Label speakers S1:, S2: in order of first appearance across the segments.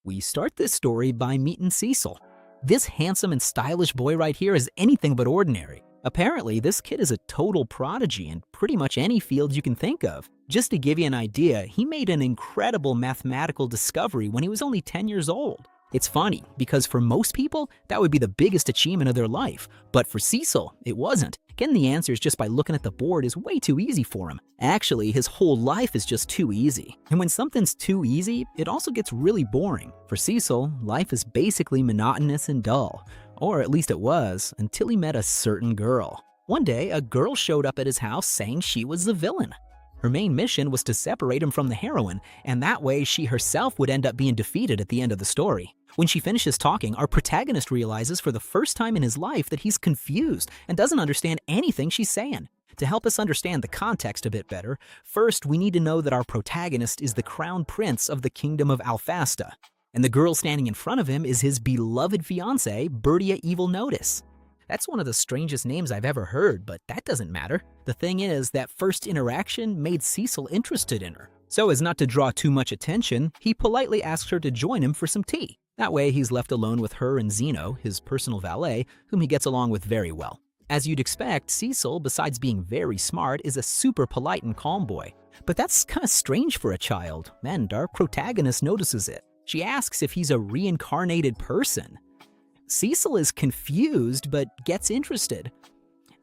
S1: We start this story by meeting Cecil. This handsome and stylish boy right here is anything but ordinary. Apparently, this kid is a total prodigy in pretty much any field you can think of. Just to give you an idea, he made an incredible mathematical discovery when he was only 10 years old. It's funny, because for most people, that would be the biggest achievement of their life. But for Cecil, it wasn't. Getting the answers just by looking at the board is way too easy for him. Actually, his whole life is just too easy. And when something's too easy, it also gets really boring. For Cecil, life is basically monotonous and dull. Or at least it was, until he met a certain girl. One day, a girl showed up at his house saying she was the villain. Her main mission was to separate him from the heroine, and that way she herself would end up being defeated at the end of the story. When she finishes talking, our protagonist realizes for the first time in his life that he's confused and doesn't understand anything she's saying. To help us understand the context a bit better, first we need to know that our protagonist is the crown prince of the kingdom of Alfasta, and the girl standing in front of him is his beloved fiancée, Bertia Evil Notice. That's one of the strangest names I've ever heard, but that doesn't matter. The thing is, that first interaction made Cecil interested in her. So as not to draw too much attention, he politely asks her to join him for some tea. That way he's left alone with her and Zeno, his personal valet, whom he gets along with very well. As you'd expect, Cecil, besides being very smart, is a super polite and calm boy. But that's kind of strange for a child, and our protagonist notices it. She asks if he's a reincarnated person. Cecil is confused, but gets interested.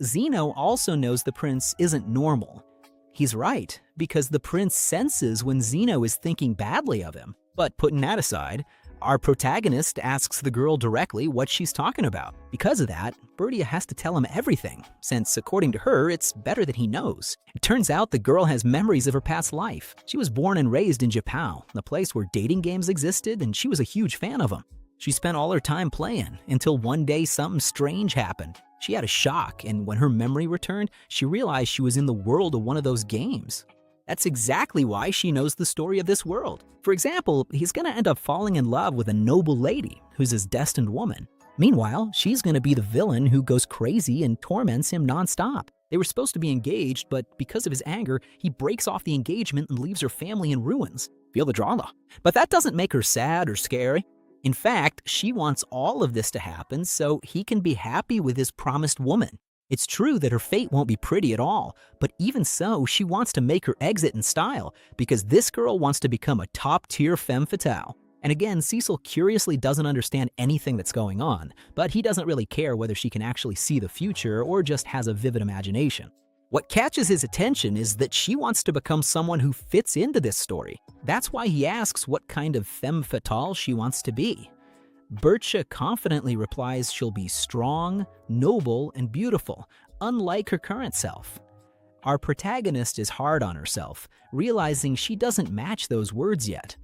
S1: Zeno also knows the prince isn't normal. He's right, because the prince senses when Zeno is thinking badly of him. But putting that aside, our protagonist asks the girl directly what she's talking about. Because of that, Bertia has to tell him everything, since according to her, it's better that he knows. It turns out the girl has memories of her past life. She was born and raised in Japan, a place where dating games existed, and she was a huge fan of them. She spent all her time playing, until one day something strange happened. She had a shock, and when her memory returned, she realized she was in the world of one of those games. That's exactly why she knows the story of this world. For example, he's gonna end up falling in love with a noble lady who's his destined woman. Meanwhile, she's gonna be the villain who goes crazy and torments him nonstop. They were supposed to be engaged, but because of his anger, he breaks off the engagement and leaves her family in ruins. Feel the drama. But that doesn't make her sad or scary. In fact, she wants all of this to happen so he can be happy with his promised woman. It's true that her fate won't be pretty at all, but even so, she wants to make her exit in style because this girl wants to become a top-tier femme fatale. And again, Cecil curiously doesn't understand anything that's going on, but he doesn't really care whether she can actually see the future or just has a vivid imagination. What catches his attention is that she wants to become someone who fits into this story. That's why he asks what kind of femme fatale she wants to be. Bertia confidently replies she'll be strong, noble, and beautiful, unlike her current self. Our protagonist is hard on herself, realizing she doesn't match those words yet.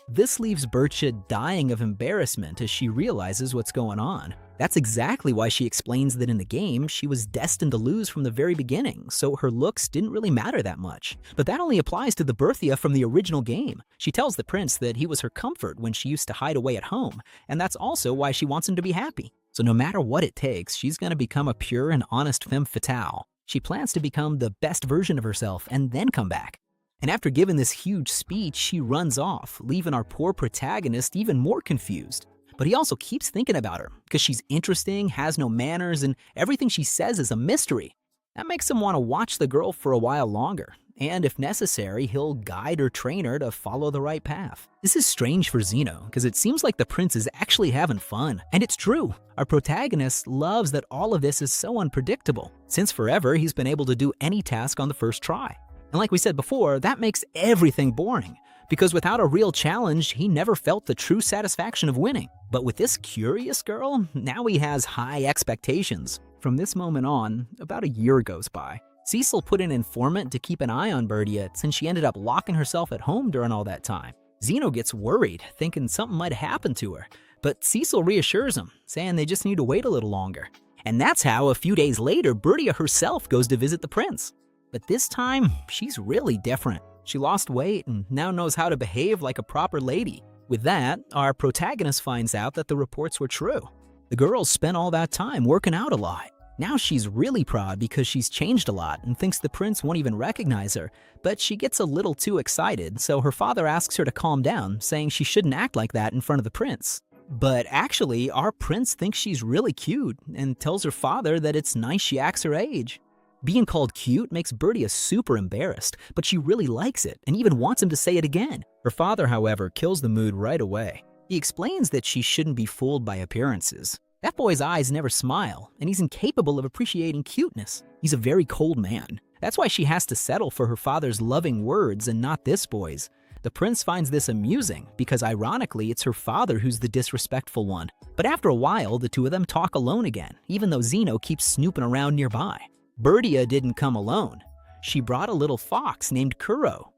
S1: This leaves Bertia dying of embarrassment as she realizes what's going on. That's exactly why she explains that in the game, she was destined to lose from the very beginning, so her looks didn't really matter that much. But that only applies to the Bertia from the original game. She tells the prince that he was her comfort when she used to hide away at home, and that's also why she wants him to be happy. So no matter what it takes, she's gonna become a pure and honest femme fatale. She plans to become the best version of herself and then come back. And after giving this huge speech, she runs off, leaving our poor protagonist even more confused. But he also keeps thinking about her, because she's interesting, has no manners, and everything she says is a mystery. That makes him want to watch the girl for a while longer, and if necessary, he'll guide or train her to follow the right path. This is strange for Zeno, because it seems like the prince is actually having fun. And it's true, our protagonist loves that all of this is so unpredictable. Since forever, he's been able to do any task on the first try. And like we said before, that makes everything boring, because without a real challenge, he never felt the true satisfaction of winning. But with this curious girl, now he has high expectations. From this moment on, about a year goes by. Cecil put an informant to keep an eye on Bertia since she ended up locking herself at home during all that time. Zeno gets worried, thinking something might have happened to her, but Cecil reassures him, saying they just need to wait a little longer. And that's how, a few days later, Bertia herself goes to visit the prince. But this time, she's really different. She lost weight and now knows how to behave like a proper lady. With that, our protagonist finds out that the reports were true. The girls spent all that time working out a lot. Now she's really proud because she's changed a lot and thinks the prince won't even recognize her, but she gets a little too excited, so her father asks her to calm down, saying she shouldn't act like that in front of the prince. But actually, our prince thinks she's really cute and tells her father that it's nice she acts her age. Being called cute makes Bertia super embarrassed, but she really likes it and even wants him to say it again. Her father, however, kills the mood right away. He explains that she shouldn't be fooled by appearances. That boy's eyes never smile, and he's incapable of appreciating cuteness. He's a very cold man. That's why she has to settle for her father's loving words and not this boy's. The prince finds this amusing because ironically it's her father who's the disrespectful one. But after a while, the two of them talk alone again, even though Zeno keeps snooping around nearby. Bertia didn't come alone. She brought a little fox named Kuro.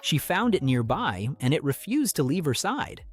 S1: She found it nearby, and it refused to leave her side.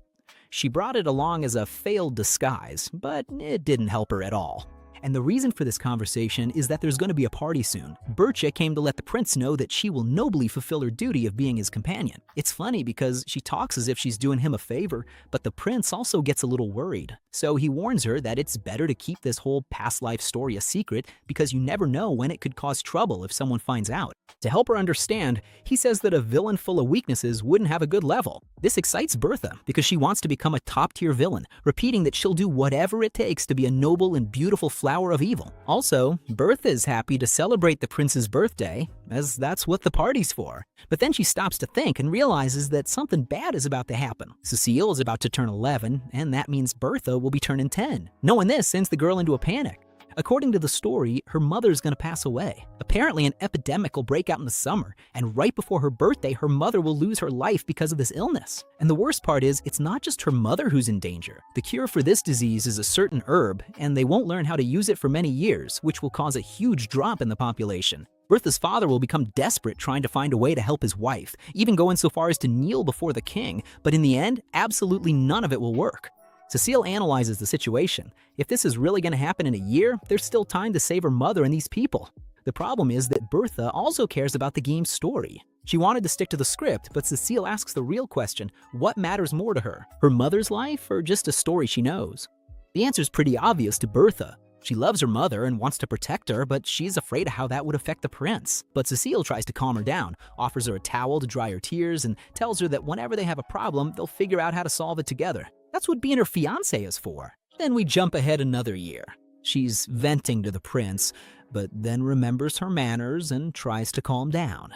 S1: She brought it along as a failed disguise, but it didn't help her at all. And the reason for this conversation is that there's going to be a party soon. Bertia came to let the prince know that she will nobly fulfill her duty of being his companion. It's funny because she talks as if she's doing him a favor, but the prince also gets a little worried. So he warns her that it's better to keep this whole past life story a secret because you never know when it could cause trouble if someone finds out. To help her understand, he says that a villain full of weaknesses wouldn't have a good level. This excites Bertha because she wants to become a top-tier villain, repeating that she'll do whatever it takes to be a noble and beautiful flower of evil. Also, Bertha is happy to celebrate the prince's birthday, as that's what the party's for. But then she stops to think and realizes that something bad is about to happen. Cecil is about to turn 11, and that means Bertha will be turning 10. Knowing this sends the girl into a panic. According to the story, her mother's gonna pass away. Apparently, an epidemic will break out in the summer, and right before her birthday, her mother will lose her life because of this illness. And the worst part is, it's not just her mother who's in danger. The cure for this disease is a certain herb, and they won't learn how to use it for many years, which will cause a huge drop in the population. Bertha's father will become desperate trying to find a way to help his wife, even going so far as to kneel before the king, but in the end, absolutely none of it will work. Cecile analyzes the situation. If this is really going to happen in a year, there's still time to save her mother and these people. The problem is that Bertha also cares about the game's story. She wanted to stick to the script, but Cecile asks the real question, what matters more to her? Her mother's life or just a story she knows? The answer's pretty obvious to Bertha. She loves her mother and wants to protect her, but she's afraid of how that would affect the prince. But Cecile tries to calm her down, offers her a towel to dry her tears, and tells her that whenever they have a problem, they'll figure out how to solve it together. That's what being her fiancé is for. Then we jump ahead another year. She's venting to the prince, but then remembers her manners and tries to calm down.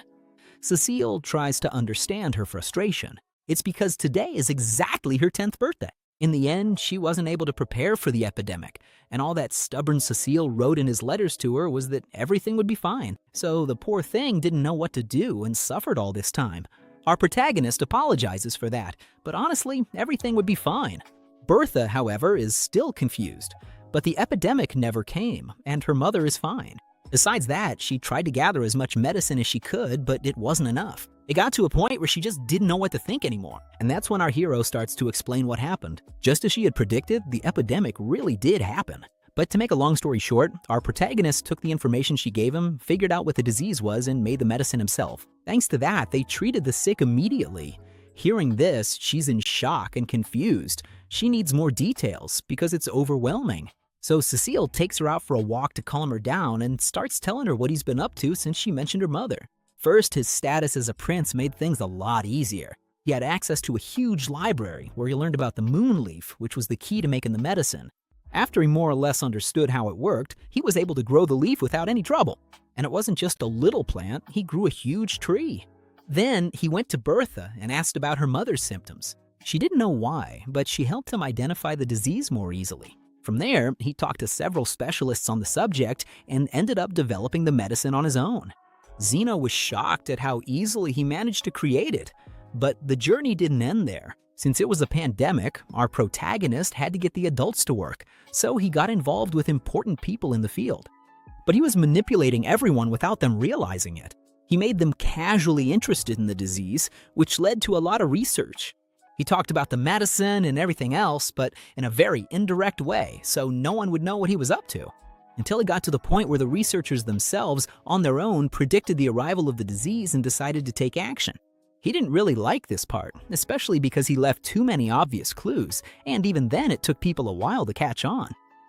S1: Cecile tries to understand her frustration. It's because today is exactly her 10th birthday. In the end, she wasn't able to prepare for the epidemic, and all that stubborn Cecile wrote in his letters to her was that everything would be fine. So the poor thing didn't know what to do and suffered all this time. Our protagonist apologizes for that, but honestly, everything would be fine. Bertha, however, is still confused, but the epidemic never came, and her mother is fine. Besides that, she tried to gather as much medicine as she could, but it wasn't enough. It got to a point where she just didn't know what to think anymore, and that's when our hero starts to explain what happened. Just as she had predicted, the epidemic really did happen. But to make a long story short, our protagonist took the information she gave him, figured out what the disease was, and made the medicine himself. Thanks to that, they treated the sick immediately. Hearing this, she's in shock and confused. She needs more details because it's overwhelming. So Cecile takes her out for a walk to calm her down and starts telling her what he's been up to since she mentioned her mother. First, his status as a prince made things a lot easier. He had access to a huge library where he learned about the moon leaf, which was the key to making the medicine. After he more or less understood how it worked, he was able to grow the leaf without any trouble. And it wasn't just a little plant, he grew a huge tree. Then he went to Bertha and asked about her mother's symptoms. She didn't know why, but she helped him identify the disease more easily. From there, he talked to several specialists on the subject and ended up developing the medicine on his own. Zeno was shocked at how easily he managed to create it. But the journey didn't end there. Since it was a pandemic, our protagonist had to get the adults to work, so he got involved with important people in the field. But he was manipulating everyone without them realizing it. He made them casually interested in the disease, which led to a lot of research. He talked about the medicine and everything else, but in a very indirect way, so no one would know what he was up to. Until he got to the point where the researchers themselves, on their own, predicted the arrival of the disease and decided to take action. He didn't really like this part, especially because he left too many obvious clues, and even then it took people a while to catch on.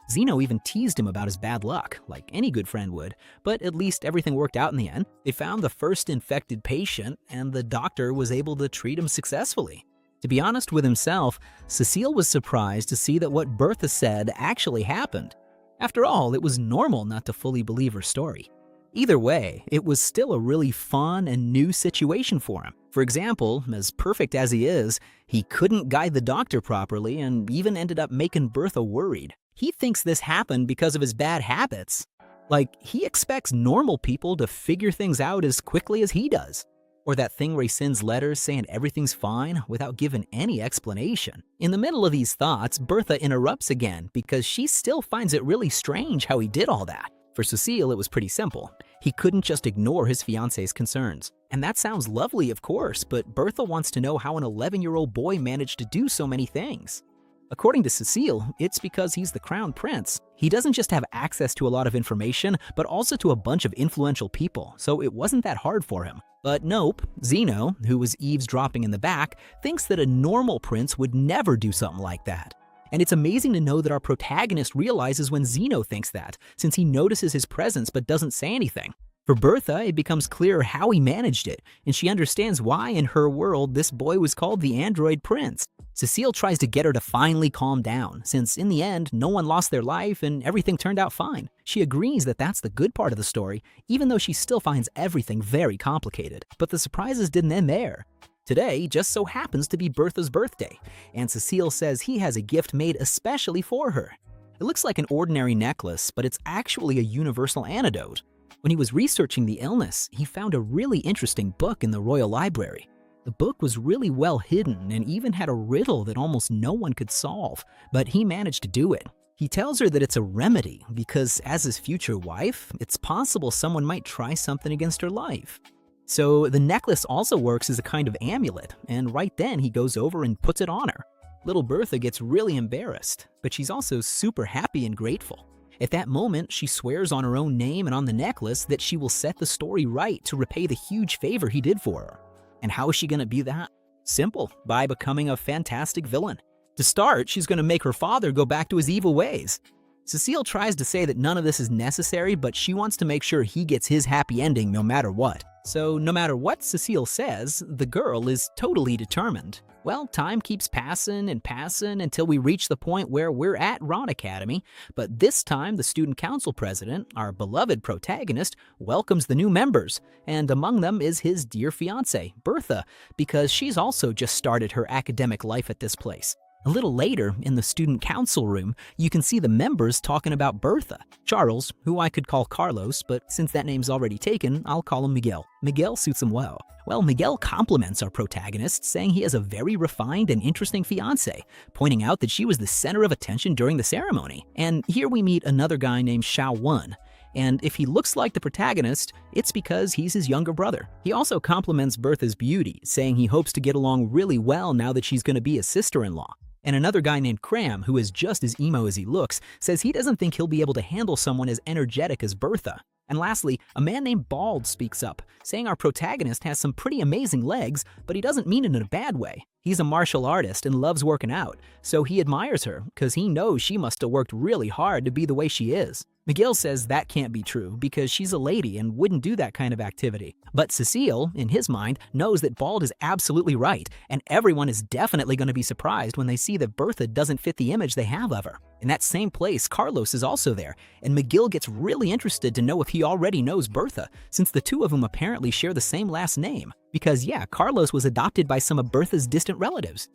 S1: Zeno even teased him about his bad luck, like any good friend would, but at least everything worked out in the end. They found the first infected patient, and the doctor was able to treat him successfully. To be honest with himself, Cecil was surprised to see that what Bertha said actually happened. After all, it was normal not to fully believe her story. Either way, it was still a really fun and new situation for him. For example, as perfect as he is, he couldn't guide the doctor properly and even ended up making Bertha worried. He thinks this happened because of his bad habits. Like, he expects normal people to figure things out as quickly as he does. Or that thing where he sends letters saying everything's fine without giving any explanation. In the middle of these thoughts, Bertha interrupts again because she still finds it really strange how he did all that. For Cecil, it was pretty simple. He couldn't just ignore his fiancée's concerns. And that sounds lovely, of course, but Bertha wants to know how an 11-year-old boy managed to do so many things. According to Cecil, it's because he's the crown prince. He doesn't just have access to a lot of information, but also to a bunch of influential people, so it wasn't that hard for him. But nope, Zeno, who was eavesdropping in the back, thinks that a normal prince would never do something like that. And it's amazing to know that our protagonist realizes when Zeno thinks that, since he notices his presence but doesn't say anything. For Bertha, it becomes clear how he managed it, and she understands why in her world this boy was called the android prince. Cecil tries to get her to finally calm down, since in the end, no one lost their life and everything turned out fine. She agrees that that's the good part of the story, even though she still finds everything very complicated. But the surprises didn't end there. Today just so happens to be Bertha's birthday, and Cecil says he has a gift made especially for her. It looks like an ordinary necklace, but it's actually a universal antidote. When he was researching the illness, he found a really interesting book in the royal library. The book was really well hidden and even had a riddle that almost no one could solve, but he managed to do it. He tells her that it's a remedy because as his future wife, it's possible someone might try something against her life. So the necklace also works as a kind of amulet, and right then he goes over and puts it on her. Little Bertha gets really embarrassed, but she's also super happy and grateful. At that moment, she swears on her own name and on the necklace that she will set the story right to repay the huge favor he did for her. And how is she going to be that? Simple, by becoming a fantastic villain. To start, she's going to make her father go back to his evil ways. Cecil tries to say that none of this is necessary, but she wants to make sure he gets his happy ending no matter what. So no matter what Cecil says, the girl is totally determined. Well, time keeps passing and passing until we reach the point where we're at Ron Academy, but this time the student council president, our beloved protagonist, welcomes the new members, and among them is his dear fiancée, Bertha, because she's also just started her academic life at this place. A little later, in the student council room, you can see the members talking about Bertha. Charles, who I could call Carlos, but since that name's already taken, I'll call him Miguel. Miguel suits him well. Well, Miguel compliments our protagonist, saying he has a very refined and interesting fiancée, pointing out that she was the center of attention during the ceremony. And here we meet another guy named Xiao Wen. And if he looks like the protagonist, it's because he's his younger brother. He also compliments Bertha's beauty, saying he hopes to get along really well now that she's going to be his sister-in-law. And another guy named Cram, who is just as emo as he looks, says he doesn't think he'll be able to handle someone as energetic as Bertha. And lastly, a man named Bald speaks up, saying our protagonist has some pretty amazing legs, but he doesn't mean it in a bad way. He's a martial artist and loves working out, so he admires her because he knows she must have worked really hard to be the way she is. Miguel says that can't be true because she's a lady and wouldn't do that kind of activity. But Cecil, in his mind, knows that Bald is absolutely right, and everyone is definitely going to be surprised when they see that Bertha doesn't fit the image they have of her. In that same place, Carlos is also there, and McGill gets really interested to know if he already knows Bertha, since the two of them apparently share the same last name. Because yeah, Carlos was adopted by some of Bertha's distant relatives.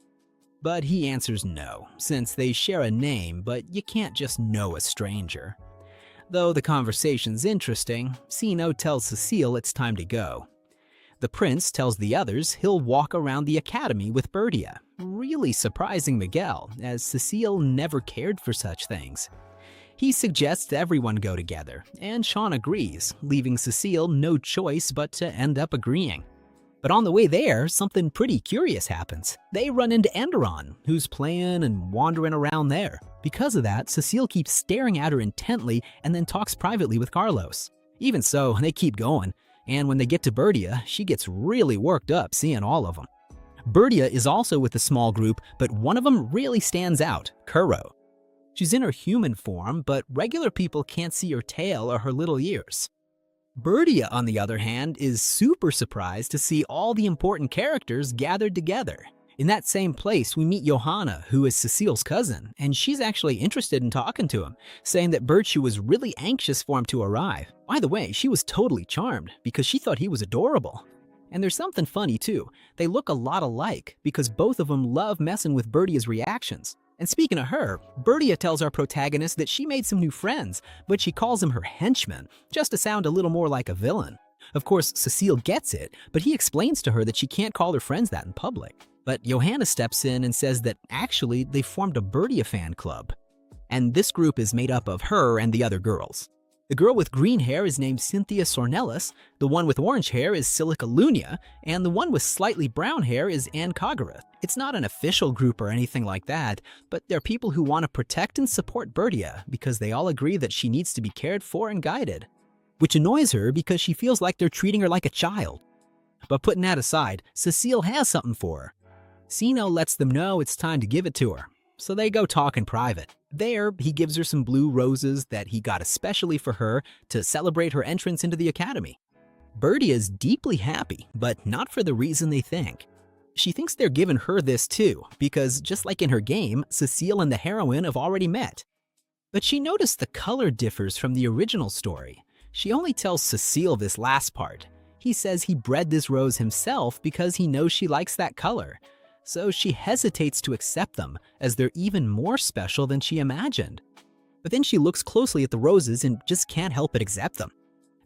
S1: But he answers no, since they share a name, but you can't just know a stranger. Though the conversation's interesting, Sino tells Cecil it's time to go. The prince tells the others he'll walk around the academy with Bertia, really surprising Miguel, as Cecil never cared for such things. He suggests everyone go together, and Sean agrees, leaving Cecil no choice but to end up agreeing. But on the way there, something pretty curious happens. They run into Enderon, who's playing and wandering around there. Because of that, Cecil keeps staring at her intently and then talks privately with Carlos. Even so, they keep going, and when they get to Bertia, she gets really worked up seeing all of them. Bertia is also with the small group, but one of them really stands out, Kuro. She's in her human form, but regular people can't see her tail or her little ears. Bertia, on the other hand, is super surprised to see all the important characters gathered together. In that same place, we meet Johanna, who is Cecil's cousin, and she's actually interested in talking to him, saying that Bertia was really anxious for him to arrive. By the way, she was totally charmed because she thought he was adorable. And there's something funny too. They look a lot alike because both of them love messing with Bertia's reactions. And speaking of her, Bertia tells our protagonist that she made some new friends, but she calls them her henchmen, just to sound a little more like a villain. Of course, Cecil gets it, but he explains to her that she can't call her friends that in public. But Johanna steps in and says that actually they formed a Bertia fan club. And this group is made up of her and the other girls. The girl with green hair is named Cynthia Sornelis, the one with orange hair is Silica Lunia, and the one with slightly brown hair is Anne Cogareth. It's not an official group or anything like that, but they're people who want to protect and support Bertia because they all agree that she needs to be cared for and guided. Which annoys her because she feels like they're treating her like a child. But putting that aside, Cecil has something for her. Sino lets them know it's time to give it to her, so they go talk in private. There, he gives her some blue roses that he got especially for her to celebrate her entrance into the academy. Bertia is deeply happy, but not for the reason they think. She thinks they're giving her this too, because just like in her game, Cecil and the heroine have already met. But she noticed the color differs from the original story. She only tells Cecil this last part. He says he bred this rose himself because he knows she likes that color. So she hesitates to accept them, as they're even more special than she imagined. But then she looks closely at the roses and just can't help but accept them.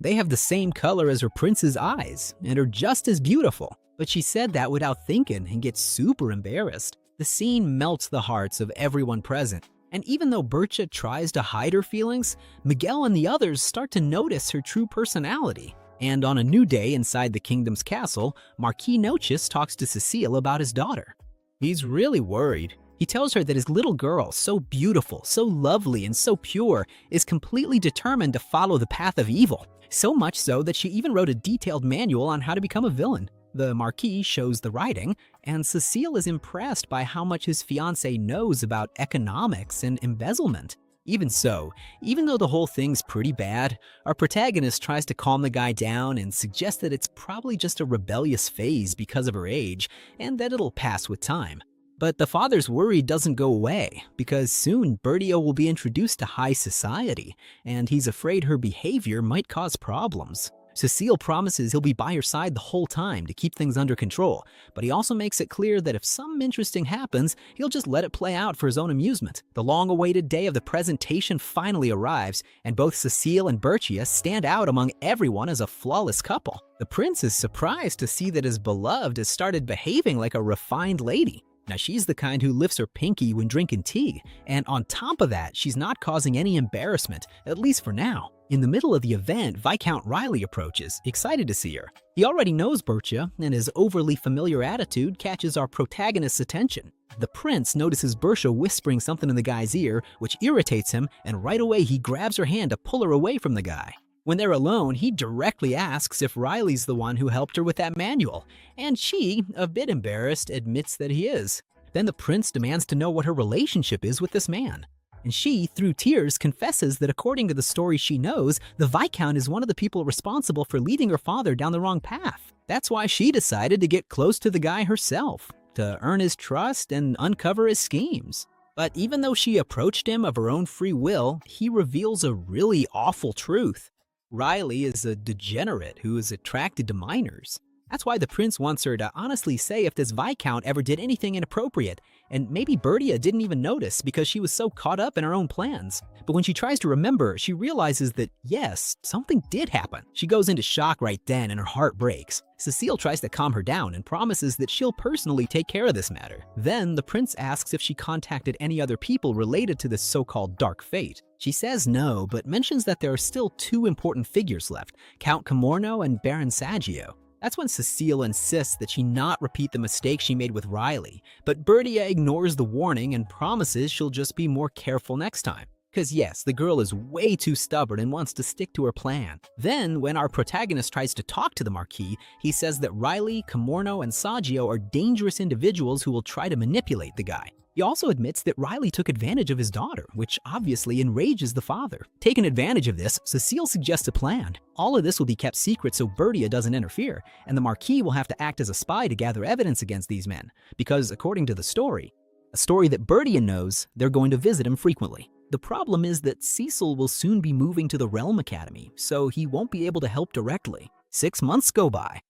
S1: They have the same color as her prince's eyes, and are just as beautiful. But she said that without thinking and gets super embarrassed. The scene melts the hearts of everyone present. And even though Bertia tries to hide her feelings, Miguel and the others start to notice her true personality. And on a new day inside the kingdom's castle, Marquis Noches talks to Cecil about his daughter. He's really worried. He tells her that his little girl, so beautiful, so lovely, and so pure, is completely determined to follow the path of evil. So much so that she even wrote a detailed manual on how to become a villain. The Marquis shows the writing, and Cecil is impressed by how much his fiancée knows about economics and embezzlement. Even so, even though the whole thing's pretty bad, our protagonist tries to calm the guy down and suggests that it's probably just a rebellious phase because of her age, and that it'll pass with time. But the father's worry doesn't go away, because soon Bertia will be introduced to high society, and he's afraid her behavior might cause problems. Cecil promises he'll be by her side the whole time to keep things under control, but he also makes it clear that if something interesting happens, he'll just let it play out for his own amusement. The long-awaited day of the presentation finally arrives, and both Cecil and Bertia stand out among everyone as a flawless couple. The prince is surprised to see that his beloved has started behaving like a refined lady. Now, she's the kind who lifts her pinky when drinking tea, and on top of that, she's not causing any embarrassment, at least for now. In the middle of the event, Viscount Riley approaches, excited to see her. He already knows Bertia, and his overly familiar attitude catches our protagonist's attention. The prince notices Bertia whispering something in the guy's ear, which irritates him, and right away he grabs her hand to pull her away from the guy. When they're alone, he directly asks if Riley's the one who helped her with that manual, and she, a bit embarrassed, admits that he is. Then the prince demands to know what her relationship is with this man. And she, through tears, confesses that according to the story she knows, the Viscount is one of the people responsible for leading her father down the wrong path. That's why she decided to get close to the guy herself, to earn his trust and uncover his schemes. But even though she approached him of her own free will, he reveals a really awful truth. Riley is a degenerate who is attracted to minors. That's why the prince wants her to honestly say if this Viscount ever did anything inappropriate, and maybe Bertia didn't even notice because she was so caught up in her own plans. But when she tries to remember, she realizes that yes, something did happen. She goes into shock right then and her heart breaks. Cecil tries to calm her down and promises that she'll personally take care of this matter. Then the prince asks if she contacted any other people related to this so-called dark fate. She says no, but mentions that there are still two important figures left, Count Camorno and Baron Saggio. That's when Cecil insists that she not repeat the mistake she made with Riley, but Bertia ignores the warning and promises she'll just be more careful next time. Cause yes, the girl is way too stubborn and wants to stick to her plan. Then, when our protagonist tries to talk to the Marquis, he says that Riley, Camorno, and Saggio are dangerous individuals who will try to manipulate the guy. He also admits that Riley took advantage of his daughter, which obviously enrages the father. Taking advantage of this, Cecil suggests a plan. All of this will be kept secret so Bertia doesn't interfere, and the Marquis will have to act as a spy to gather evidence against these men, because according to the story, a story that Bertia knows, they're going to visit him frequently. The problem is that Cecil will soon be moving to the Realm Academy, so he won't be able to help directly. 6 months go by.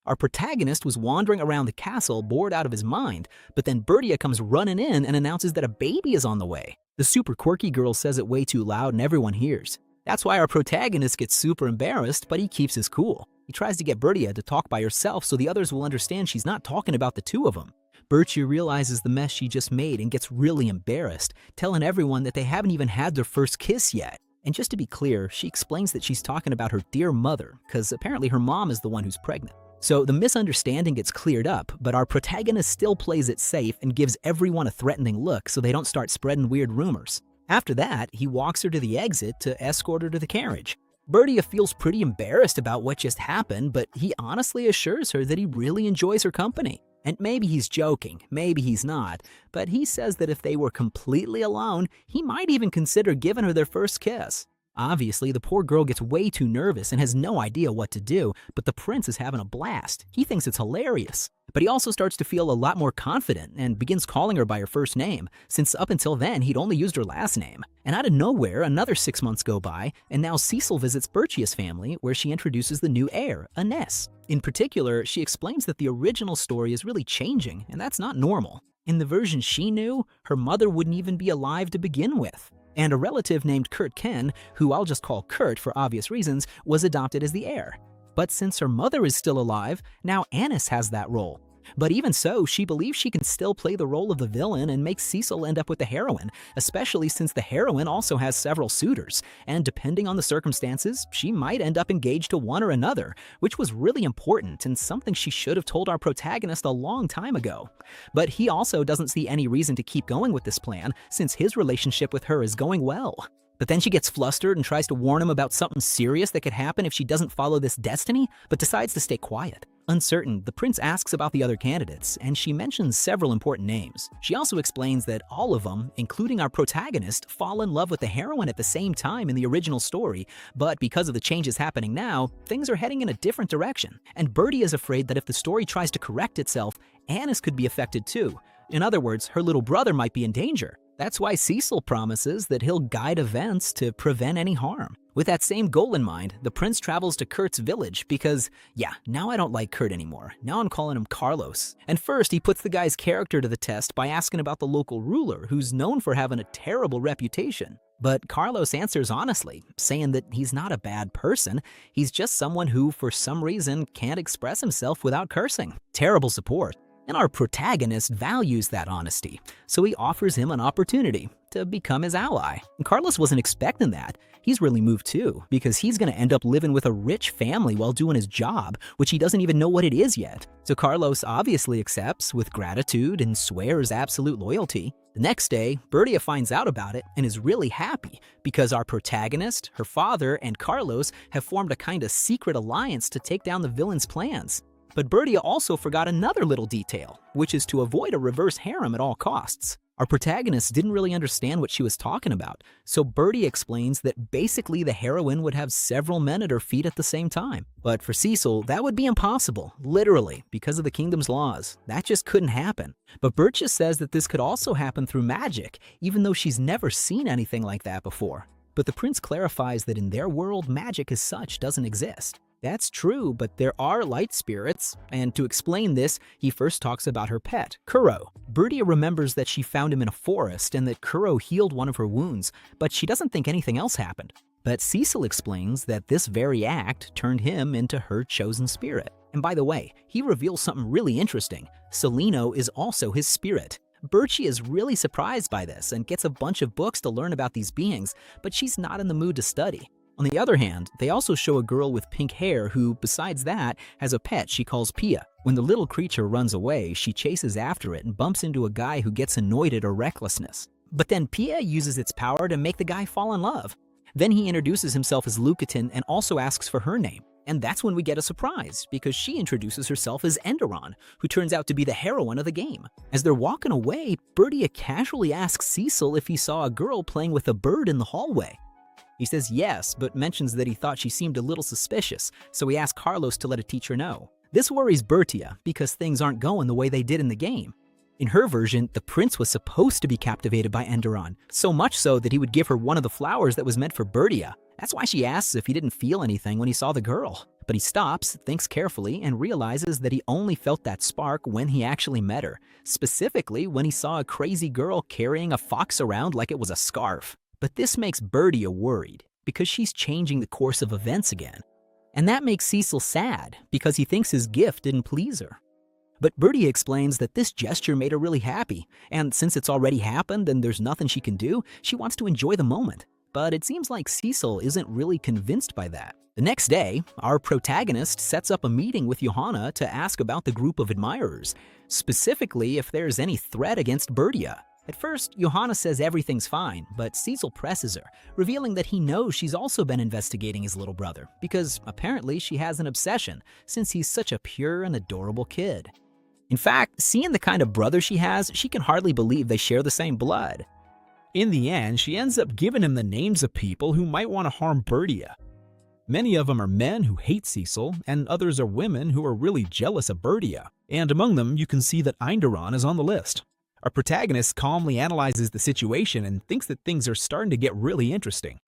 S1: Our protagonist was wandering around the castle bored out of his mind, but then Bertia comes running in and announces that a baby is on the way. The super quirky girl says it way too loud and everyone hears. That's why our protagonist gets super embarrassed, but he keeps his cool. He tries to get Bertia to talk by herself so the others will understand she's not talking about the two of them. Bertia realizes the mess she just made and gets really embarrassed, telling everyone that they haven't even had their first kiss yet. And just to be clear, she explains that she's talking about her dear mother, because apparently her mom is the one who's pregnant. So the misunderstanding gets cleared up, but our protagonist still plays it safe and gives everyone a threatening look so they don't start spreading weird rumors. After that, he walks her to the exit to escort her to the carriage. Bertia feels pretty embarrassed about what just happened, but he honestly assures her that he really enjoys her company. And maybe he's joking, maybe he's not, but he says that if they were completely alone, he might even consider giving her their first kiss. Obviously, the poor girl gets way too nervous and has no idea what to do, but the prince is having a blast. He thinks it's hilarious. But he also starts to feel a lot more confident and begins calling her by her first name, since up until then he'd only used her last name. And out of nowhere, another 6 months go by, and now Cecil visits Bertia's family, where she introduces the new heir, Ines. In particular, she explains that the original story is really changing, and that's not normal. In the version she knew, her mother wouldn't even be alive to begin with. And a relative named Kurt Ken, who I'll just call Kurt for obvious reasons, was adopted as the heir. But since her mother is still alive, now Ines has that role. But even so, she believes she can still play the role of the villain and make Cecil end up with the heroine, especially since the heroine also has several suitors, and depending on the circumstances, she might end up engaged to one or another, which was really important and something she should have told our protagonist a long time ago. But he also doesn't see any reason to keep going with this plan, since his relationship with her is going well. But then she gets flustered and tries to warn him about something serious that could happen if she doesn't follow this destiny, but decides to stay quiet. Uncertain, the prince asks about the other candidates, and she mentions several important names. She also explains that all of them, including our protagonist, fall in love with the heroine at the same time in the original story, but because of the changes happening now, things are heading in a different direction. And Bertie is afraid that if the story tries to correct itself, Ines could be affected too. In other words, her little brother might be in danger. That's why Cecil promises that he'll guide events to prevent any harm. With that same goal in mind, the prince travels to Kurt's village because, yeah, now I don't like Kurt anymore. Now I'm calling him Carlos. And first, he puts the guy's character to the test by asking about the local ruler, who's known for having a terrible reputation. But Carlos answers honestly, saying that he's not a bad person, he's just someone who, for some reason, can't express himself without cursing. Terrible support. And our protagonist values that honesty, so he offers him an opportunity to become his ally. And Carlos wasn't expecting that. He's really moved too, because he's gonna end up living with a rich family while doing his job, which he doesn't even know what it is yet. So Carlos obviously accepts with gratitude and swears absolute loyalty. The next day, Bertia finds out about it and is really happy because our protagonist, her father, and Carlos have formed a kind of secret alliance to take down the villain's plans. But Bertia also forgot another little detail, which is to avoid a reverse harem at all costs. Our protagonist didn't really understand what she was talking about, so Bertie explains that basically the heroine would have several men at her feet at the same time. But for Cecil, that would be impossible, literally, because of the kingdom's laws. That just couldn't happen. But Bertia says that this could also happen through magic, even though she's never seen anything like that before. But the prince clarifies that in their world, magic as such doesn't exist. That's true, but there are light spirits, and to explain this, he first talks about her pet, Kuro. Bertia remembers that she found him in a forest and that Kuro healed one of her wounds, but she doesn't think anything else happened. But Cecil explains that this very act turned him into her chosen spirit. And by the way, he reveals something really interesting. Celino is also his spirit. Bertie is really surprised by this and gets a bunch of books to learn about these beings, but she's not in the mood to study. On the other hand, they also show a girl with pink hair who, besides that, has a pet she calls Pia. When the little creature runs away, she chases after it and bumps into a guy who gets annoyed at her recklessness. But then Pia uses its power to make the guy fall in love. Then he introduces himself as Lucatin and also asks for her name. And that's when we get a surprise, because she introduces herself as Enderon, who turns out to be the heroine of the game. As they're walking away, Bertia casually asks Cecil if he saw a girl playing with a bird in the hallway. He says yes, but mentions that he thought she seemed a little suspicious, so he asks Carlos to let a teacher know. This worries Bertia, because things aren't going the way they did in the game. In her version, the prince was supposed to be captivated by Enderon, so much so that he would give her one of the flowers that was meant for Bertia. That's why she asks if he didn't feel anything when he saw the girl. But he stops, thinks carefully, and realizes that he only felt that spark when he actually met her, specifically when he saw a crazy girl carrying a fox around like it was a scarf. But this makes Bertia worried, because she's changing the course of events again. And that makes Cecil sad, because he thinks his gift didn't please her. But Bertia explains that this gesture made her really happy, and since it's already happened and there's nothing she can do, she wants to enjoy the moment. But it seems like Cecil isn't really convinced by that. The next day, our protagonist sets up a meeting with Johanna to ask about the group of admirers, specifically if there's any threat against Bertia. At first, Johanna says everything's fine, but Cecil presses her, revealing that he knows she's also been investigating his little brother, because apparently she has an obsession, since he's such a pure and adorable kid. In fact, seeing the kind of brother she has, she can hardly believe they share the same blood.
S2: In the end, she ends up giving him the names of people who might want to harm Bertia. Many of them are men who hate Cecil, and others are women who are really jealous of Bertia. And among them, you can see that Enderon is on the list. Our protagonist calmly analyzes the situation and thinks that things are starting to get really interesting.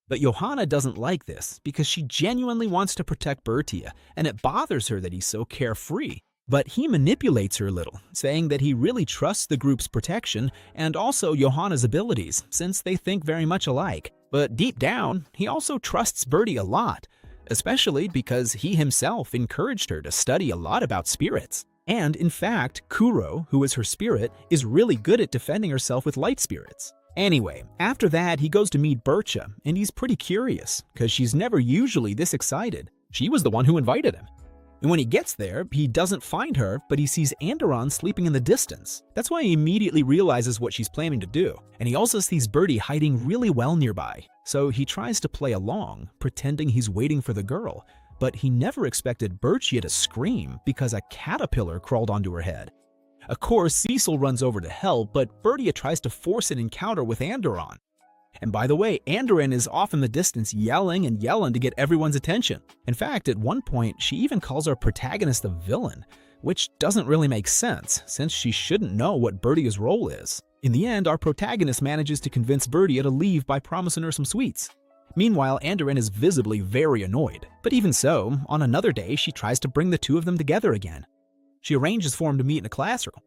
S2: But Johanna doesn't like this, because she genuinely wants to protect Bertia, and it bothers her that he's so carefree. But he manipulates her a little, saying that he really trusts the group's protection and also Johanna's abilities, since they think very much alike. But deep down, he also trusts Bertie a lot, especially because he himself encouraged her to study a lot about spirits. And in fact, Kuro, who is her spirit, is really good at defending herself with light spirits. Anyway, after that, he goes to meet Bertia, and he's pretty curious, because she's never usually this excited. She was the one who invited him. And when he gets there, he doesn't find her, but he sees Enderon sleeping in the distance. That's why he immediately realizes what she's planning to do. And he also sees Bertie hiding really well nearby. So he tries to play along, pretending he's waiting for the girl. But he never expected Bertia to scream because a caterpillar crawled onto her head. Of course, Cecil runs over to help, but Bertia tries to force an encounter with Enderon. And by the way, Enderon is off in the distance yelling and yelling to get everyone's attention. In fact, at one point, she even calls our protagonist a villain, which doesn't really make sense, since she shouldn't know what Bertia's role is. In the end, our protagonist manages to convince Bertia to leave by promising her some sweets. Meanwhile, Enderon is visibly very annoyed. But even so, on another day, she tries to bring the two of them together again. She arranges for him to meet in a classroom.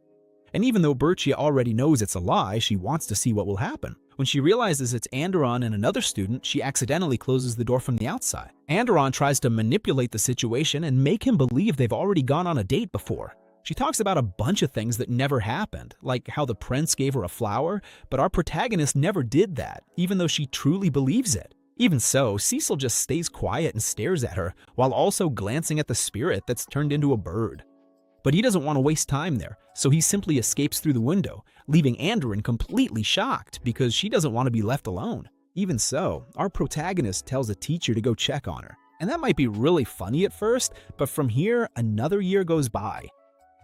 S2: And even though Bertia already knows it's a lie, she wants to see what will happen. When she realizes it's Enderon and another student, she accidentally closes the door from the outside. Enderon tries to manipulate the situation and make him believe they've already gone on a date before. She talks about a bunch of things that never happened, like how the prince gave her a flower, but our protagonist never did that, even though she truly believes it. Even so, Cecil just stays quiet and stares at her, while also glancing at the spirit that's turned into a bird. But he doesn't want to waste time there, so he simply escapes through the window, leaving Enderon completely shocked because she doesn't want to be left alone. Even so, our protagonist tells a teacher to go check on her. And that might be really funny at first, but from here, another year goes by.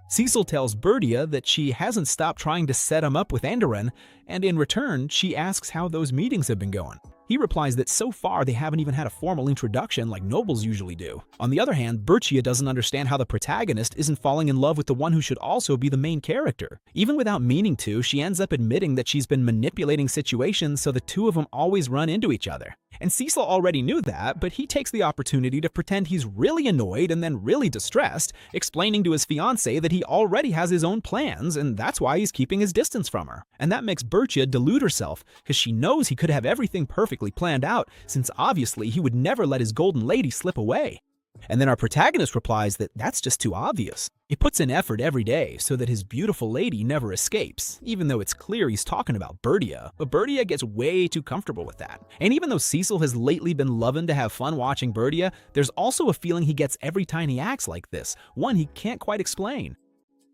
S2: Cecil tells Bertia that she hasn't stopped trying to set him up with Enderon, and in return, she asks how those meetings have been going. He replies that so far they haven't even had a formal introduction like nobles usually do. On the other hand, Bertia doesn't understand how the protagonist isn't falling in love with the one who should also be the main character. Even without meaning to, she ends up admitting that she's been manipulating situations so the two of them always run into each other. And Cecil already knew that, but he takes the opportunity to pretend he's really annoyed and then really distressed, explaining to his fiancée that he already has his own plans and that's why he's keeping his distance from her. And that makes Bertia delude herself, because she knows he could have everything perfectly planned out, since obviously he would never let his golden lady slip away. And then our protagonist replies that that's just too obvious. He puts in effort every day so that his beautiful lady never escapes, even though it's clear he's talking about Bertia. But Bertia gets way too comfortable with that. And even though Cecil has lately been loving to have fun watching Bertia, there's also a feeling he gets every time he acts like this, one he can't quite explain.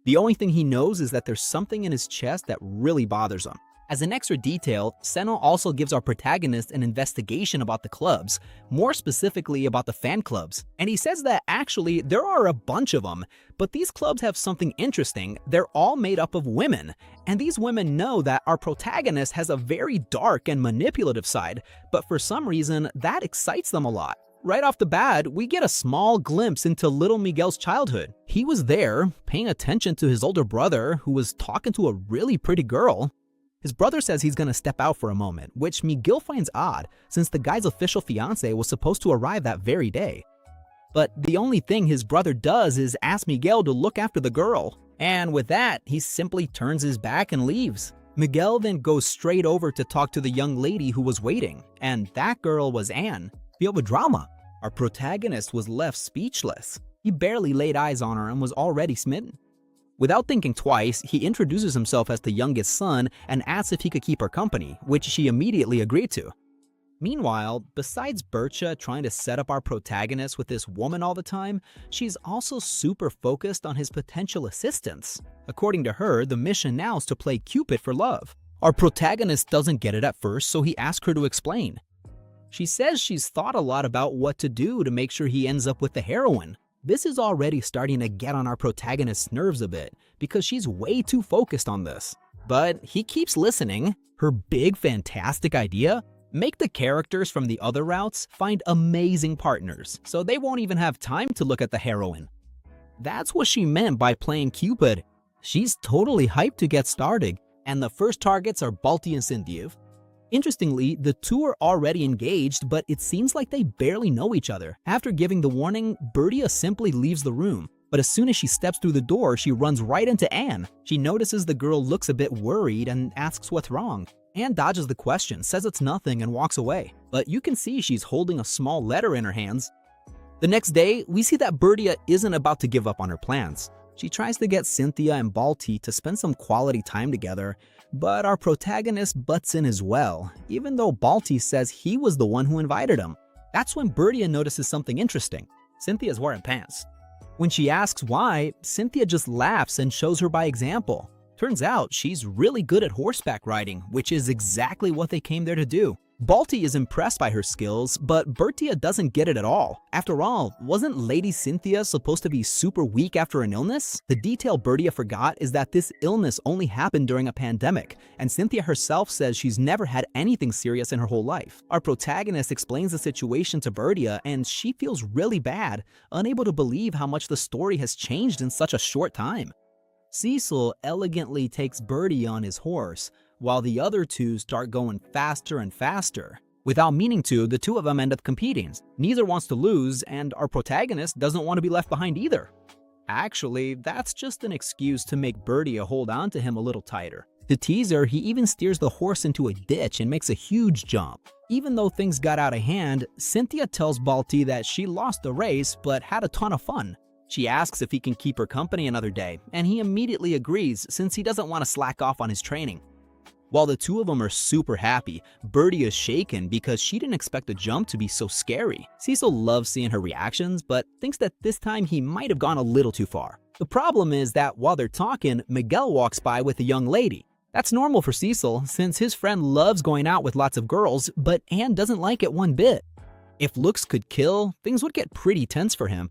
S2: The only thing he knows is that there's something in his chest that really bothers him.
S1: As an extra detail, Seno also gives our protagonist an investigation about the clubs, more specifically about the fan clubs. And he says that actually there are a bunch of them, but these clubs have something interesting. They're all made up of women, and these women know that our protagonist has a very dark and manipulative side, but for some reason that excites them a lot. Right off the bat, we get a small glimpse into little Miguel's childhood. He was there, paying attention to his older brother, who was talking to a really pretty girl. His brother says he's gonna step out for a moment, which Miguel finds odd since the guy's official fiancée was supposed to arrive that very day. But the only thing his brother does is ask Miguel to look after the girl. And with that, he simply turns his back and leaves. Miguel then goes straight over to talk to the young lady who was waiting, and that girl was Anne. Feel the drama. Our protagonist was left speechless. He barely laid eyes on her and was already smitten. Without thinking twice, he introduces himself as the youngest son and asks if he could keep her company, which she immediately agreed to. Meanwhile, besides Bertia trying to set up our protagonist with this woman all the time, she's also super focused on his potential assistants. According to her, the mission now is to play Cupid for love. Our protagonist doesn't get it at first, so he asks her to explain. She says she's thought a lot about what to do to make sure he ends up with the heroine. This is already starting to get on our protagonist's nerves a bit because she's way too focused on this. But he keeps listening. Her big fantastic idea? Make the characters from the other routes find amazing partners so they won't even have time to look at the heroine. That's what she meant by playing Cupid. She's totally hyped to get started, and the first targets are Balti and Sindiev. Interestingly, the two are already engaged, but it seems like they barely know each other. After giving the warning, Bertia simply leaves the room, but as soon as she steps through the door, she runs right into Anne. She notices the girl looks a bit worried and asks what's wrong. Anne dodges the question, says it's nothing, and walks away, but you can see she's holding a small letter in her hands. The next day, we see that Bertia isn't about to give up on her plans. She tries to get Cynthia and Balti to spend some quality time together, but our protagonist butts in as well, even though Balti says he was the one who invited him. That's when Bertia notices something interesting. Cynthia's wearing pants. When she asks why, Cynthia just laughs and shows her by example. Turns out she's really good at horseback riding, which is exactly what they came there to do. Balti is impressed by her skills, but Bertia doesn't get it at all. After all, wasn't Lady Cynthia supposed to be super weak after an illness? The detail Bertia forgot is that this illness only happened during a pandemic, and Cynthia herself says she's never had anything serious in her whole life. Our protagonist explains the situation to Bertia, and she feels really bad, unable to believe how much the story has changed in such a short time. Cecil elegantly takes Bertie on his horse, while the other two start going faster and faster. Without meaning to, the two of them end up competing. Neither wants to lose, and our protagonist doesn't want to be left behind either. Actually, that's just an excuse to make Bertie hold on to him a little tighter. To tease her, he even steers the horse into a ditch and makes a huge jump. Even though things got out of hand, Cynthia tells Balti that she lost the race but had a ton of fun. She asks if he can keep her company another day, and he immediately agrees since he doesn't want to slack off on his training. While the two of them are super happy, Bertie is shaken because she didn't expect the jump to be so scary. Cecil loves seeing her reactions, but thinks that this time he might have gone a little too far. The problem is that while they're talking, Miguel walks by with a young lady. That's normal for Cecil, since his friend loves going out with lots of girls, but Anne doesn't like it one bit. If looks could kill, things would get pretty tense for him.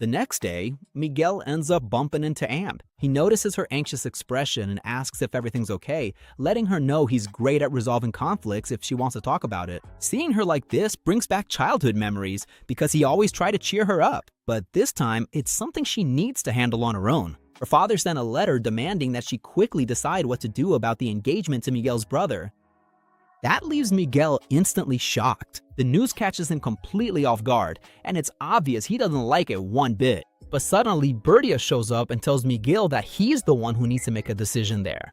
S1: The next day, Miguel ends up bumping into Anne. He notices her anxious expression and asks if everything's okay, letting her know he's great at resolving conflicts if she wants to talk about it. Seeing her like this brings back childhood memories because he always tried to cheer her up, but this time it's something she needs to handle on her own. Her father sent a letter demanding that she quickly decide what to do about the engagement to Miguel's brother. That leaves Miguel instantly shocked. The news catches him completely off guard, and it's obvious he doesn't like it one bit. But suddenly, Bertia shows up and tells Miguel that he's the one who needs to make a decision there.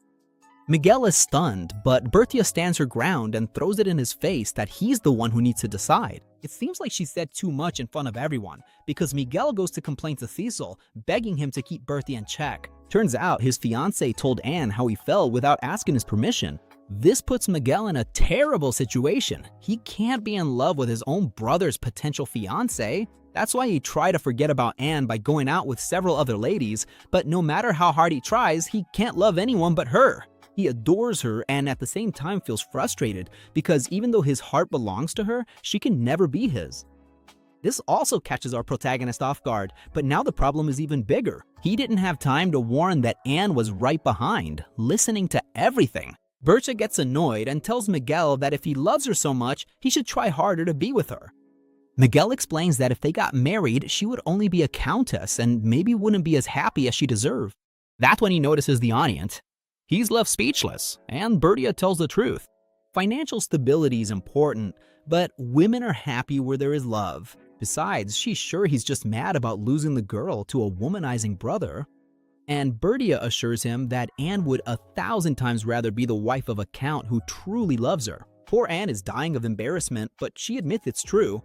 S1: Miguel is stunned, but Bertia stands her ground and throws it in his face that he's the one who needs to decide. It seems like she said too much in front of everyone, because Miguel goes to complain to Cecil, begging him to keep Bertia in check. Turns out his fiancée told Anne how he fell without asking his permission. This puts Miguel in a terrible situation. He can't be in love with his own brother's potential fiancée. That's why he tried to forget about Anne by going out with several other ladies, but no matter how hard he tries, he can't love anyone but her. He adores her and at the same time feels frustrated because even though his heart belongs to her, she can never be his. This also catches our protagonist off guard, but now the problem is even bigger. He didn't have time to warn that Anne was right behind, listening to everything. Bertia gets annoyed and tells Miguel that if he loves her so much, he should try harder to be with her. Miguel explains that if they got married, she would only be a countess and maybe wouldn't be as happy as she deserved. That's when he notices the audience. He's left speechless, and Bertia tells the truth. Financial stability is important, but women are happy where there is love. Besides, she's sure he's just mad about losing the girl to a womanizing brother. And Bertia assures him that Anne would 1,000 times rather be the wife of a count who truly loves her. Poor Anne is dying of embarrassment, but she admits it's true.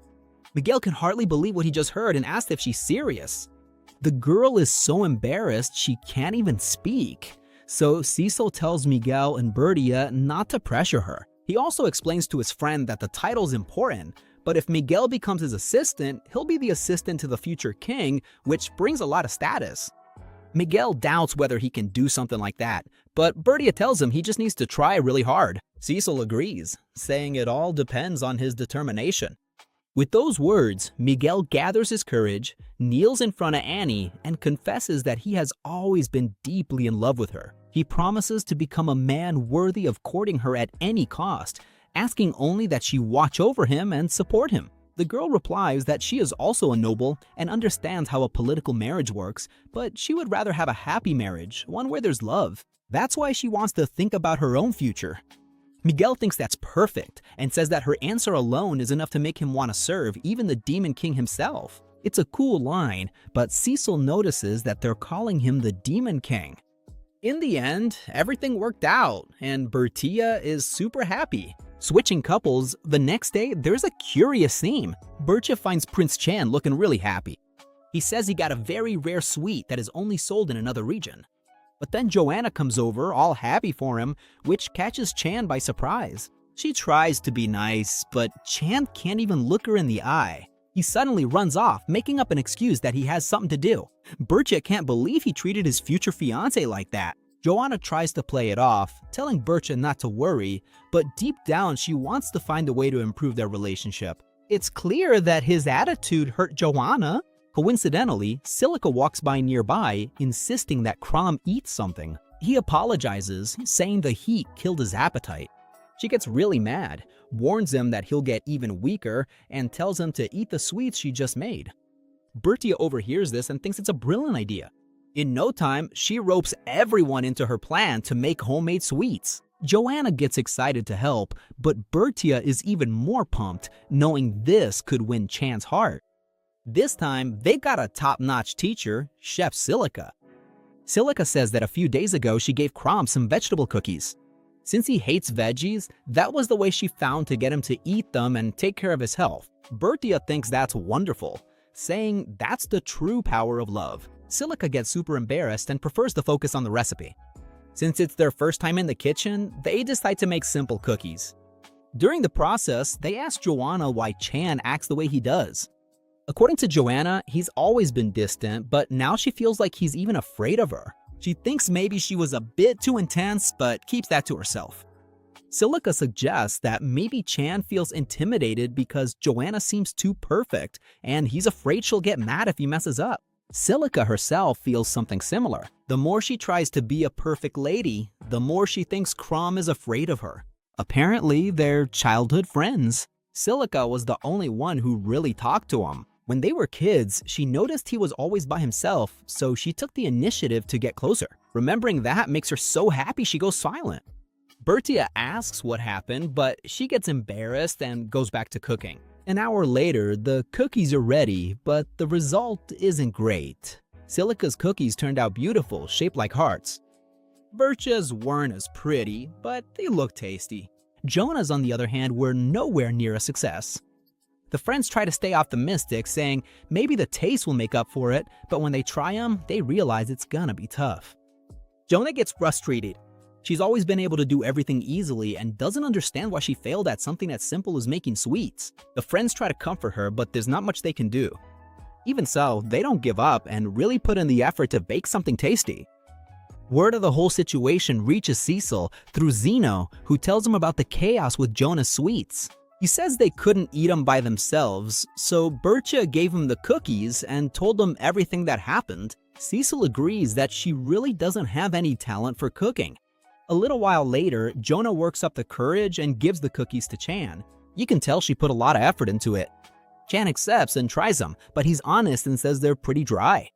S1: Miguel can hardly believe what he just heard and asks if she's serious. The girl is so embarrassed she can't even speak. So Cecil tells Miguel and Bertia not to pressure her. He also explains to his friend that the title's important, but if Miguel becomes his assistant, he'll be the assistant to the future king, which brings a lot of status. Miguel doubts whether he can do something like that, but Bertia tells him he just needs to try really hard. Cecil agrees, saying it all depends on his determination. With those words, Miguel gathers his courage, kneels in front of Annie, and confesses that he has always been deeply in love with her. He promises to become a man worthy of courting her at any cost, asking only that she watch over him and support him. The girl replies that she is also a noble and understands how a political marriage works, but she would rather have a happy marriage, one where there's love. That's why she wants to think about her own future. Miguel thinks that's perfect and says that her answer alone is enough to make him want to serve even the Demon King himself. It's a cool line, but Cecil notices that they're calling him the Demon King. In the end, everything worked out, and Bertia is super happy. Switching couples, the next day there's a curious theme. Bertia finds Prince Chan looking really happy. He says he got a very rare sweet that is only sold in another region. But then Joanna comes over, all happy for him, which catches Chan by surprise. She tries to be nice, but Chan can't even look her in the eye. He suddenly runs off, making up an excuse that he has something to do. Bertia can't believe he treated his future fiancé like that. Joanna tries to play it off, telling Bertia not to worry, but deep down she wants to find a way to improve their relationship. It's clear that his attitude hurt Joanna. Coincidentally, Silica walks by nearby, insisting that Crom eat something. He apologizes, saying the heat killed his appetite. She gets really mad, warns him that he'll get even weaker, and tells him to eat the sweets she just made. Bertia overhears this and thinks it's a brilliant idea. In no time, she ropes everyone into her plan to make homemade sweets. Joanna gets excited to help, but Bertia is even more pumped, knowing this could win Chan's heart. This time, they got a top-notch teacher, Chef Silica. Silica says that a few days ago she gave Crom some vegetable cookies. Since he hates veggies, that was the way she found to get him to eat them and take care of his health. Bertia thinks that's wonderful, saying that's the true power of love. Silica gets super embarrassed and prefers to focus on the recipe. Since it's their first time in the kitchen, they decide to make simple cookies. During the process, they ask Joanna why Chan acts the way he does. According to Joanna, he's always been distant, but now she feels like he's even afraid of her. She thinks maybe she was a bit too intense, but keeps that to herself. Silica suggests that maybe Chan feels intimidated because Joanna seems too perfect, and he's afraid she'll get mad if he messes up. Silica herself feels something similar. The more she tries to be a perfect lady, the more she thinks Crom is afraid of her. Apparently, they're childhood friends. Silica was the only one who really talked to him. When they were kids, she noticed he was always by himself, so she took the initiative to get closer. Remembering that makes her so happy she goes silent. Bertia asks what happened, but she gets embarrassed and goes back to cooking. An hour later, the cookies are ready, but the result isn't great. Silica's cookies turned out beautiful, shaped like hearts. Bertia's weren't as pretty, but they looked tasty. Jonah's, on the other hand, were nowhere near a success. The friends try to stay optimistic, saying maybe the taste will make up for it, but when they try them, they realize it's gonna be tough. Jonah gets frustrated. She's always been able to do everything easily and doesn't understand why she failed at something as simple as making sweets. The friends try to comfort her, but there's not much they can do. Even so, they don't give up and really put in the effort to bake something tasty. Word of the whole situation reaches Cecil through Zeno, who tells him about the chaos with Jonah's sweets. He says they couldn't eat them by themselves, so Bertia gave him the cookies and told him everything that happened. Cecil agrees that she really doesn't have any talent for cooking. A little while later, Jonah works up the courage and gives the cookies to Chan. You can tell she put a lot of effort into it. Chan accepts and tries them, but he's honest and says they're pretty dry.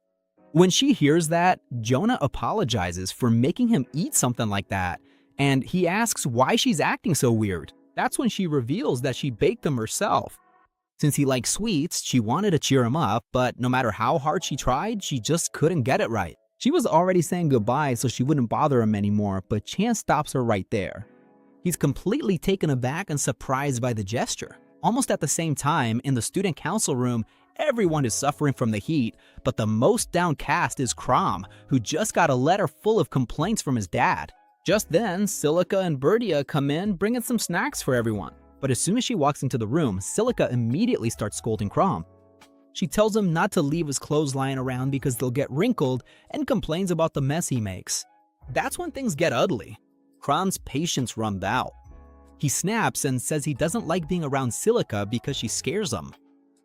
S1: When she hears that, Jonah apologizes for making him eat something like that, and he asks why she's acting so weird. That's when she reveals that she baked them herself. Since he likes sweets, she wanted to cheer him up, but no matter how hard she tried, she just couldn't get it right. She was already saying goodbye so she wouldn't bother him anymore, but Chan stops her right there. He's completely taken aback and surprised by the gesture. Almost at the same time, in the student council room, everyone is suffering from the heat, but the most downcast is Crom, who just got a letter full of complaints from his dad. Just then, Silica and Bertia come in, bringing some snacks for everyone. But as soon as she walks into the room, Silica immediately starts scolding Crom. She tells him not to leave his clothes lying around because they'll get wrinkled, and complains about the mess he makes. That's when things get ugly. Crom's patience runs out. He snaps and says he doesn't like being around Silica because she scares him.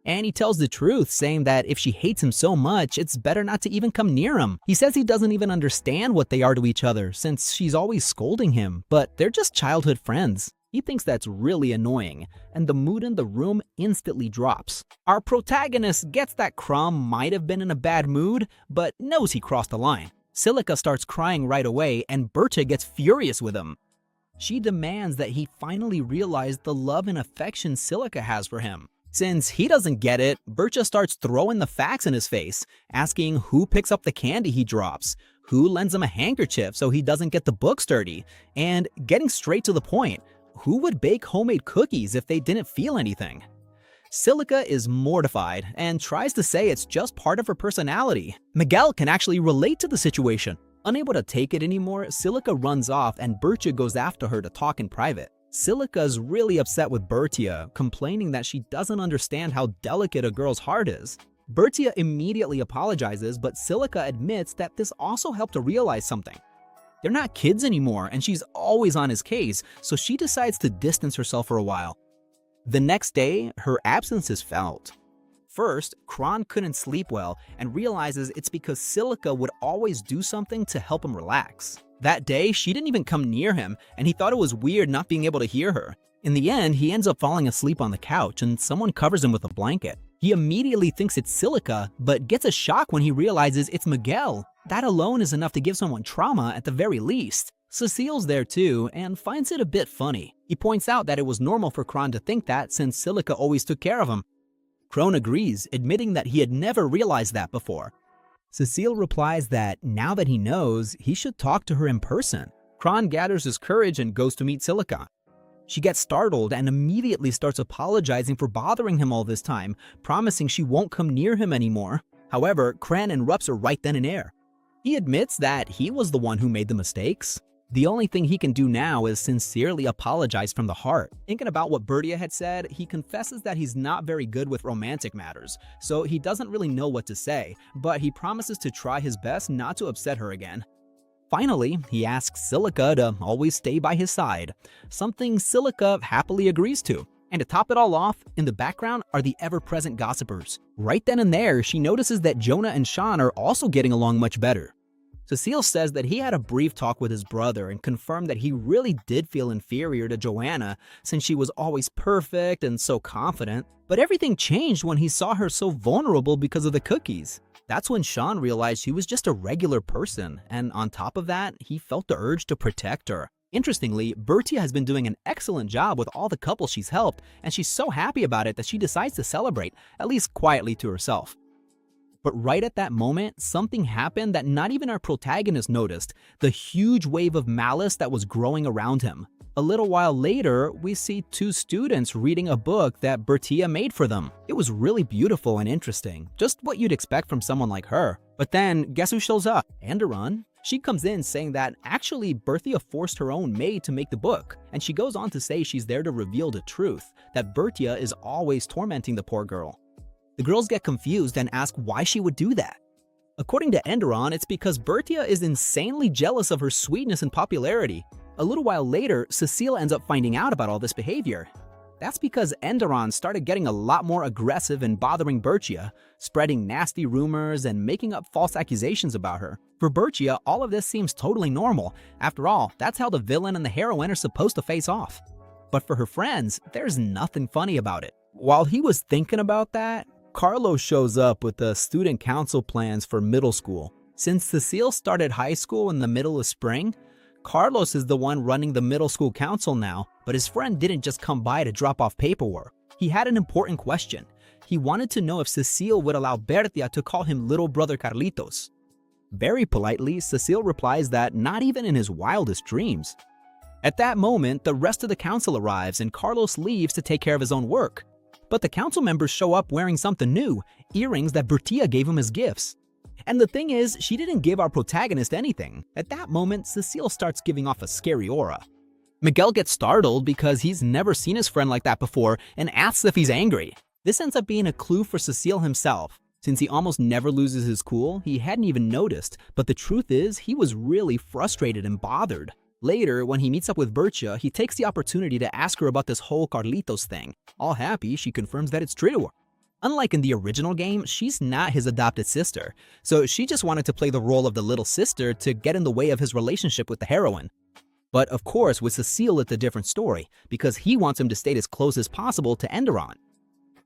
S1: And he tells the truth, saying that if she hates him so much, it's better not to even come near him. He says he doesn't even understand what they are to each other since she's always scolding him, but they're just childhood friends. He thinks that's really annoying, and the mood in the room instantly drops. Our protagonist gets that Crom might have been in a bad mood, but knows he crossed the line. Silica starts crying right away, and Bertia gets furious with him. She demands that he finally realize the love and affection Silica has for him. Since he doesn't get it, Bertia starts throwing the facts in his face, asking who picks up the candy he drops, who lends him a handkerchief so he doesn't get the books dirty, and getting straight to the point, who would bake homemade cookies if they didn't feel anything? Silica is mortified and tries to say it's just part of her personality. Miguel can actually relate to the situation. Unable to take it anymore, Silica runs off and Bertia goes after her to talk in private. Silica's really upset with Bertia, complaining that she doesn't understand how delicate a girl's heart is. Bertia immediately apologizes, but Silica admits that this also helped her realize something. They're not kids anymore, and she's always on his case, so she decides to distance herself for a while. The next day, her absence is felt. First, Crom couldn't sleep well and realizes it's because Silica would always do something to help him relax. That day, she didn't even come near him, and he thought it was weird not being able to hear her. In the end, he ends up falling asleep on the couch, and someone covers him with a blanket. He immediately thinks it's Silica, but gets a shock when he realizes it's Miguel. That alone is enough to give someone trauma at the very least. Cecil's there too, and finds it a bit funny. He points out that it was normal for Crom to think that since Silica always took care of him. Crom agrees, admitting that he had never realized that before. Cecil replies that now that he knows, he should talk to her in person. Crom gathers his courage and goes to meet Silica. She gets startled and immediately starts apologizing for bothering him all this time, promising she won't come near him anymore. However, Crom interrupts her right then and there. He admits that he was the one who made the mistakes. The only thing he can do now is sincerely apologize from the heart. Thinking about what Bertia had said, he confesses that he's not very good with romantic matters, so he doesn't really know what to say, but he promises to try his best not to upset her again. Finally, he asks Silica to always stay by his side, something Silica happily agrees to. And to top it all off, in the background are the ever-present gossipers. Right then and there, she notices that Jonah and Sean are also getting along much better. Cecil says that he had a brief talk with his brother and confirmed that he really did feel inferior to Joanna since she was always perfect and so confident, but everything changed when he saw her so vulnerable because of the cookies. That's when Sean realized she was just a regular person, and on top of that, he felt the urge to protect her. Interestingly, Bertia has been doing an excellent job with all the couples she's helped, and she's so happy about it that she decides to celebrate, at least quietly to herself. But right at that moment, something happened that not even our protagonist noticed, the huge wave of malice that was growing around him. A little while later, we see two students reading a book that Bertia made for them. It was really beautiful and interesting, just what you'd expect from someone like her. But then, guess who shows up? Anderun. She comes in saying that actually Bertia forced her own maid to make the book, and she goes on to say she's there to reveal the truth, that Bertia is always tormenting the poor girl. The girls get confused and ask why she would do that. According to Enderon, it's because Bertia is insanely jealous of her sweetness and popularity. A little while later, Cecil ends up finding out about all this behavior. That's because Enderon started getting a lot more aggressive and bothering Bertia, spreading nasty rumors and making up false accusations about her. For Bertia, all of this seems totally normal. After all, that's how the villain and the heroine are supposed to face off. But for her friends, there's nothing funny about it. While he was thinking about that, Carlos shows up with the student council plans for middle school. Since Cecil started high school in the middle of spring, Carlos is the one running the middle school council now, but his friend didn't just come by to drop off paperwork. He had an important question. He wanted to know if Cecil would allow Bertia to call him little brother Carlitos. Very politely, Cecil replies that not even in his wildest dreams. At that moment, the rest of the council arrives and Carlos leaves to take care of his own work. But the council members show up wearing something new, earrings that Bertia gave him as gifts. And the thing is, she didn't give our protagonist anything. At that moment, Cecil starts giving off a scary aura. Miguel gets startled because he's never seen his friend like that before and asks if he's angry. This ends up being a clue for Cecil himself. Since he almost never loses his cool, he hadn't even noticed, but the truth is, he was really frustrated and bothered. Later, when he meets up with Bertia, he takes the opportunity to ask her about this whole Carlitos thing. All happy, she confirms that it's true to her. Unlike in the original game, she's not his adopted sister, so she just wanted to play the role of the little sister to get in the way of his relationship with the heroine. But of course, with Cecil, it's a different story, because he wants him to stay as close as possible to Enderon.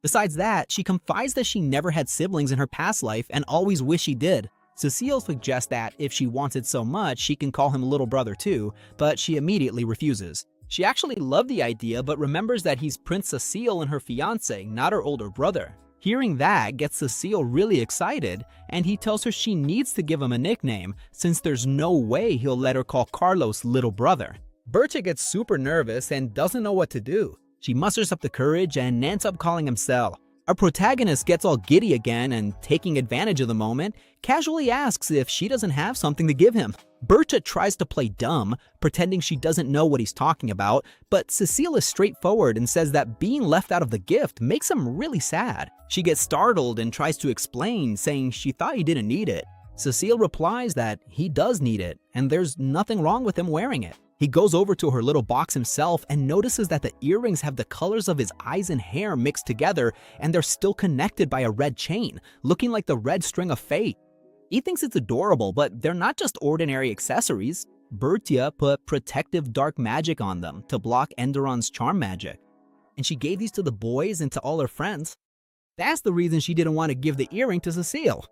S1: Besides that, she confides that she never had siblings in her past life and always wished she did. Cecil suggests that if she wants it so much, she can call him little brother too, but she immediately refuses. She actually loved the idea, but remembers that he's Prince Cecil and her fiancé, not her older brother. Hearing that gets Cecil really excited, and he tells her she needs to give him a nickname, since there's no way he'll let her call Carlos little brother. Bertia gets super nervous and doesn't know what to do. She musters up the courage and ends up calling him Cel. Our protagonist gets all giddy again and, taking advantage of the moment, casually asks if she doesn't have something to give him. Bertia tries to play dumb, pretending she doesn't know what he's talking about, but Cecil is straightforward and says that being left out of the gift makes him really sad. She gets startled and tries to explain, saying she thought he didn't need it. Cecil replies that he does need it, and there's nothing wrong with him wearing it. He goes over to her little box himself and notices that the earrings have the colors of his eyes and hair mixed together, and they're still connected by a red chain, looking like the red string of fate. He thinks it's adorable, but they're not just ordinary accessories. Bertia put protective dark magic on them to block Enderon's charm magic. And she gave these to the boys and to all her friends. That's the reason she didn't want to give the earring to Cecil.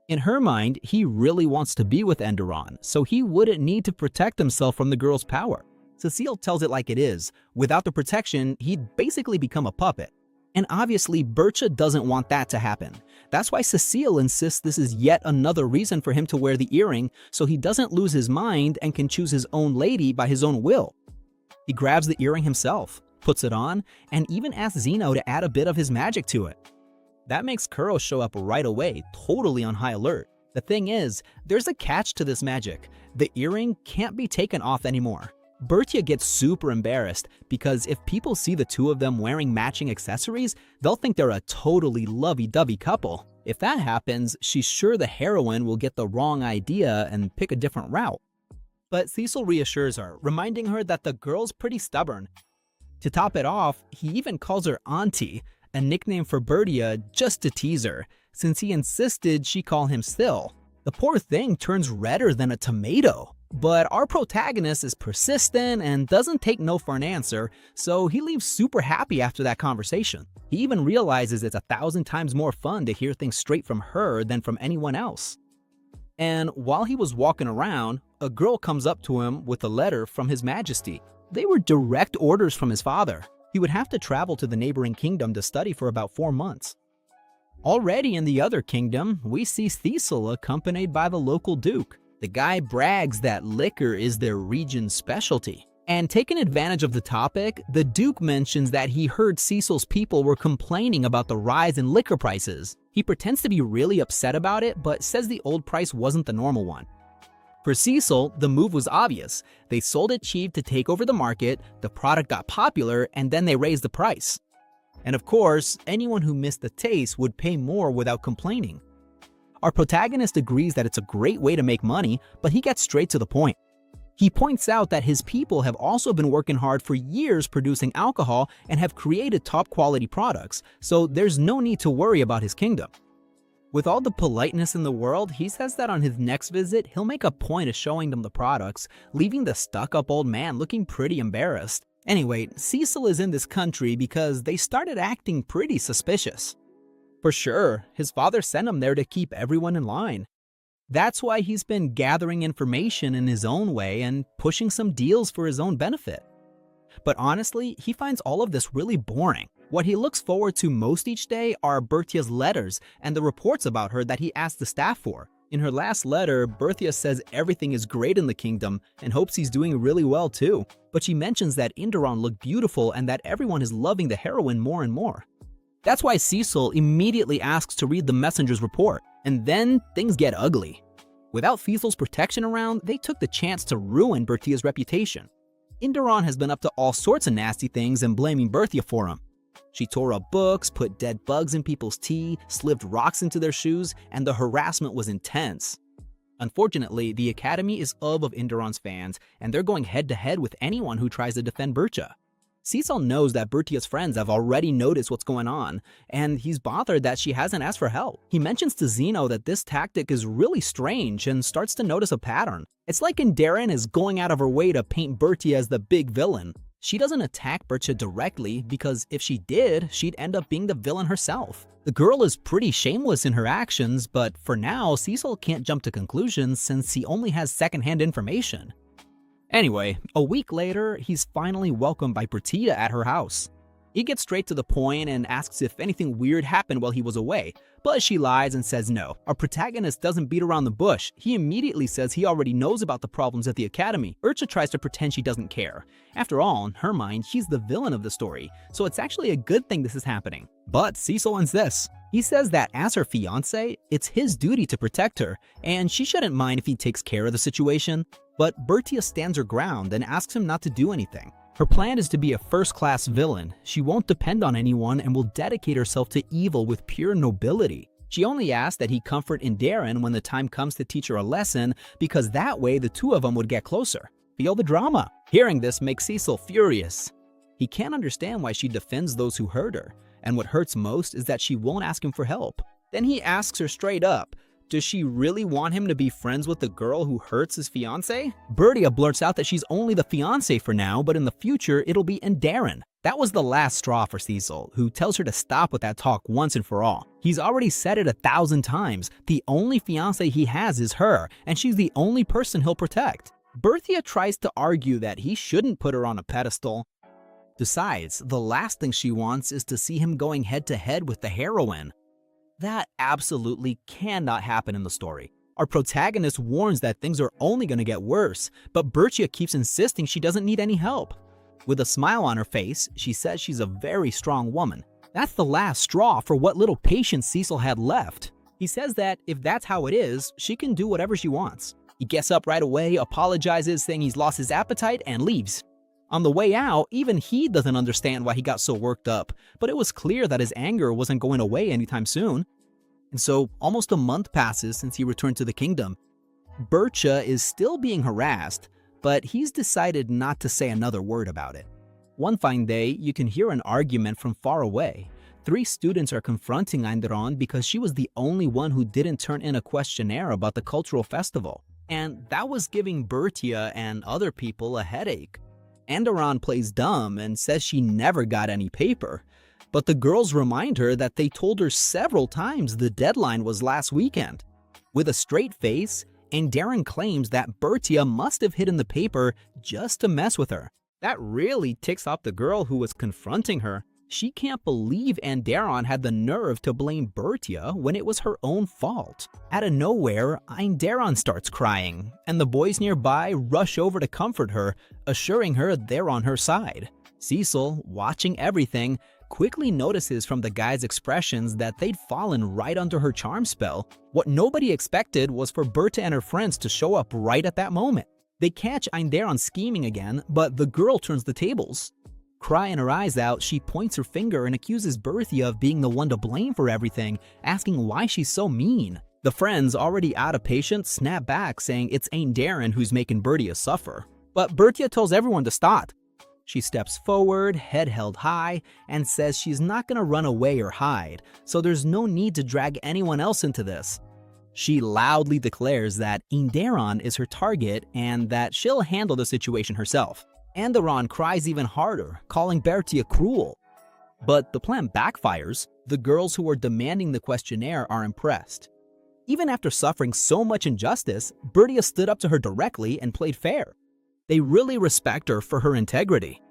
S1: In her mind, he really wants to be with Enderon, so he wouldn't need to protect himself from the girl's power. Cecil tells it like it is. Without the protection, he'd basically become a puppet. And obviously, Bertia doesn't want that to happen. That's why Cecil insists this is yet another reason for him to wear the earring, so he doesn't lose his mind and can choose his own lady by his own will. He grabs the earring himself, puts it on, and even asks Zeno to add a bit of his magic to it. That makes Kuro show up right away, totally on high alert. The thing is, there's a catch to this magic. The earring can't be taken off anymore. Bertia gets super embarrassed because if people see the two of them wearing matching accessories, they'll think they're a totally lovey-dovey couple. If that happens, she's sure the heroine will get the wrong idea and pick a different route. But Cecil reassures her, reminding her that the girl's pretty stubborn. To top it off, he even calls her Auntie, a nickname for Bertia just to tease her, since he insisted she call him Still. The poor thing turns redder than a tomato. But our protagonist is persistent and doesn't take no for an answer, so he leaves super happy after that conversation. He even realizes it's 1,000 times more fun to hear things straight from her than from anyone else. And while he was walking around, a girl comes up to him with a letter from His Majesty. They were direct orders from his father. He would have to travel to the neighboring kingdom to study for about 4 months. Already in the other kingdom, we see Cecil accompanied by the local duke. The guy brags that liquor is their region's specialty. And taking advantage of the topic, the Duke mentions that he heard Cecil's people were complaining about the rise in liquor prices. He pretends to be really upset about it, but says the old price wasn't the normal one. For Cecil, the move was obvious. They sold it cheap to take over the market, the product got popular, and then they raised the price. And of course, anyone who missed the taste would pay more without complaining. Our protagonist agrees that it's a great way to make money, but he gets straight to the point. He points out that his people have also been working hard for years producing alcohol and have created top-quality products, so there's no need to worry about his kingdom. With all the politeness in the world, he says that on his next visit, he'll make a point of showing them the products, leaving the stuck-up old man looking pretty embarrassed. Anyway, Cecil is in this country because they started acting pretty suspicious. For sure, his father sent him there to keep everyone in line. That's why he's been gathering information in his own way and pushing some deals for his own benefit. But honestly, he finds all of this really boring. What he looks forward to most each day are Bertia's letters and the reports about her that he asks the staff for. In her last letter, Bertia says everything is great in the kingdom and hopes he's doing really well too. But she mentions that Inderon looked beautiful and that everyone is loving the heroine more and more. That's why Cecil immediately asks to read the messenger's report, and then things get ugly. Without Cecil's protection around, they took the chance to ruin Bertia's reputation. Inderon has been up to all sorts of nasty things and blaming Bertia for him. She tore up books, put dead bugs in people's tea, slipped rocks into their shoes, and the harassment was intense. Unfortunately, the Academy is of Inderon's fans, and they're going head-to-head with anyone who tries to defend Bertia. Cecil knows that Bertia's friends have already noticed what's going on, and he's bothered that she hasn't asked for help. He mentions to Zeno that this tactic is really strange and starts to notice a pattern. It's like Inderon is going out of her way to paint Bertia as the big villain. She doesn't attack Bertia directly because if she did, she'd end up being the villain herself. The girl is pretty shameless in her actions, but for now, Cecil can't jump to conclusions since he only has secondhand information. Anyway, a week later, he's finally welcomed by Bertia at her house. He gets straight to the point and asks if anything weird happened while he was away, but she lies and says no. Our protagonist doesn't beat around the bush. He immediately says he already knows about the problems at the Academy. Urcha tries to pretend she doesn't care. After all, in her mind, she's the villain of the story, so it's actually a good thing this is happening. But Cecil insists. He says that as her fiancé, it's his duty to protect her, and she shouldn't mind if he takes care of the situation. But Bertia stands her ground and asks him not to do anything. Her plan is to be a first-class villain. She won't depend on anyone and will dedicate herself to evil with pure nobility. She only asks that he comfort Inderon when the time comes to teach her a lesson, because that way the two of them would get closer. Feel the drama. Hearing this makes Cecil furious. He can't understand why she defends those who hurt her, and what hurts most is that she won't ask him for help. Then he asks her straight up, does she really want him to be friends with the girl who hurts his fiancé? Bertia blurts out that she's only the fiancé for now, but in the future, it'll be Inderon. That was the last straw for Cecil, who tells her to stop with that talk once and for all. He's already said it 1,000 times. The only fiancé he has is her, and she's the only person he'll protect. Bertia tries to argue that he shouldn't put her on a pedestal. Besides, the last thing she wants is to see him going head-to-head with the heroine. That absolutely cannot happen in the story. Our protagonist warns that things are only going to get worse, but Bertia keeps insisting she doesn't need any help. With a smile on her face, she says she's a very strong woman. That's the last straw for what little patience Cecil had left. He says that if that's how it is, she can do whatever she wants. He gets up right away, apologizes, saying he's lost his appetite, and leaves. On the way out, even he doesn't understand why he got so worked up, but it was clear that his anger wasn't going away anytime soon. And so, almost a month passes since he returned to the kingdom. Bertia is still being harassed, but he's decided not to say another word about it. One fine day, you can hear an argument from far away. 3 students are confronting Inderon because she was the only one who didn't turn in a questionnaire about the cultural festival. And that was giving Bertia and other people a headache. Inderon plays dumb and says she never got any paper. But the girls remind her that they told her several times the deadline was last weekend. With a straight face, Inderon claims that Bertia must have hidden the paper just to mess with her. That really ticks off the girl who was confronting her. She can't believe Inderon had the nerve to blame Bertia when it was her own fault. Out of nowhere, Inderon starts crying, and the boys nearby rush over to comfort her, assuring her they're on her side. Cecil, watching everything, quickly notices from the guys' expressions that they'd fallen right under her charm spell. What nobody expected was for Bertia and her friends to show up right at that moment. They catch Inderon scheming again, but the girl turns the tables. Crying her eyes out, she points her finger and accuses Bertia of being the one to blame for everything, asking why she's so mean.
S2: The friends, already out of patience, snap back saying it's Ain't Darren who's making Bertia suffer. But Bertia tells everyone to stop. She steps forward, head held high, and says she's not gonna run away or hide, so there's no need to drag anyone else into this. She loudly declares that Inderon is her target and that she'll handle the situation herself. Anderon cries even harder, calling Bertia cruel. But the plan backfires. The girls who are demanding the questionnaire are impressed. Even after suffering so much injustice, Bertia stood up to her directly and played fair. They really respect her for her integrity.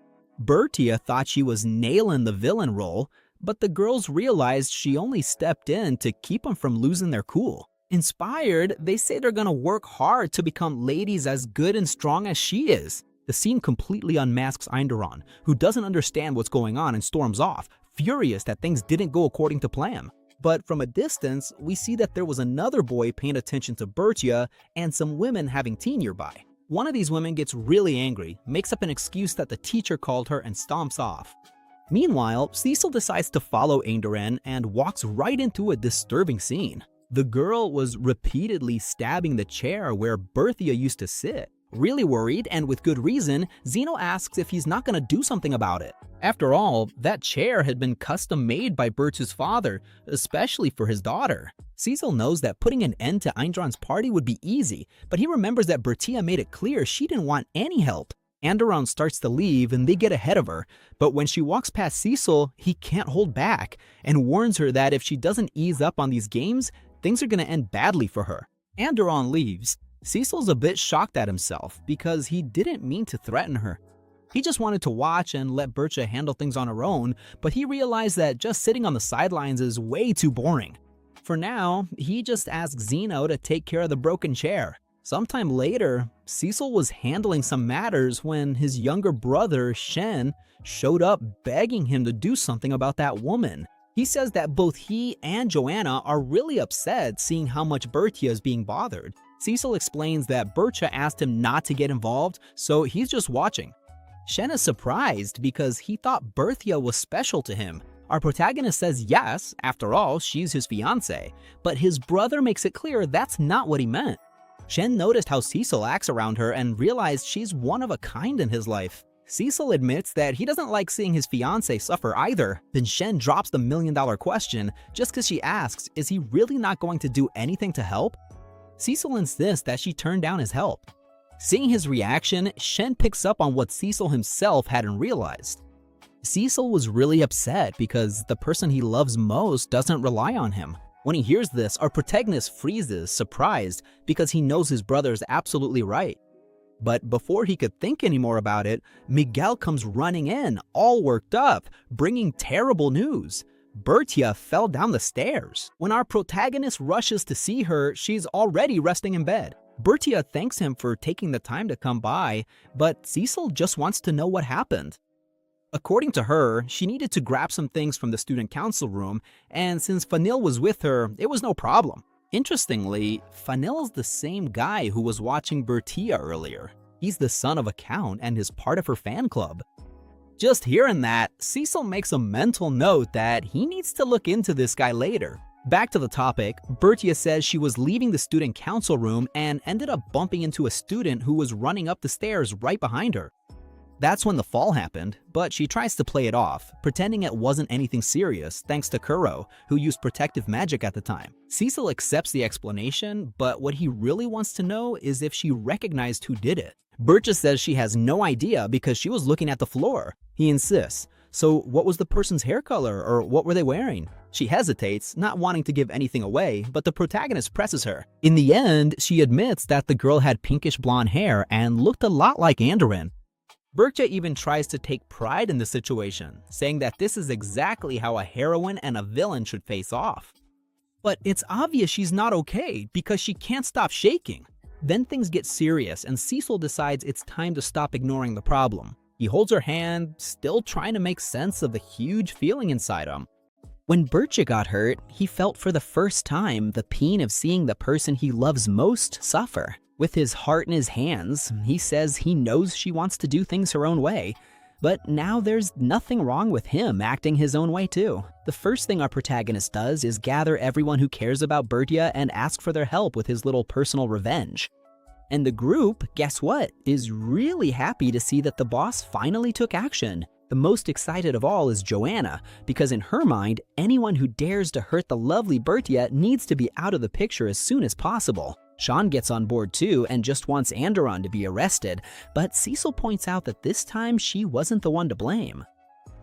S2: Bertia thought she was nailing the villain role, but the girls realized she only stepped in to keep them from losing their cool. Inspired, they say they're gonna work hard to become ladies as good and strong as she is. The scene completely unmasks Einderon, who doesn't understand what's going on and storms off, furious that things didn't go according to plan. But from a distance, we see that there was another boy paying attention to Bertia and some women having tea nearby. One of these women gets really angry, makes up an excuse that the teacher called her and stomps off. Meanwhile, Cecil decides to follow Einderen and walks right into a disturbing scene. The girl was repeatedly stabbing the chair where Bertia used to sit. Really worried, and with good reason, Zeno asks if he's not gonna do something about it. After all, that chair had been custom made by Bertia's father, especially for his daughter. Cecil knows that putting an end to Eindron's party would be easy, but he remembers that Bertia made it clear she didn't want any help. Anderon starts to leave and they get ahead of her, but when she walks past Cecil, he can't hold back and warns her that if she doesn't ease up on these games, things are gonna end badly for her. Anderon leaves. Cecil's a bit shocked at himself because he didn't mean to threaten her. He just wanted to watch and let Bertia handle things on her own, but he realized that just sitting on the sidelines is way too boring. For now, he just asks Zeno to take care of the broken chair. Sometime later, Cecil was handling some matters when his younger brother, Shen, showed up begging him to do something about that woman. He says that both he and Joanna are really upset seeing how much Bertia is being bothered. Cecil explains that Bertia asked him not to get involved, so he's just watching. Shen is surprised because he thought Bertia was special to him. Our protagonist says yes, after all, she's his fiancée, but his brother makes it clear that's not what he meant. Shen noticed how Cecil acts around her and realized she's one of a kind in his life. Cecil admits that he doesn't like seeing his fiancée suffer either. Then Shen drops the million-dollar question just because she asks, is he really not going to do anything to help? Cecil insists that she turn down his help. Seeing his reaction, Shen picks up on what Cecil himself hadn't realized. Cecil was really upset because the person he loves most doesn't rely on him. When he hears this, our protagonist freezes, surprised, because he knows his brother is absolutely right. But before he could think anymore about it, Miguel comes running in, all worked up, bringing terrible news. Bertia fell down the stairs. When our protagonist rushes to see her, she's already resting in bed. Bertia thanks him for taking the time to come by, but Cecil just wants to know what happened. According to her, she needed to grab some things from the student council room, and since Fanil was with her, it was no problem. Interestingly, Fanil's the same guy who was watching Bertia earlier. He's the son of a count and is part of her fan club. Just hearing that, Cecil makes a mental note that he needs to look into this guy later. Back to the topic, Bertia says she was leaving the student council room and ended up bumping into a student who was running up the stairs right behind her. That's when the fall happened, but she tries to play it off, pretending it wasn't anything serious thanks to Kuro, who used protective magic at the time. Cecil accepts the explanation, but what he really wants to know is if she recognized who did it. Bertia says she has no idea because she was looking at the floor. He insists, so what was the person's hair color or what were they wearing? She hesitates, not wanting to give anything away, but the protagonist presses her. In the end, she admits that the girl had pinkish blonde hair and looked a lot like Anderin. Bertia even tries to take pride in the situation, saying that this is exactly how a heroine and a villain should face off. But it's obvious she's not okay because she can't stop shaking. Then things get serious and Cecil decides it's time to stop ignoring the problem. He holds her hand, still trying to make sense of the huge feeling inside him. When Bertia got hurt, he felt for the first time the pain of seeing the person he loves most suffer. With his heart in his hands, he says he knows she wants to do things her own way,
S1: But now there's nothing wrong with him acting his own way too. The first thing our protagonist does is gather everyone who cares about Bertia and ask for their help with his little personal revenge. And the group, guess what, is really happy to see that the boss finally took action. The most excited of all is Joanna, because in her mind, anyone who dares to hurt the lovely Bertia needs to be out of the picture as soon as possible. Sean gets on board too and just wants Anderon to be arrested, but Cecil points out that this time she wasn't the one to blame.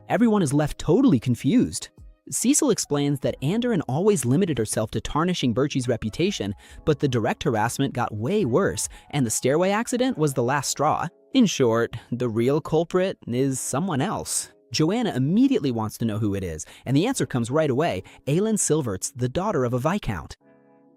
S1: Everyone is left totally confused. Cecil explains that Anderon always limited herself to tarnishing Bertie's reputation, but the direct harassment got way worse, and the stairway accident was the last straw. In short, the real culprit is someone else. Joanna immediately wants to know who it is, and the answer comes right away: Aelin Silverts, the daughter of a viscount.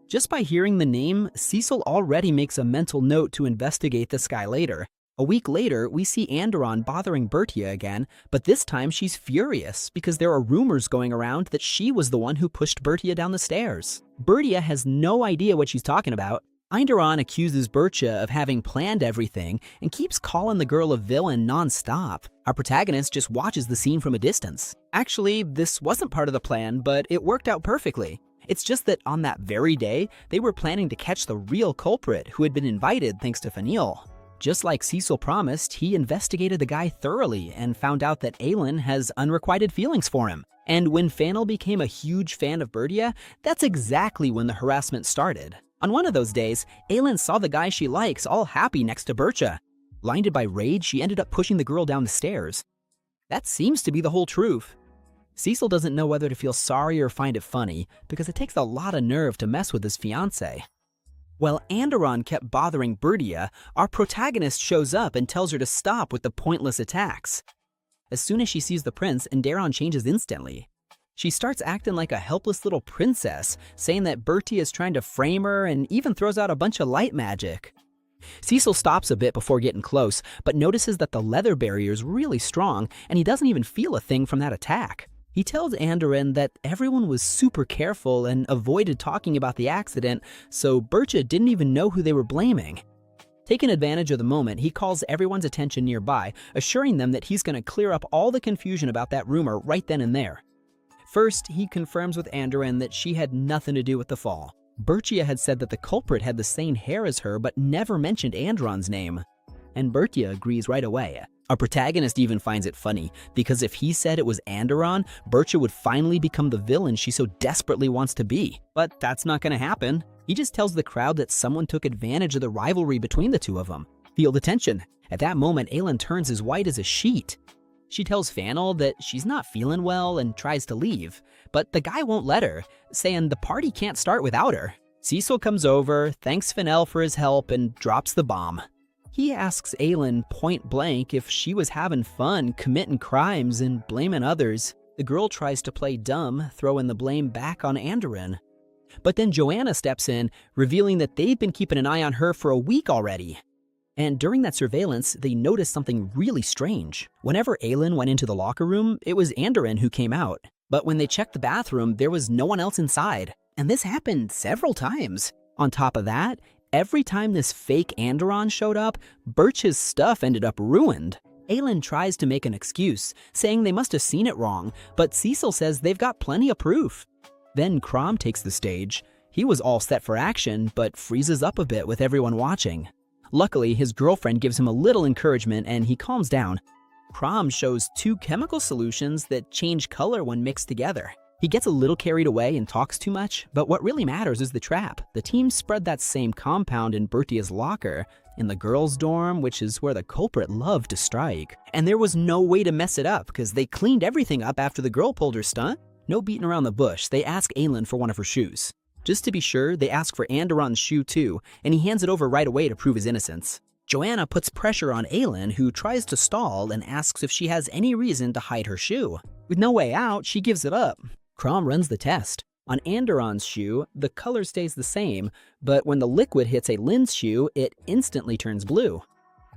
S1: Just by hearing the name, Cecil already makes a mental note to investigate this guy later. A week later, we see Anderon bothering Bertia again, but this time she's furious because there are rumors going around that she was the one who pushed Bertia down the stairs. Bertia has no idea what she's talking about. Anderon accuses Bertia of having planned everything and keeps calling the girl a villain non-stop. Our protagonist just watches the scene from a distance. Actually, this wasn't part of the plan, but it worked out perfectly. It's just that on that very day, they were planning to catch the real culprit who had been invited thanks to Fanil. Just like Cecil promised, he investigated the guy thoroughly and found out that Aelin has unrequited feelings for him. And when Fanil became a huge fan of Bertia, that's exactly when the harassment started. On one of those days, Aelin saw the guy she likes all happy next to Bertia. Blinded by rage, she ended up pushing the girl down the stairs. That seems to be the whole truth. Cecil doesn't know whether to feel sorry or find it funny, because it takes a lot of nerve to mess with his fiancée. While Anderon kept bothering Bertia, our protagonist shows up and tells her to stop with the pointless attacks. As soon as she sees the prince, Anderon changes instantly. She starts acting like a helpless little princess, saying that Bertia is trying to frame her and even throws out a bunch of light magic. Cecil stops a bit before getting close, but notices that the leather barrier is really strong and he doesn't even feel a thing from that attack. He tells Anderon that everyone was super careful and avoided talking about the accident, so Bertia didn't even know who they were blaming. Taking advantage of the moment, he calls everyone's attention nearby, assuring them that he's going to clear up all the confusion about that rumor right then and there. First, he confirms with Anderon that she had nothing to do with the fall. Bertia had said that the culprit had the same hair as her, but never mentioned Anderon's name. And Bertia agrees right away. Our protagonist even finds it funny, because if he said it was Anderon, Bertia would finally become the villain she so desperately wants to be. But that's not going to happen. He just tells the crowd that someone took advantage of the rivalry between the two of them. Feel the tension. At that moment, Aelin turns as white as a sheet. She tells Fanil that she's not feeling well and tries to leave, but the guy won't let her, saying the party can't start without her. Cecil comes over, thanks Fanil for his help, and drops the bomb. He asks Aelin point blank if she was having fun committing crimes and blaming others. The girl tries to play dumb, throwing the blame back on Anderon. But then Joanna steps in, revealing that they've been keeping an eye on her for a week already. And during that surveillance, they noticed something really strange. Whenever Aelin went into the locker room, it was Anderon who came out. But when they checked the bathroom, there was no one else inside. And this happened several times. On top of that, every time this fake Anderon showed up, Birch's stuff ended up ruined. Aelin tries to make an excuse, saying they must have seen it wrong, but Cecil says they've got plenty of proof. Then Crom takes the stage. He was all set for action, but freezes up a bit with everyone watching. Luckily, his girlfriend gives him a little encouragement and he calms down. Crom shows two chemical solutions that change color when mixed together. He gets a little carried away and talks too much, but what really matters is the trap. The team spread that same compound in Bertia's locker, in the girls' dorm, which is where the culprit loved to strike. And there was no way to mess it up, because they cleaned everything up after the girl pulled her stunt. No beating around the bush, they ask Aelin for one of her shoes. Just to be sure, they ask for Anderon's shoe too, and he hands it over right away to prove his innocence. Joanna puts pressure on Aelin, who tries to stall and asks if she has any reason to hide her shoe. With no way out, she gives it up. Crom runs the test. On Anderon's shoe, the color stays the same, but when the liquid hits Aylin's shoe, it instantly turns blue.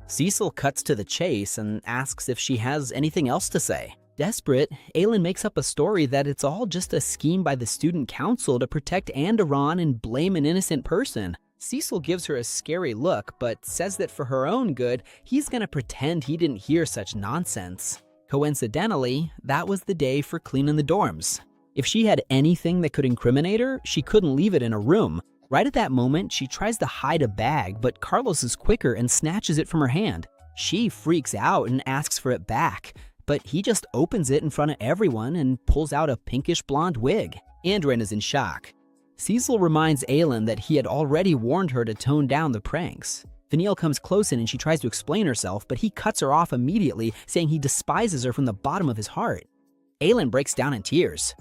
S1: Cecil cuts to the chase and asks if she has anything else to say. Desperate, Aelin makes up a story that it's all just a scheme by the student council to protect Anderon and blame an innocent person. Cecil gives her a scary look, but says that for her own good, he's gonna pretend he didn't hear such nonsense. Coincidentally, that was the day for cleaning the dorms. If she had anything that could incriminate her, she couldn't leave it in a room. Right at that moment, she tries to hide a bag, but Carlos is quicker and snatches it from her hand. She freaks out and asks for it back, but he just opens it in front of everyone and pulls out a pinkish blonde wig. Andrin is in shock. Cecil reminds Aelin that he had already warned her to tone down the pranks. Vanille comes close in and she tries to explain herself, but he cuts her off immediately, saying he despises her from the bottom of his heart. Aelin breaks down in tears.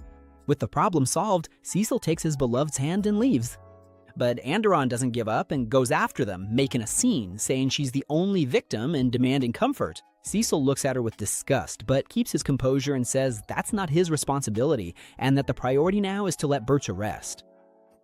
S1: With the problem solved, Cecil takes his beloved's hand and leaves. But Andron doesn't give up and goes after them, making a scene, saying she's the only victim and demanding comfort. Cecil looks at her with disgust, but keeps his composure and says that's not his responsibility, and that the priority now is to let Bertia rest.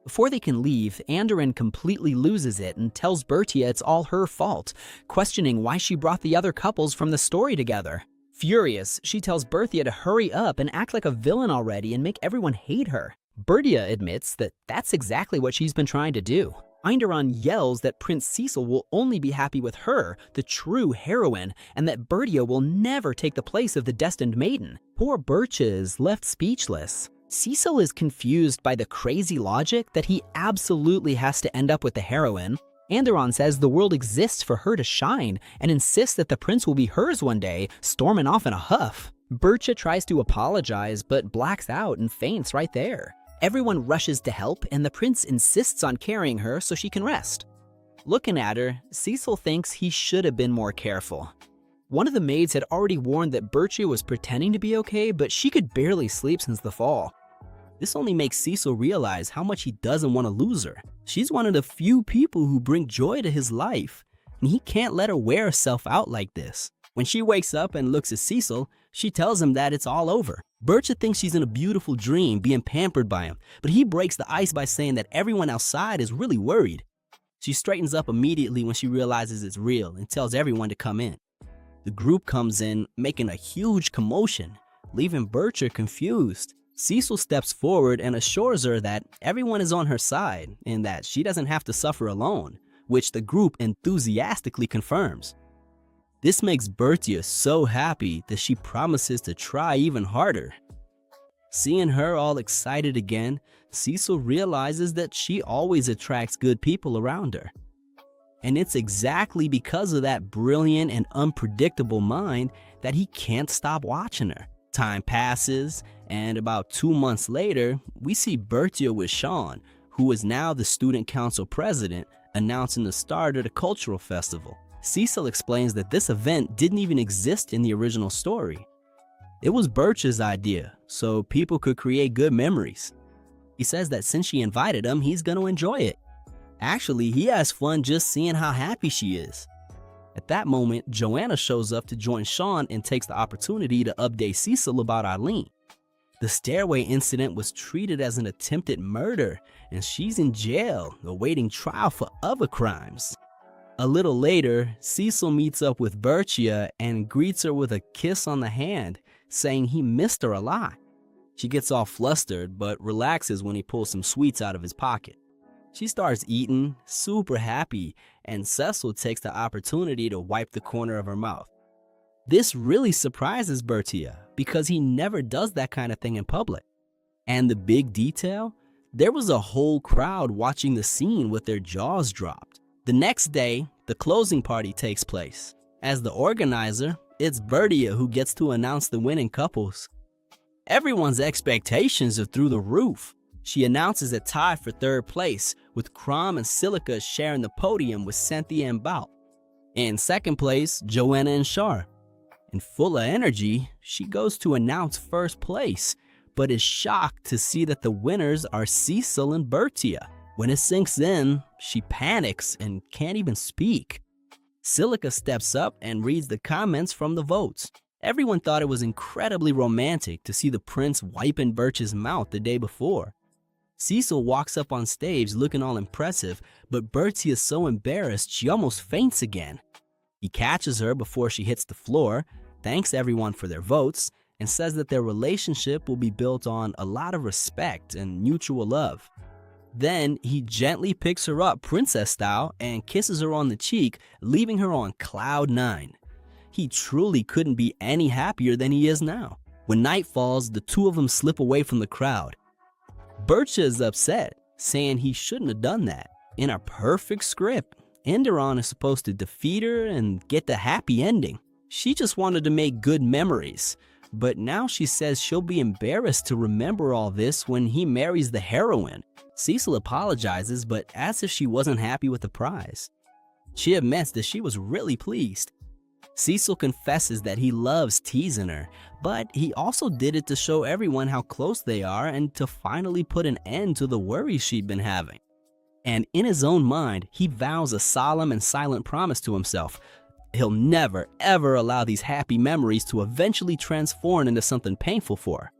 S1: Before they can leave, Andrin completely loses it and tells Bertia it's all her fault, questioning why she brought the other couples from the story together. Furious, she tells Bertia to hurry up and act like a villain already and make everyone hate her. Bertia admits that that's exactly what she's been trying to do. Einderon yells that Prince Cecil will only be happy with her, the true heroine, and that Bertia will never take the place of the destined maiden. Poor Bertia is left speechless. Cecil is confused by the crazy logic that he absolutely has to end up with the heroine. Anderon says the world exists for her to shine and insists that the prince will be hers one day, storming off in a huff. Bertia tries to apologize but blacks out and faints right there. Everyone rushes to help and the prince insists on carrying her so she can rest. Looking at her, Cecil thinks he should have been more careful. One of the maids had already warned that Bertia was pretending to be okay, but she could barely sleep since the fall. This only makes Cecil realize how much he doesn't want to lose her. She's one of the few people who bring joy to his life, and he can't let her wear herself out like this. When she wakes up and looks at Cecil, she tells him that it's all over. Bertia thinks she's in a beautiful dream, being pampered by him, but he breaks the ice by saying that everyone outside is really worried. She straightens up immediately when she realizes it's real and tells everyone to come in. The group comes in, making a huge commotion, leaving Bertia confused. Cecil steps forward and assures her that everyone is on her side and that she doesn't have to suffer alone, which the group enthusiastically confirms. This makes Bertia so happy that she promises to try even harder. Seeing her all excited again, Cecil realizes that she always attracts good people around her. And it's exactly because of that brilliant and unpredictable mind that he can't stop watching her. Time passes, and about 2 months later, we see Bertia with Sean, who is now the student council president, announcing the start of the cultural festival. Cecil explains that this event didn't even exist in the original story. It was Bertia's idea, so people could create good memories. He says that since she invited him, he's gonna enjoy it. Actually, he has fun just seeing how happy she is. At that moment, Joanna shows up to join Sean and takes the opportunity to update Cecil about Eileen. The stairway incident was treated as an attempted murder, and she's in jail, awaiting trial for other crimes. A little later, Cecil meets up with Bertia and greets her with a kiss on the hand, saying he missed her a lot. She gets all flustered, but relaxes when he pulls some sweets out of his pocket. She starts eating, super happy, and Cecil takes the opportunity to wipe the corner of her mouth. This really surprises Bertia because he never does that kind of thing in public. And the big detail? There was a whole crowd watching the scene with their jaws dropped. The next day, the closing party takes place. As the organizer, it's Bertia who gets to announce the winning couples. Everyone's expectations are through the roof. She announces a tie for third place, with Crom and Silica sharing the podium with Cynthia and Bout. In second place, Joanna and Char. And full of energy, she goes to announce first place, but is shocked to see that the winners are Cecil and Bertia. When it sinks in, she panics and can't even speak. Silica steps up and reads the comments from the votes. Everyone thought it was incredibly romantic to see the prince wiping Birch's mouth the day before. Cecil walks up on stage looking all impressive, but Bertie is so embarrassed she almost faints again. He catches her before she hits the floor, thanks everyone for their votes, and says that their relationship will be built on a lot of respect and mutual love.
S3: Then he gently picks her up princess style and kisses her on the cheek, leaving her on cloud 9. He truly couldn't be any happier than he is now. When night falls, the two of them slip away from the crowd. Bertia is upset, saying he shouldn't have done that. In a perfect script, Enderon is supposed to defeat her and get the happy ending. She just wanted to make good memories. But now she says she'll be embarrassed to remember all this when he marries the heroine. Cecil apologizes, but as if she wasn't happy with the prize. She admits that she was really pleased. Cecil confesses that he loves teasing her, but he also did it to show everyone how close they are and to finally put an end to the worries she'd been having. And in his own mind, he vows a solemn and silent promise to himself. He'll never, ever allow these happy memories to eventually transform into something painful for her.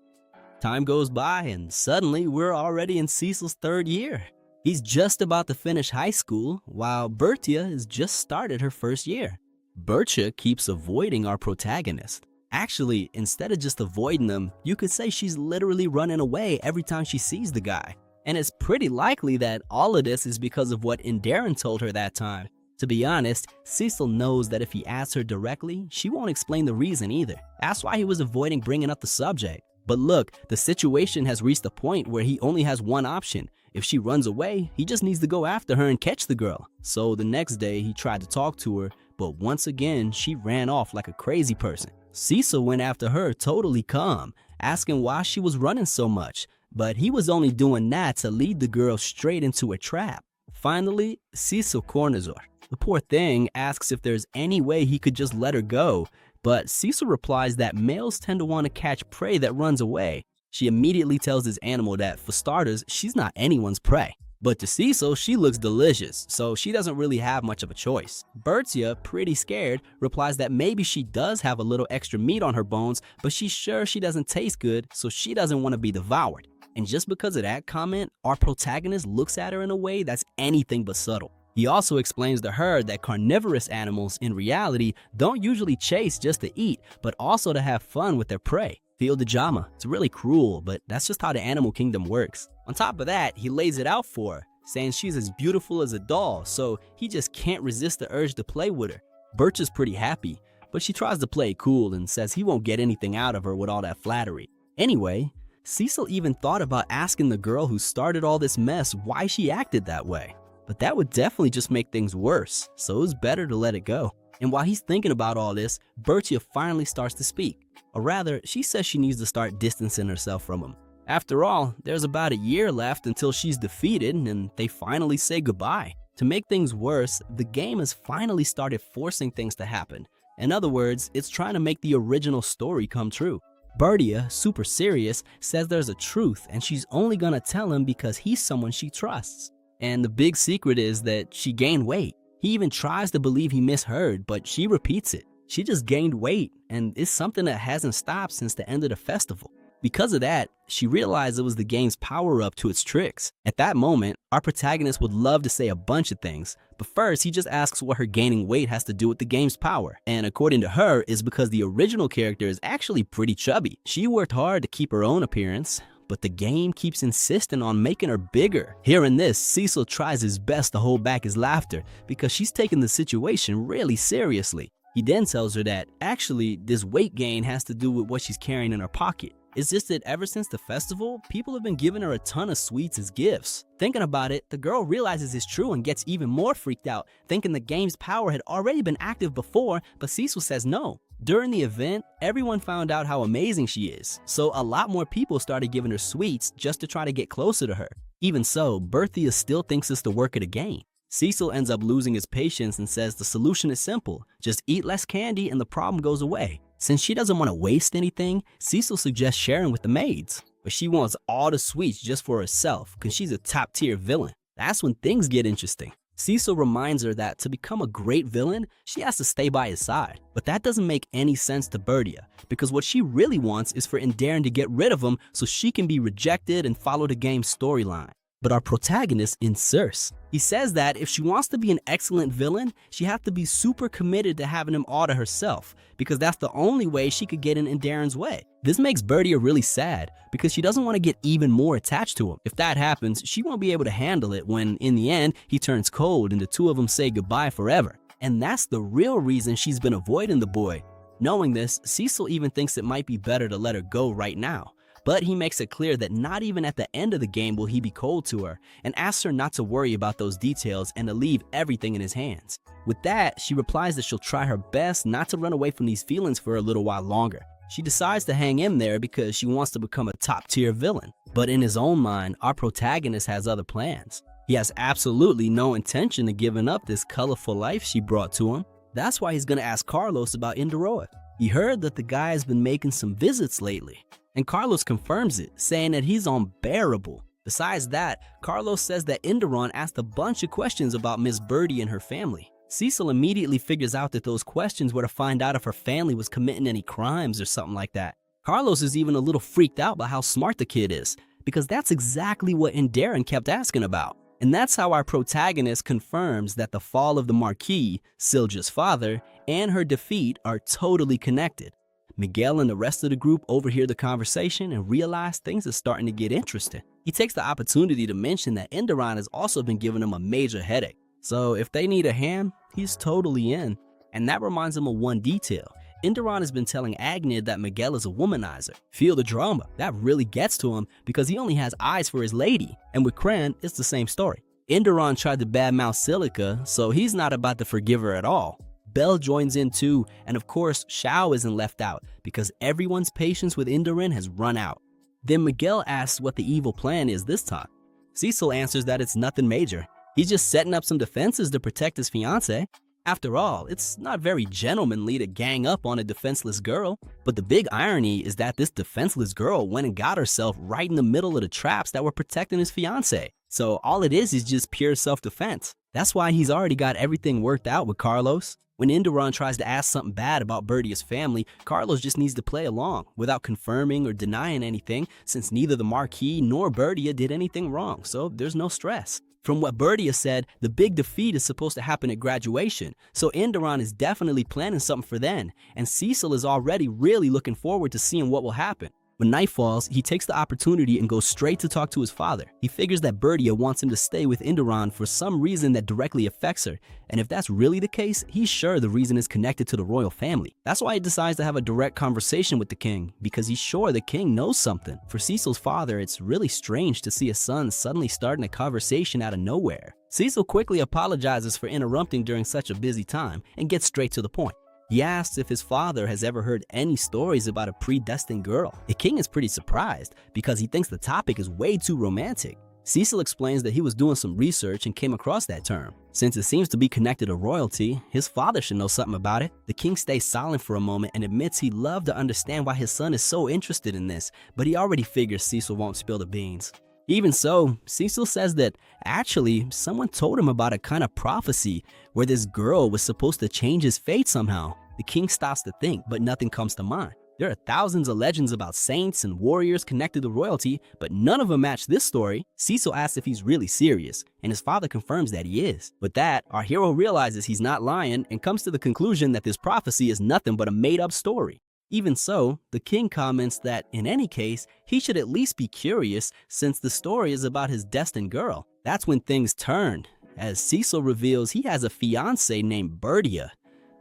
S3: Time goes by and suddenly we're already in Cecil's 3rd year. He's just about to finish high school while Bertia has just started her 1st year. Bertia keeps avoiding our protagonist. Actually, instead of just avoiding them, you could say she's literally running away every time she sees the guy. And it's pretty likely that all of this is because of what Enderon told her that time. To be honest, Cecil knows that if he asks her directly, she won't explain the reason either. That's why he was avoiding bringing up the subject. But look, the situation has reached a point where he only has one option. If she runs away, he just needs to go after her and catch the girl. So the next day, he tried to talk to her, but once again, she ran off like a crazy person. Cecil went after her totally calm, asking why she was running so much. But he was only doing that to lead the girl straight into a trap. Finally, Cecil corners her. The poor thing asks if there's any way he could just let her go, but Cecil replies that males tend to want to catch prey that runs away. She immediately tells his animal that, for starters, she's not anyone's prey. But to Cecil, she looks delicious, so she doesn't really have much of a choice. Bertia, pretty scared, replies that maybe she does have a little extra meat on her bones, but she's sure she doesn't taste good, so she doesn't want to be devoured. And just because of that comment, our protagonist looks at her in a way that's anything but subtle. He also explains to her that carnivorous animals in reality don't usually chase just to eat, but also to have fun with their prey. Feel the drama. It's really cruel, but that's just how the animal kingdom works. On top of that, he lays it out for her, saying she's as beautiful as a doll, so he just can't resist the urge to play with her. Birch is pretty happy, but she tries to play cool and says he won't get anything out of her with all that flattery. Anyway, Cecil even thought about asking the girl who started all this mess why she acted that way. But that would definitely just make things worse, so it was better to let it go. And while he's thinking about all this, Bertia finally starts to speak. Or rather, she says she needs to start distancing herself from him. After all, there's about a year left until she's defeated and they finally say goodbye. To make things worse, the game has finally started forcing things to happen. In other words, it's trying to make the original story come true. Bertia, super serious, says there's a truth and she's only gonna tell him because he's someone she trusts. And the big secret is that she gained weight. He even tries to believe he misheard, but she repeats it. She just gained weight, and it's something that hasn't stopped since the end of the festival. Because of that, she realized it was the game's power-up to its tricks. At that moment, our protagonist would love to say a bunch of things, but first he just asks what her gaining weight has to do with the game's power. And according to her, it's because the original character is actually pretty chubby. She worked hard to keep her own appearance, but the game keeps insisting on making her bigger. Hearing this, Cecil tries his best to hold back his laughter because she's taking the situation really seriously. He then tells her that, actually, this weight gain has to do with what she's carrying in her pocket. It's just that ever since the festival, people have been giving her a ton of sweets as gifts. Thinking about it, the girl realizes it's true and gets even more freaked out, thinking the game's power had already been active before, but Cecil says no. During the event, everyone found out how amazing she is, so a lot more people started giving her sweets just to try to get closer to her. Even so, Bertia still thinks it's the work of the game. Cecil ends up losing his patience and says the solution is simple. Just eat less candy and the problem goes away. Since she doesn't want to waste anything, Cecil suggests sharing with the maids. But she wants all the sweets just for herself because she's a top-tier villain. That's when things get interesting. Cecil reminds her that to become a great villain, she has to stay by his side. But that doesn't make any sense to Bertia, because what she really wants is for Enderon to get rid of him so she can be rejected and follow the game's storyline. But our protagonist insists. He says that if she wants to be an excellent villain, she has to be super committed to having him all to herself, because that's the only way she could get in Darren's way. This makes Bertia really sad, because she doesn't want to get even more attached to him. If that happens, she won't be able to handle it when, in the end, he turns cold and the two of them say goodbye forever. And that's the real reason she's been avoiding the boy. Knowing this, Cecil even thinks it might be better to let her go right now. But he makes it clear that not even at the end of the game will he be cold to her, and asks her not to worry about those details and to leave everything in his hands. With that, she replies that she'll try her best not to run away from these feelings for a little while longer. She decides to hang in there because she wants to become a top-tier villain. But in his own mind, our protagonist has other plans. He has absolutely no intention of giving up this colorful life she brought to him. That's why he's gonna ask Carlos about Indoroa. He heard that the guy has been making some visits lately, and Carlos confirms it, saying that he's unbearable. Besides that, Carlos says that Indoron asked a bunch of questions about Miss Bertie and her family. Cecil immediately figures out that those questions were to find out if her family was committing any crimes or something like that. Carlos is even a little freaked out by how smart the kid is, because that's exactly what Darren kept asking about. And that's how our protagonist confirms that the fall of the Marquis, Silja's father, and her defeat are totally connected. Miguel and the rest of the group overhear the conversation and realize things are starting to get interesting. He takes the opportunity to mention that Indoron has also been giving him a major headache. So if they need a hand, he's totally in. And that reminds him of one detail. Indoron has been telling Agnid that Miguel is a womanizer. Feel the drama. That really gets to him because he only has eyes for his lady. And with Cran, it's the same story. Indoron tried to badmouth Silica, so he's not about to forgive her at all. Belle joins in too, and of course, Shao isn't left out because everyone's patience with Indoran has run out. Then Miguel asks what the evil plan is this time. Cecil answers that it's nothing major. He's just setting up some defenses to protect his fiancée. After all, it's not very gentlemanly to gang up on a defenseless girl. But the big irony is that this defenseless girl went and got herself right in the middle of the traps that were protecting his fiancée. So all it is just pure self-defense. That's why he's already got everything worked out with Carlos. When Indoron tries to ask something bad about Bertia's family, Carlos just needs to play along without confirming or denying anything, since neither the Marquis nor Bertia did anything wrong, so there's no stress. From what Bertia said, the big defeat is supposed to happen at graduation, so Indoron is definitely planning something for then, and Cecil is already really looking forward to seeing what will happen. When night falls, he takes the opportunity and goes straight to talk to his father. He figures that Bertia wants him to stay with Indoron for some reason that directly affects her, and if that's really the case, he's sure the reason is connected to the royal family. That's why he decides to have a direct conversation with the king, because he's sure the king knows something. For Cecil's father, it's really strange to see his son suddenly starting a conversation out of nowhere. Cecil quickly apologizes for interrupting during such a busy time and gets straight to the point. He asks if his father has ever heard any stories about a predestined girl. The king is pretty surprised because he thinks the topic is way too romantic. Cecil explains that he was doing some research and came across that term. Since it seems to be connected to royalty, his father should know something about it. The king stays silent for a moment and admits he'd love to understand why his son is so interested in this, but he already figures Cecil won't spill the beans. Even so, Cecil says that actually someone told him about a kind of prophecy where this girl was supposed to change his fate somehow. The king stops to think, but nothing comes to mind. There are thousands of legends about saints and warriors connected to royalty, but none of them match this story. Cecil asks if he's really serious, and his father confirms that he is. With that, our hero realizes he's not lying and comes to the conclusion that this prophecy is nothing but a made-up story. Even so, the king comments that, in any case, he should at least be curious since the story is about his destined girl. That's when things turn, as Cecil reveals he has a fiancée named Bertia.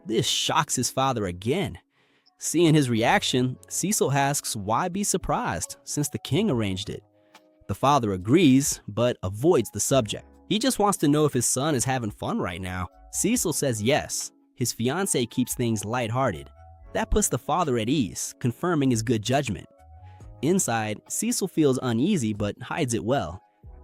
S3: This shocks his father again. Seeing his reaction, Cecil asks why be surprised since the king arranged it. The father agrees, but avoids the subject. He just wants to know if his son is having fun right now. Cecil says yes. His fiancée keeps things lighthearted. That puts the father at ease, confirming his good judgment. Inside, Cecil feels uneasy but hides it well.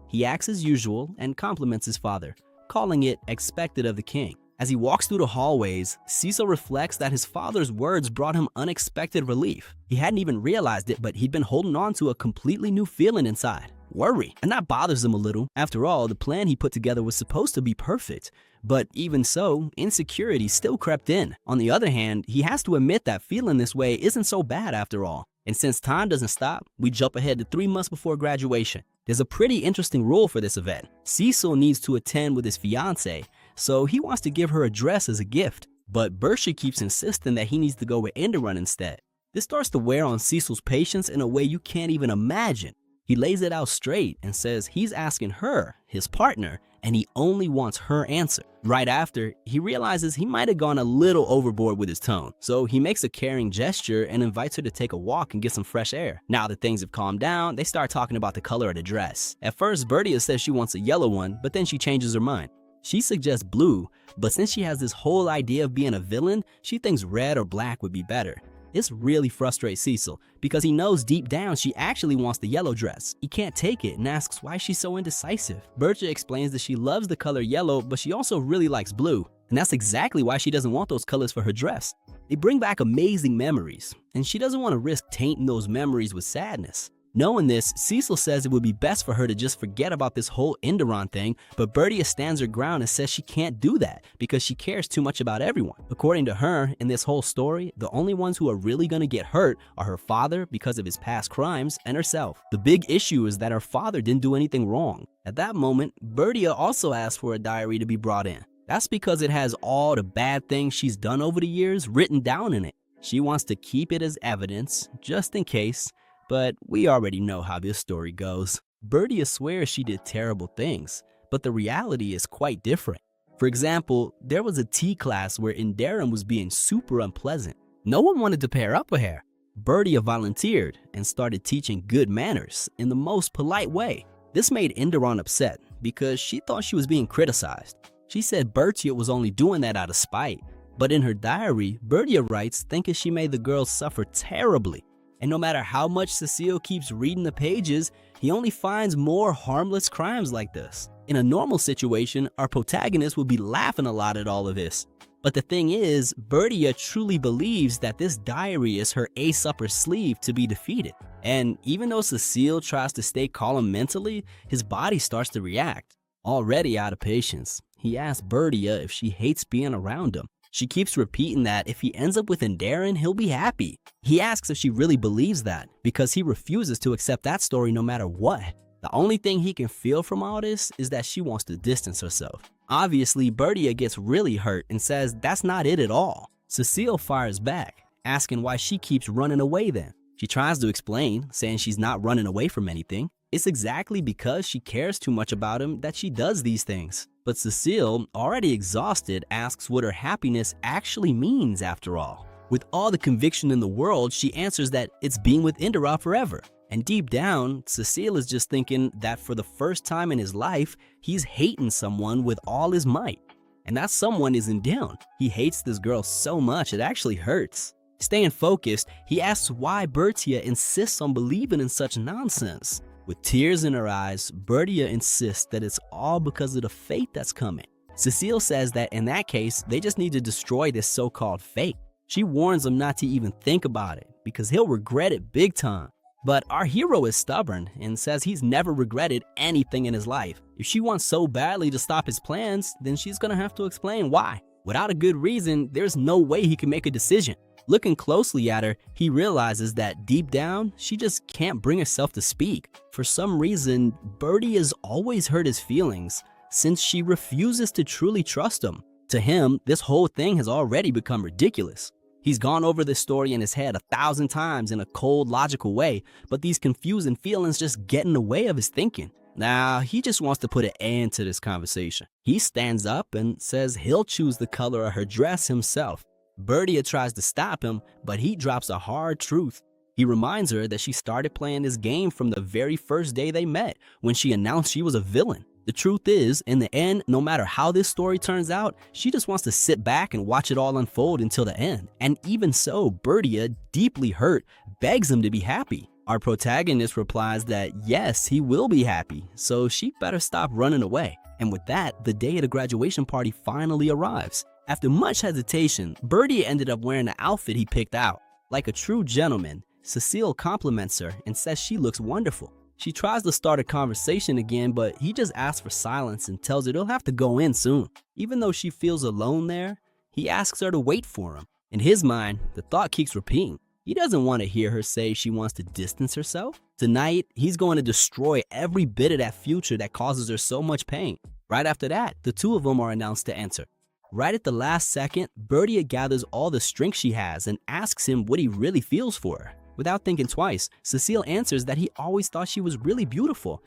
S3: He acts as usual and compliments his father, calling it expected of the king. As he walks through the hallways, Cecil reflects that his father's words brought him unexpected relief. He hadn't even realized it, but he'd been holding on to a completely new feeling inside. Worry, and that bothers him a little. After all, the plan he put together was supposed to be perfect. But even so, insecurity still crept in. On the other hand, he has to admit that feeling this way isn't so bad after all. And since time doesn't stop, we jump ahead to 3 months before graduation. There's a pretty interesting rule for this event. Cecil needs to attend with his fiancée, so he wants to give her a dress as a gift. But Bertia keeps insisting that he needs to go with Enderun instead. This starts to wear on Cecil's patience in a way you can't even imagine. He lays it out straight and says he's asking her, his partner, and he only wants her answer. Right after, he realizes he might have gone a little overboard with his tone, so he makes a caring gesture and invites her to take a walk and get some fresh air. Now that things have calmed down, they start talking about the color of the dress. At first, Bertia says she wants a yellow one, but then she changes her mind. She suggests blue, but since she has this whole idea of being a villain, she thinks red or black would be better. This really frustrates Cecil because he knows deep down she actually wants the yellow dress. He can't take it and asks why she's so indecisive. Bertia explains that she loves the color yellow, but she also really likes blue, and that's exactly why she doesn't want those colors for her dress. They bring back amazing memories, and she doesn't want to risk tainting those memories with sadness. Knowing this, Cecil says it would be best for her to just forget about this whole Enderun thing, but Bertia stands her ground and says she can't do that because she cares too much about everyone. According to her, in this whole story, the only ones who are really gonna get hurt are her father because of his past crimes and herself. The big issue is that her father didn't do anything wrong. At that moment, Bertia also asks for a diary to be brought in. That's because it has all the bad things she's done over the years written down in it. She wants to keep it as evidence, just in case, but we already know how this story goes. Bertia swears she did terrible things, but the reality is quite different. For example, there was a tea class where Enderun was being super unpleasant. No one wanted to pair up with her. Bertia volunteered and started teaching good manners in the most polite way. This made Enderun upset because she thought she was being criticized. She said Bertia was only doing that out of spite. But in her diary, Bertia writes thinking she made the girls suffer terribly. And no matter how much Cecil keeps reading the pages, he only finds more harmless crimes like this. In a normal situation, our protagonist would be laughing a lot at all of this. But the thing is, Bertia truly believes that this diary is her ace up her sleeve to be defeated. And even though Cecil tries to stay calm mentally, his body starts to react. Already out of patience, he asks Bertia if she hates being around him. She keeps repeating that if he ends up with Enderun, he'll be happy. He asks if she really believes that, because he refuses to accept that story no matter what. The only thing he can feel from all this is that she wants to distance herself. Obviously, Bertia gets really hurt and says that's not it at all. Cecil fires back, asking why she keeps running away then. She tries to explain, saying she's not running away from anything. It's exactly because she cares too much about him that she does these things. But Cecil, already exhausted, asks what her happiness actually means after all. With all the conviction in the world, she answers that it's being with Enderun forever. And deep down, Cecil is just thinking that for the first time in his life, he's hating someone with all his might. And that someone isn't down. He hates this girl so much it actually hurts. Staying focused, he asks why Bertia insists on believing in such nonsense. With tears in her eyes, Bertia insists that it's all because of the fate that's coming. Cecil says that in that case, they just need to destroy this so-called fate. She warns him not to even think about it, because he'll regret it big time. But our hero is stubborn and says he's never regretted anything in his life. If she wants so badly to stop his plans, then she's gonna have to explain why. Without a good reason, there's no way he can make a decision. Looking closely at her, he realizes that deep down, she just can't bring herself to speak. For some reason, Bertie has always hurt his feelings, since she refuses to truly trust him. To him, this whole thing has already become ridiculous. He's gone over this story in his head 1,000 times in a cold, logical way, but these confusing feelings just get in the way of his thinking. Now, he just wants to put an end to this conversation. He stands up and says he'll choose the color of her dress himself. Bertia tries to stop him, but he drops a hard truth. He reminds her that she started playing this game from the very first day they met, when she announced she was a villain. The truth is, in the end, no matter how this story turns out, she just wants to sit back and watch it all unfold until the end. And even so, Bertia, deeply hurt, begs him to be happy. Our protagonist replies that yes, he will be happy, so she better stop running away. And with that, the day of the graduation party finally arrives. After much hesitation, Bertia ended up wearing the outfit he picked out. Like a true gentleman, Cecil compliments her and says she looks wonderful. She tries to start a conversation again, but he just asks for silence and tells her he'll have to go in soon. Even though she feels alone there, he asks her to wait for him. In his mind, the thought keeps repeating, He doesn't want to hear her say she wants to distance herself. Tonight, he's going to destroy every bit of that future that causes her so much pain. Right after that, the two of them are announced to enter. Right at the last second, Bertia gathers all the strength she has and asks him what he really feels for her. Without thinking twice, Cecil answers that he always thought she was really beautiful,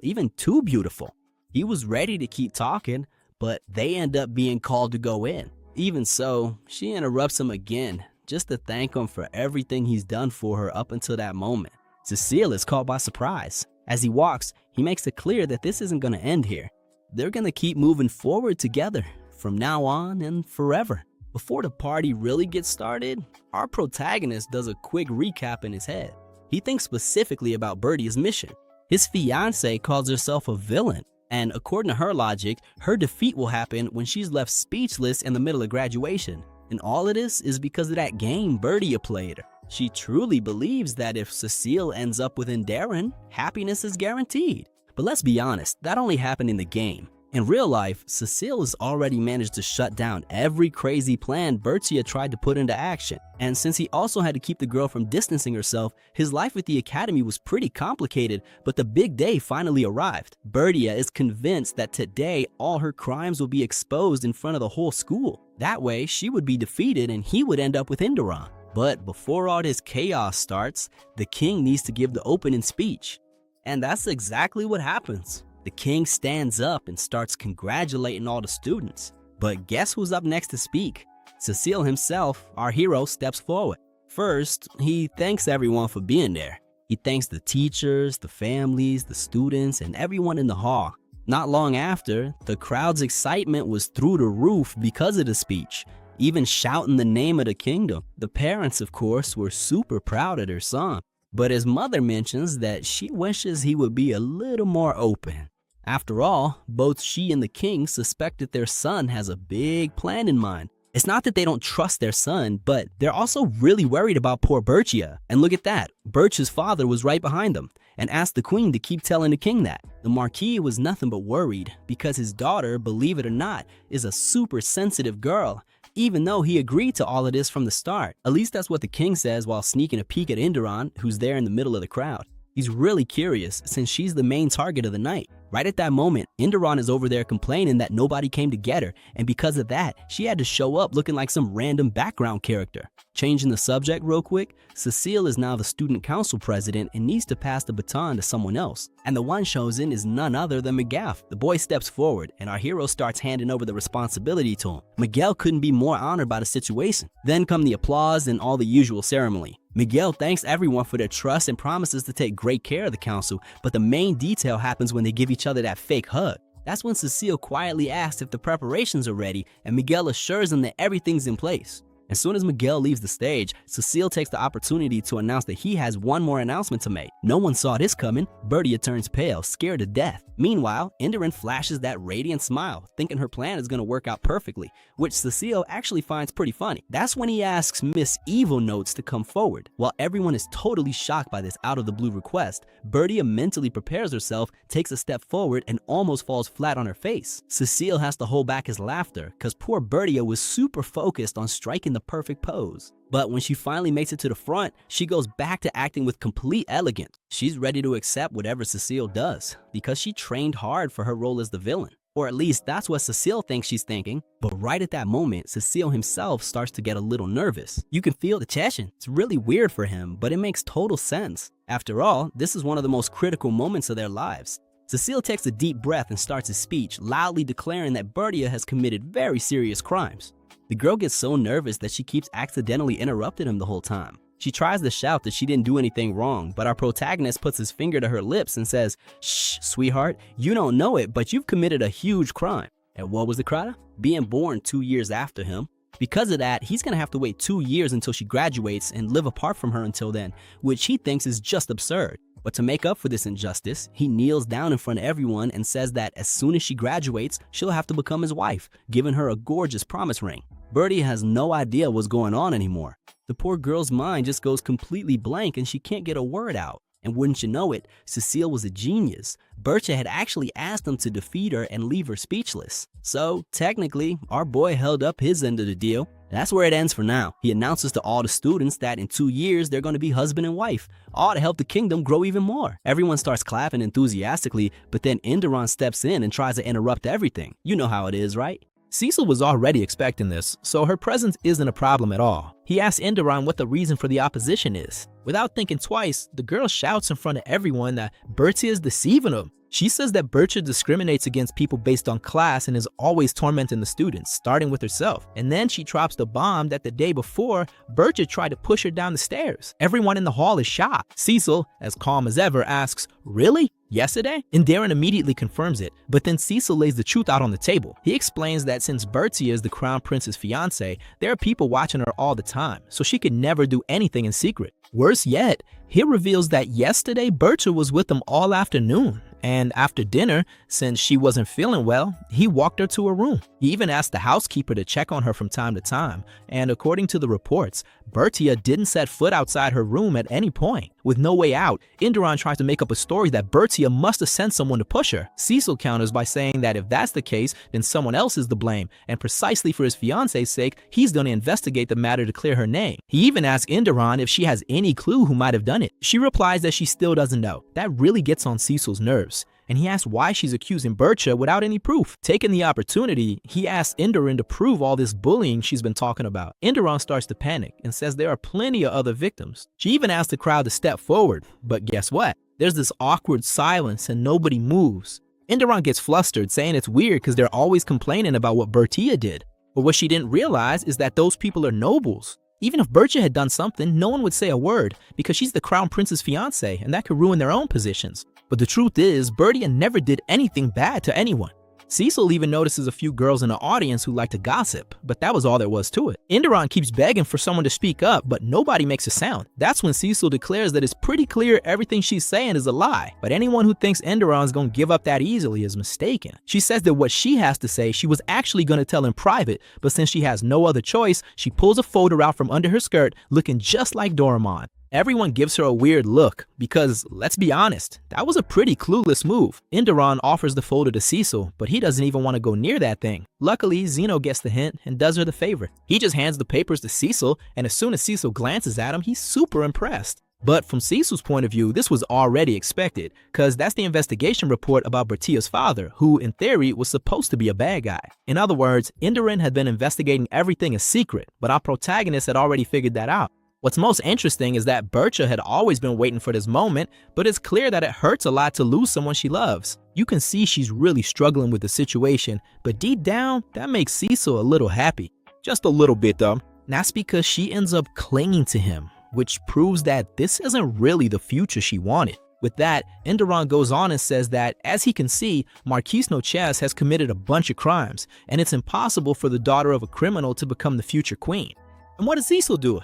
S3: even too beautiful. He was ready to keep talking, but they end up being called to go in. Even so, she interrupts him again, just to thank him for everything he's done for her up until that moment. Cecil is caught by surprise. As he walks, he makes it clear that this isn't going to end here. They're going to keep moving forward together, from now on and forever. Before the party really gets started, our protagonist does a quick recap in his head. He thinks specifically about Bertia's mission. His fiancée calls herself a villain, and according to her logic, her defeat will happen when she's left speechless in the middle of graduation. And all of this is because of that game Bertia played her. She truly believes that if Cecil ends up with Darren, happiness is guaranteed. But let's be honest, that only happened in the game. In real life, Cecil has already managed to shut down every crazy plan Bertia tried to put into action. And since he also had to keep the girl from distancing herself, his life at the academy was pretty complicated, but the big day finally arrived. Bertia is convinced that today all her crimes will be exposed in front of the whole school. That way, she would be defeated and he would end up with Darren. But before all this chaos starts, the king needs to give the opening speech. And that's exactly what happens. The king stands up and starts congratulating all the students. But guess who's up next to speak? Cecil himself, our hero, steps forward. First, he thanks everyone for being there. He thanks the teachers, the families, the students, and everyone in the hall. Not long after, the crowd's excitement was through the roof because of the speech, even shouting the name of the kingdom. The parents, of course, were super proud of their son. But his mother mentions that she wishes he would be a little more open. After all, both she and the king suspect that their son has a big plan in mind. It's not that they don't trust their son, but they're also really worried about poor Bertia. And look at that, Bertia's father was right behind them and asked the queen to keep telling the king that. The Marquis was nothing but worried because his daughter, believe it or not, is a super sensitive girl, even though he agreed to all of this from the start. At least that's what the king says while sneaking a peek at Darren, who's there in the middle of the crowd. He's really curious since she's the main target of the night. Right at that moment, Darren is over there complaining that nobody came to get her, and because of that, she had to show up looking like some random background character. Changing the subject real quick, Cecil is now the student council president and needs to pass the baton to someone else. And the one chosen is none other than Miguel. The boy steps forward, and our hero starts handing over the responsibility to him. Miguel couldn't be more honored by the situation. Then come the applause and all the usual ceremony. Miguel thanks everyone for their trust and promises to take great care of the council, but the main detail happens when they give each other that fake hug. That's when Cecil quietly asks if the preparations are ready, and Miguel assures him that everything's in place. As soon as Miguel leaves the stage, Cecil takes the opportunity to announce that he has one more announcement to make. No one saw this coming. Bertia turns pale, scared to death. Meanwhile, Darren flashes that radiant smile, thinking her plan is going to work out perfectly, which Cecil actually finds pretty funny. That's when he asks Miss Evil Notes to come forward. While everyone is totally shocked by this out-of-the-blue request, Bertia mentally prepares herself, takes a step forward, and almost falls flat on her face. Cecil has to hold back his laughter, because poor Bertia was super focused on striking the perfect pose. But when she finally makes it to the front, she goes back to acting with complete elegance. She's ready to accept whatever Cecil does, because she trained hard for her role as the villain. Or at least that's what Cecil thinks she's thinking. But right at that moment, Cecil himself starts to get a little nervous. You can feel the tension. It's really weird for him, but it makes total sense. After all, this is one of the most critical moments of their lives. Cecil takes a deep breath and starts his speech, loudly declaring that Bertia has committed very serious crimes. The girl gets so nervous that she keeps accidentally interrupting him the whole time. She tries to shout that she didn't do anything wrong, but our protagonist puts his finger to her lips and says, "Shh, sweetheart, you don't know it, but you've committed a huge crime." And what was the crime? Being born 2 years after him. Because of that, he's gonna have to wait 2 years until she graduates and live apart from her until then, which he thinks is just absurd. But to make up for this injustice, he kneels down in front of everyone and says that as soon as she graduates, she'll have to become his wife, giving her a gorgeous promise ring. Bertie has no idea what's going on anymore. The poor girl's mind just goes completely blank and she can't get a word out. And wouldn't you know it, Cecil was a genius. Bertia had actually asked him to defeat her and leave her speechless. So, technically, our boy held up his end of the deal. That's where it ends for now. He announces to all the students that in 2 years they're going to be husband and wife, all to help the kingdom grow even more. Everyone starts clapping enthusiastically, but then Enderon steps in and tries to interrupt everything. You know how it is, right?
S2: Cecil was already expecting this, so her presence isn't a problem at all. He asks Enderon what the reason for the opposition is. Without thinking twice, the girl shouts in front of everyone that Bertia is deceiving him. She says that Bertia discriminates against people based on class and is always tormenting the students, starting with herself. And then she drops the bomb that the day before, Bertia tried to push her down the stairs. Everyone in the hall is shocked. Cecil, as calm as ever, asks, "Really? Yesterday?" And Darren immediately confirms it, but then Cecil lays the truth out on the table. He explains that since Bertia is the crown prince's fiancée, there are people watching her all the time, so she could never do anything in secret. Worse yet, he reveals that yesterday Bertia was with him all afternoon. And after dinner, since she wasn't feeling well, he walked her to her room. He even asked the housekeeper to check on her from time to time, and according to the reports, Bertia didn't set foot outside her room at any point. With no way out, Enderon tries to make up a story that Bertia must have sent someone to push her. Cecil counters by saying that if that's the case, then someone else is to blame, and precisely for his fiance's sake, he's going to investigate the matter to clear her name. He even asks Enderon if she has any clue who might have done it. She replies that she still doesn't know. That really gets on Cecil's nerves, and he asks why she's accusing Bertia without any proof. Taking the opportunity, he asks Enderon to prove all this bullying she's been talking about. Enderon starts to panic and says there are plenty of other victims. She even asks the crowd to step forward, but guess what? There's this awkward silence and nobody moves. Enderon gets flustered, saying it's weird because they're always complaining about what Bertia did. But what she didn't realize is that those people are nobles. Even if Bertia had done something, no one would say a word because she's the crown prince's fiancée and that could ruin their own positions. But the truth is, Bertia never did anything bad to anyone. Cecil even notices a few girls in the audience who like to gossip, but that was all there was to it. Enderon keeps begging for someone to speak up, but nobody makes a sound. That's when Cecil declares that it's pretty clear everything she's saying is a lie, but anyone who thinks Enderon's gonna give up that easily is mistaken. She says that what she has to say she was actually gonna tell in private, but since she has no other choice, she pulls a folder out from under her skirt looking just like Doraemon. Everyone gives her a weird look because, let's be honest, that was a pretty clueless move. Enderon offers the folder to Cecil, but he doesn't even want to go near that thing. Luckily, Zeno gets the hint and does her the favor. He just hands the papers to Cecil, and as soon as Cecil glances at him, he's super impressed. But from Cecil's point of view, this was already expected, cause that's the investigation report about Bertia's father, who in theory was supposed to be a bad guy. In other words, Enderon had been investigating everything a secret, but our protagonist had already figured that out. What's most interesting is that Bertia had always been waiting for this moment, but it's clear that it hurts a lot to lose someone she loves. You can see she's really struggling with the situation, but deep down, that makes Cecil a little happy. Just a little bit though. And that's because she ends up clinging to him, which proves that this isn't really the future she wanted. With that, Enderon goes on and says that, as he can see, Marquise Noches has committed a bunch of crimes, and it's impossible for the daughter of a criminal to become the future queen. And what does Cecil do?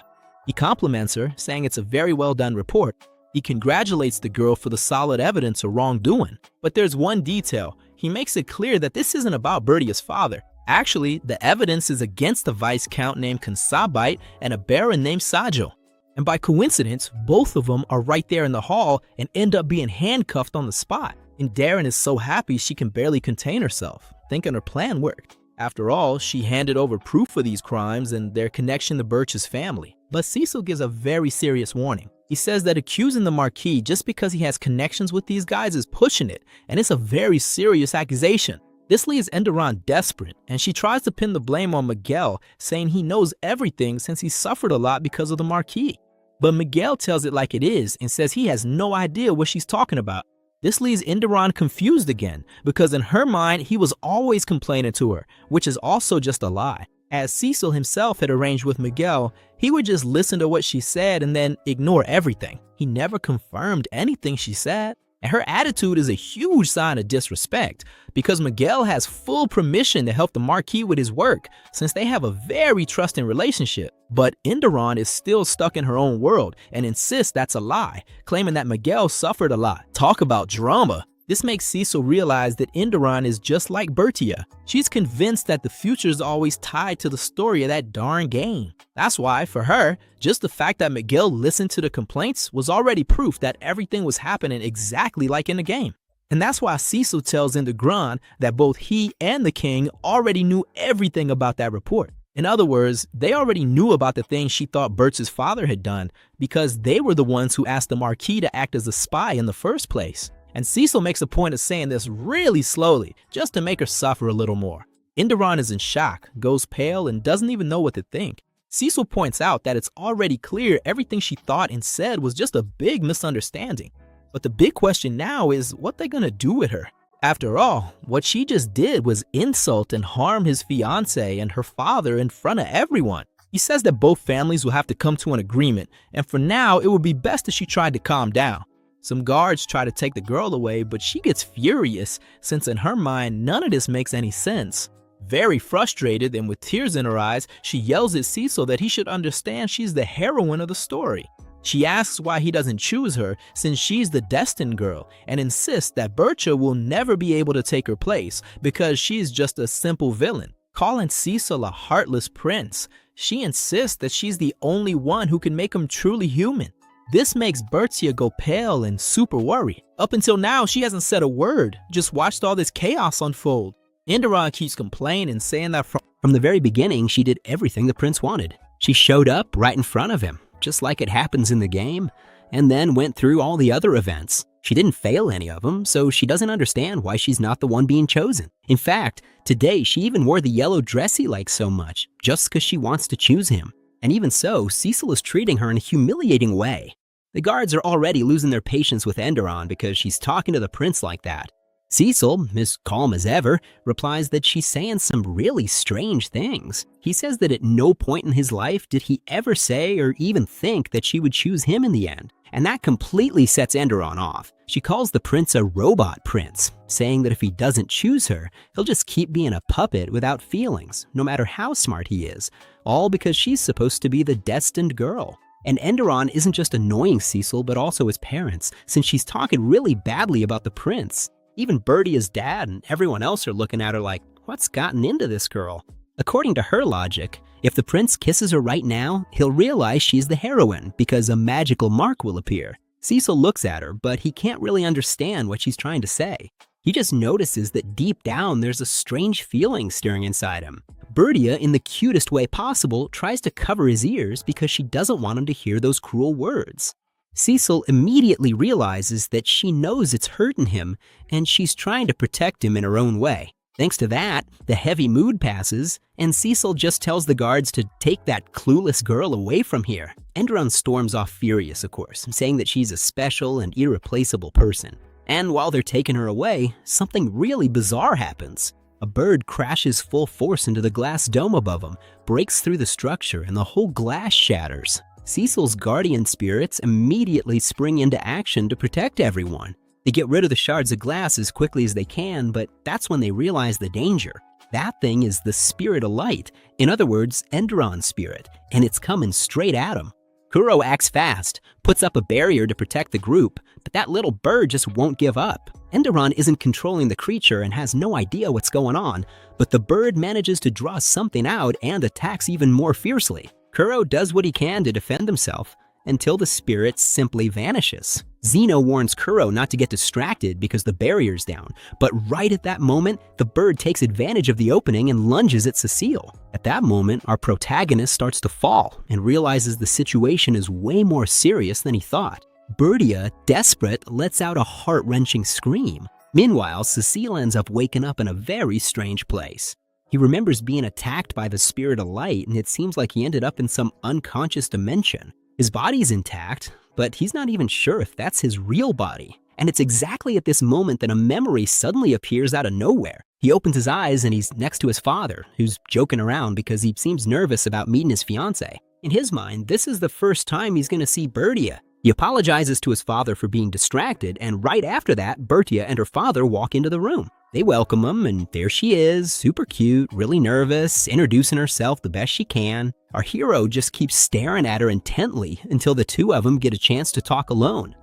S2: He compliments her, saying it's a very well done report. He congratulates the girl for the solid evidence of wrongdoing. But there's one detail. He makes it clear that this isn't about Bertia's father. Actually, the evidence is against a Viscount named Consabite and a Baron named Sajo. And by coincidence, both of them are right there in the hall and end up being handcuffed on the spot. And Darren is so happy she can barely contain herself, thinking her plan worked. After all, she handed over proof of these crimes and their connection to Birch's family. But Cecil gives a very serious warning. He says that accusing the Marquis just because he has connections with these guys is pushing it, and it's a very serious accusation. This leaves Enderon desperate, and she tries to pin the blame on Miguel, saying he knows everything since he suffered a lot because of the Marquis. But Miguel tells it like it is and says he has no idea what she's talking about. This leaves Enderon confused again, because in her mind, he was always complaining to her, which is also just a lie. As Cecil himself had arranged with Miguel, he would just listen to what she said and then ignore everything. He never confirmed anything she said. And her attitude is a huge sign of disrespect, because Miguel has full permission to help the Marquis with his work, since they have a very trusting relationship. But Enderon is still stuck in her own world and insists that's a lie, claiming that Miguel suffered a lot. Talk about drama. This makes Cecil realize that Enderon is just like Bertia. She's convinced that the future is always tied to the story of that darn game. That's why, for her, just the fact that Miguel listened to the complaints was already proof that everything was happening exactly like in the game. And that's why Cecil tells Enderon that both he and the king already knew everything about that report. In other words, they already knew about the things she thought Bert's father had done because they were the ones who asked the Marquis to act as a spy in the first place. And Cecil makes a point of saying this really slowly, just to make her suffer a little more. Enderon is in shock, goes pale, and doesn't even know what to think. Cecil points out that it's already clear everything she thought and said was just a big misunderstanding. But the big question now is what they're gonna do with her. After all, what she just did was insult and harm his fiancé and her father in front of everyone. He says that both families will have to come to an agreement, and for now, it would be best if she tried to calm down. Some guards try to take the girl away, but she gets furious since in her mind, none of this makes any sense. Very frustrated and with tears in her eyes, she yells at Cecil that he should understand she's the heroine of the story. She asks why he doesn't choose her since she's the destined girl and insists that Bertia will never be able to take her place because she's just a simple villain. Calling Cecil a heartless prince, she insists that she's the only one who can make him truly human. This makes Bertia go pale and super worried. Up until now, she hasn't said a word, just watched all this chaos unfold. Enderon keeps complaining, saying that from the very beginning, she did everything the prince wanted. She showed up right in front of him, just like it happens in the game, and then went through all the other events. She didn't fail any of them, so she doesn't understand why she's not the one being chosen. In fact, today she even wore the yellow dress he likes so much, just because she wants to choose him. And even so, Cecil is treating her in a humiliating way. The guards are already losing their patience with Enderon because she's talking to the prince like that. Cecil, as calm as ever, replies that she's saying some really strange things. He says that at no point in his life did he ever say or even think that she would choose him in the end. And that completely sets Enderon off. She calls the prince a robot prince, saying that if he doesn't choose her, he'll just keep being a puppet without feelings, no matter how smart he is, all because she's supposed to be the destined girl. And Enderon isn't just annoying Cecil, but also his parents, since she's talking really badly about the prince. Even Bertia's dad and everyone else are looking at her like, what's gotten into this girl? According to her logic, if the prince kisses her right now, he'll realize she's the heroine because a magical mark will appear. Cecil looks at her, but he can't really understand what she's trying to say. He just notices that deep down there's a strange feeling stirring inside him. Bertia, in the cutest way possible, tries to cover his ears because she doesn't want him to hear those cruel words. Cecil immediately realizes that she knows it's hurting him, and she's trying to protect him in her own way. Thanks to that, the heavy mood passes, and Cecil just tells the guards to take that clueless girl away from here. Enderon storms off furious, of course, saying that she's a special and irreplaceable person. And while they're taking her away, something really bizarre happens. A bird crashes full force into the glass dome above him, breaks through the structure, and the whole glass shatters. Cecil's guardian spirits immediately spring into action to protect everyone. They get rid of the shards of glass as quickly as they can, but that's when they realize the danger. That thing is the spirit of light, in other words, Enderon's spirit, and it's coming straight at him. Kuro acts fast, puts up a barrier to protect the group, but that little bird just won't give up. Enderon isn't controlling the creature and has no idea what's going on, but the bird manages to draw something out and attacks even more fiercely. Kuro does what he can to defend himself, until the spirit simply vanishes. Zeno warns Kuro not to get distracted because the barrier's down, but right at that moment, the bird takes advantage of the opening and lunges at Cecil. At that moment, our protagonist starts to fall and realizes the situation is way more serious than he thought. Bertia, desperate, lets out a heart-wrenching scream. Meanwhile, Cecil ends up waking up in a very strange place. He remembers being attacked by the spirit of light, and it seems like he ended up in some unconscious dimension. His body's intact, but he's not even sure if that's his real body. And it's exactly at this moment that a memory suddenly appears out of nowhere. He opens his eyes and he's next to his father, who's joking around because he seems nervous about meeting his fiancée. In his mind, this is the first time he's going to see Bertia. He apologizes to his father for being distracted, and right after that, Bertia and her father walk into the room. They welcome him, and there she is, super cute, really nervous, introducing herself the best she can. Our hero just keeps staring at her intently until the two of them get a chance to talk alone.